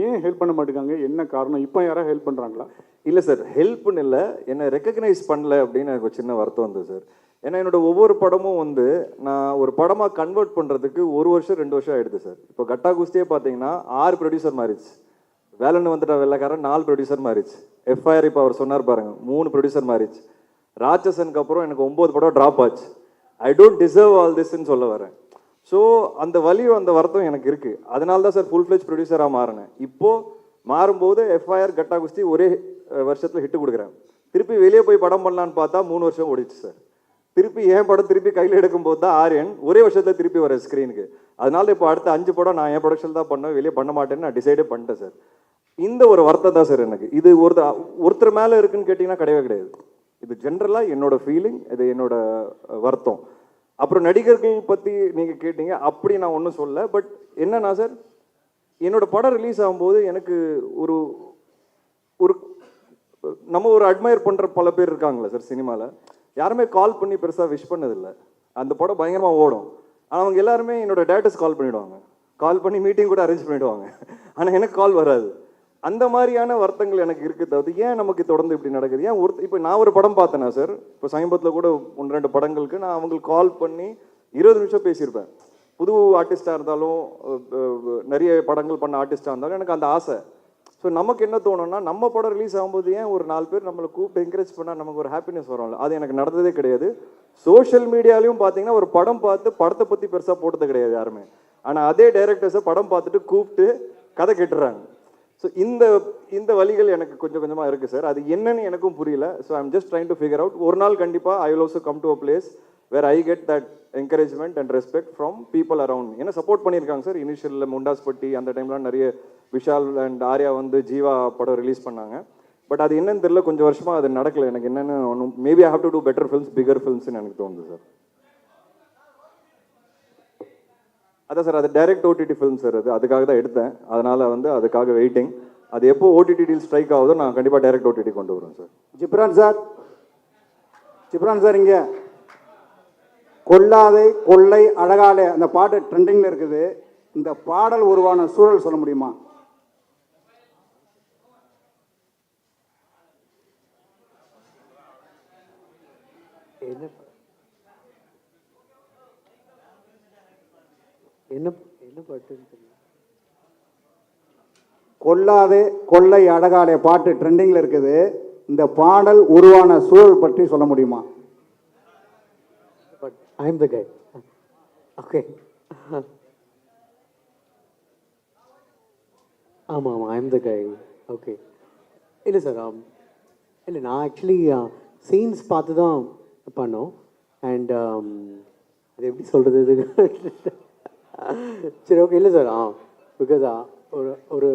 ஏன் ஹெல்ப் பண்ண மாட்டேங்காங்க, என்ன காரணம்? இப்போ யாராவது ஹெல்ப் பண்ணுறாங்களா? இல்லை சார், ஹெல்ப்னு இல்லை, என்னை ரெக்கக்னைஸ் பண்ணல அப்படின்னு எனக்கு ஒரு சின்ன வருத்தம் வந்தது சார். ஏன்னா என்னோட ஒவ்வொரு படமும் வந்து நான் ஒரு படமாக கன்வெர்ட் பண்ணுறதுக்கு 1 வருஷம் 2 வருஷம் ஆகிடுது சார். இப்போ கட்டா குஸ்தியே பார்த்தீங்கன்னா 6 ப்ரொடியூசர் மாறிச்சு. வேலைன்னு வந்துட்டா வெள்ளைக்காரன் 4 ப்ரொடியூசர் மாறிச்சு. எஃப்ஐஆர் இப்போ அவர் சொன்னார் பாருங்க 3 ப்ரொடியூசர் மாறிச்சு. ராட்சசனுக்கு அப்புறம் எனக்கு 9 படம் ட்ராப் ஆச்சு. ஐ டோன்ட் டிசர்வ் ஆல் திஸ்ன்னு சொல்ல வரேன். ஸோ அந்த வலியும் அந்த வருத்தம் எனக்கு இருக்குது. அதனால தான் சார் ஃபுல் ஃப்ளெஜ் ப்ரொடியூசராக மாறினேன். இப்போது மாறும்போது எஃப்ஐஆர் கட்டா குஸ்தி ஒரே வருஷத்தில் ஹிட்டு கொடுக்குறேன். திருப்பி வெளியே போய் படம் பண்ணலான்னு பார்த்தா 3 வருஷம் ஓடிச்சு சார். திருப்பி என் படம் திருப்பி கையில் எடுக்கும்போது தான் ஆரியன் ஒரே வருஷத்தில் திருப்பி வர ஸ்க்ரீனுக்கு. அதனால இப்போ அடுத்த 5 படம் நான் என் ப்ரொடக்ஷன் தான் பண்ணேன், வெளியே பண்ண மாட்டேன்னு நான் டிசைடே பண்ணிட்டேன் சார். இந்த ஒரு வருத்தம் தான் சார் எனக்கு. இது ஒருத்தர் மேலே இருக்குன்னு கேட்டிங்கன்னா கிடையவே கிடையாது. இது ஜென்ரலாக என்னோட ஃபீலிங், இது என்னோட வருத்தம். அப்புறம் நடிகர்கள் பற்றி நீங்கள் கேட்டீங்க, அப்படி நான் ஒன்றும் சொல்ல. பட் என்னன்னா சார், என்னோட படம் ரிலீஸ் ஆகும்போது எனக்கு ஒரு ஒரு நம்ம ஒரு அட்மையர் பண்ணுற பல பேர் இருக்காங்களே சார் சினிமாவில், யாருமே கால் பண்ணி பெருசாக விஷ் பண்ணதில்லை. அந்த படம் பயங்கரமாக ஓடும், ஆனால் அவங்க எல்லாருமே என்னோட டேரக்டர்ஸ் கால் பண்ணிவிடுவாங்க, கால் பண்ணி மீட்டிங் கூட அரேஞ்ச் பண்ணிவிடுவாங்க. ஆனால் எனக்கு கால் வராது. அந்த மாதிரியான வருத்தங்கள் எனக்கு இருக்குது. தவிர ஏன் நமக்கு தொடர்ந்து இப்படி நடக்குது? ஏன் இப்போ நான் ஒரு படம் பார்த்தேன்னா சார், இப்போ சமீபத்தில் கூட 1-2 படங்களுக்கு நான் அவங்களுக்கு கால் பண்ணி 20 நிமிஷம் பேசியிருப்பேன். புது ஆர்டிஸ்டாக இருந்தாலும் நிறைய படங்கள் பண்ண ஆர்டிஸ்டாக இருந்தாலும் எனக்கு அந்த ஆசை. ஸோ நமக்கு என்ன தோணும்னா, நம்ம படம் ரிலீஸ் ஆகும்போது ஏன் ஒரு 4 பேர் நம்மளை கூப்பிட்டு என்கரேஜ் பண்ணால் நமக்கு ஒரு ஹாப்பினஸ் வரும்ல. அது எனக்கு நடந்ததே கிடையாது. சோஷியல் மீடியாலையும் பார்த்தீங்கன்னா ஒரு படம் பார்த்து படத்தை பற்றி பெருசாக போட்டது கிடையாது யாருமே. ஆனால் அதே டைரக்டர்ஸை படம் பார்த்துட்டு கூப்பிட்டு கதை கேட்டுறாங்க. ஸோ இந்த வழிகள் எனக்கு கொஞ்சம் கொஞ்சமாக இருக்குது சார். அது என்னன்னு எனக்கும் புரியல. So I'm just trying to figure out. ஒரு நாள் கண்டிப்பாக I will also come to a place where I get that encouragement and respect from people around. ஏன்னா சப்போர்ட் பண்ணியிருக்காங்க சார். இனிஷியலில் முண்டாஸ்பட்டி அந்த டைம்லாம் நிறைய விஷால் அண்ட் ஆர்யா வந்து ஜீவா படம் ரிலீஸ் பண்ணாங்க. பட் அது என்னன்னு தெரியல, கொஞ்சம் வருஷமாக அது நடக்கலை. எனக்கு என்னென்னு ஒன்றும் maybe I have to do better films, bigger ஃபில்ம்ஸ்ன்னு எனக்கு தோணுது சார். அதான் சார், அது டைரக்ட் ஓடிடி ஃபிலிம் சார். அதுக்காக தான் எடுத்தேன். அதனால் வந்து அதுக்காக வெயிட்டிங். அது எப்போ ஓடிடி டீல் ஸ்ட்ரைக் ஆகுதோ நான் கண்டிப்பாக டைரக்ட் ஓடிடி கொண்டு வருவேன் சார். ஜிப்ரான் சார் இங்கே கொல்லாதை கொள்ளை அழகாலே அந்த பாட்டு ட்ரெண்டிங்கில் இருக்குது. இந்த பாடல் உருவான சூழல் சொல்ல முடியுமா? என்ன பாட்டு? கொல்லாதே கொள்ளை அழகாலே பாட்டு ட்ரெண்டிங்கில் இருக்குது. இந்த பாடல் உருவான சூழல் பற்றி சொல்ல முடியுமா? ஐ எம் த கை. ஓகே, ஆமாம் ஐ எம் த கை. ஓகே, இல்லை சார், இல்லை நான் ஆக்சுவலி சீன்ஸ் பார்த்து தான் பண்ணோம். அண்ட் அது எப்படி சொல்கிறது? சரி, ஓகே. இல்லை சார், பிகாஸ் ஒரு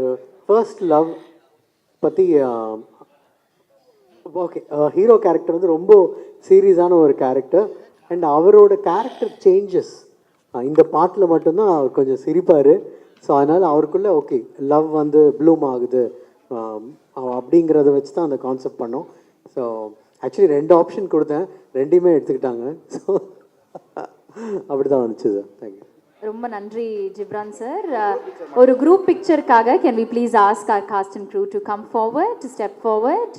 ஃபர்ஸ்ட் லவ் பற்றி ஓகே, ஹீரோ கேரக்டர் வந்து ரொம்ப சீரியஸான ஒரு கேரக்டர். அண்ட் அவரோட கேரக்டர் சேஞ்சஸ் இந்த பாட்டில் மட்டும்தான் அவர் கொஞ்சம் சிரிப்பார். ஸோ அதனால் அவருக்குள்ளே ஓகே லவ் வந்து ப்ளூம் ஆகுது அப்படிங்கிறத வச்சு தான் அந்த கான்செப்ட் பண்ணோம். ஸோ ஆக்சுவலி 2 ஆப்ஷன் கொடுத்தேன், 2யுமே எடுத்துக்கிட்டாங்க. ஸோ அப்படி தான் வந்துச்சு சார். தேங்க்யூ. ரொம்ப நன்றி ஜிப்ரான் சார். ஒரு குரூப் பிக்சருக்காக can we please ask our cast and crew to come forward, to step forward.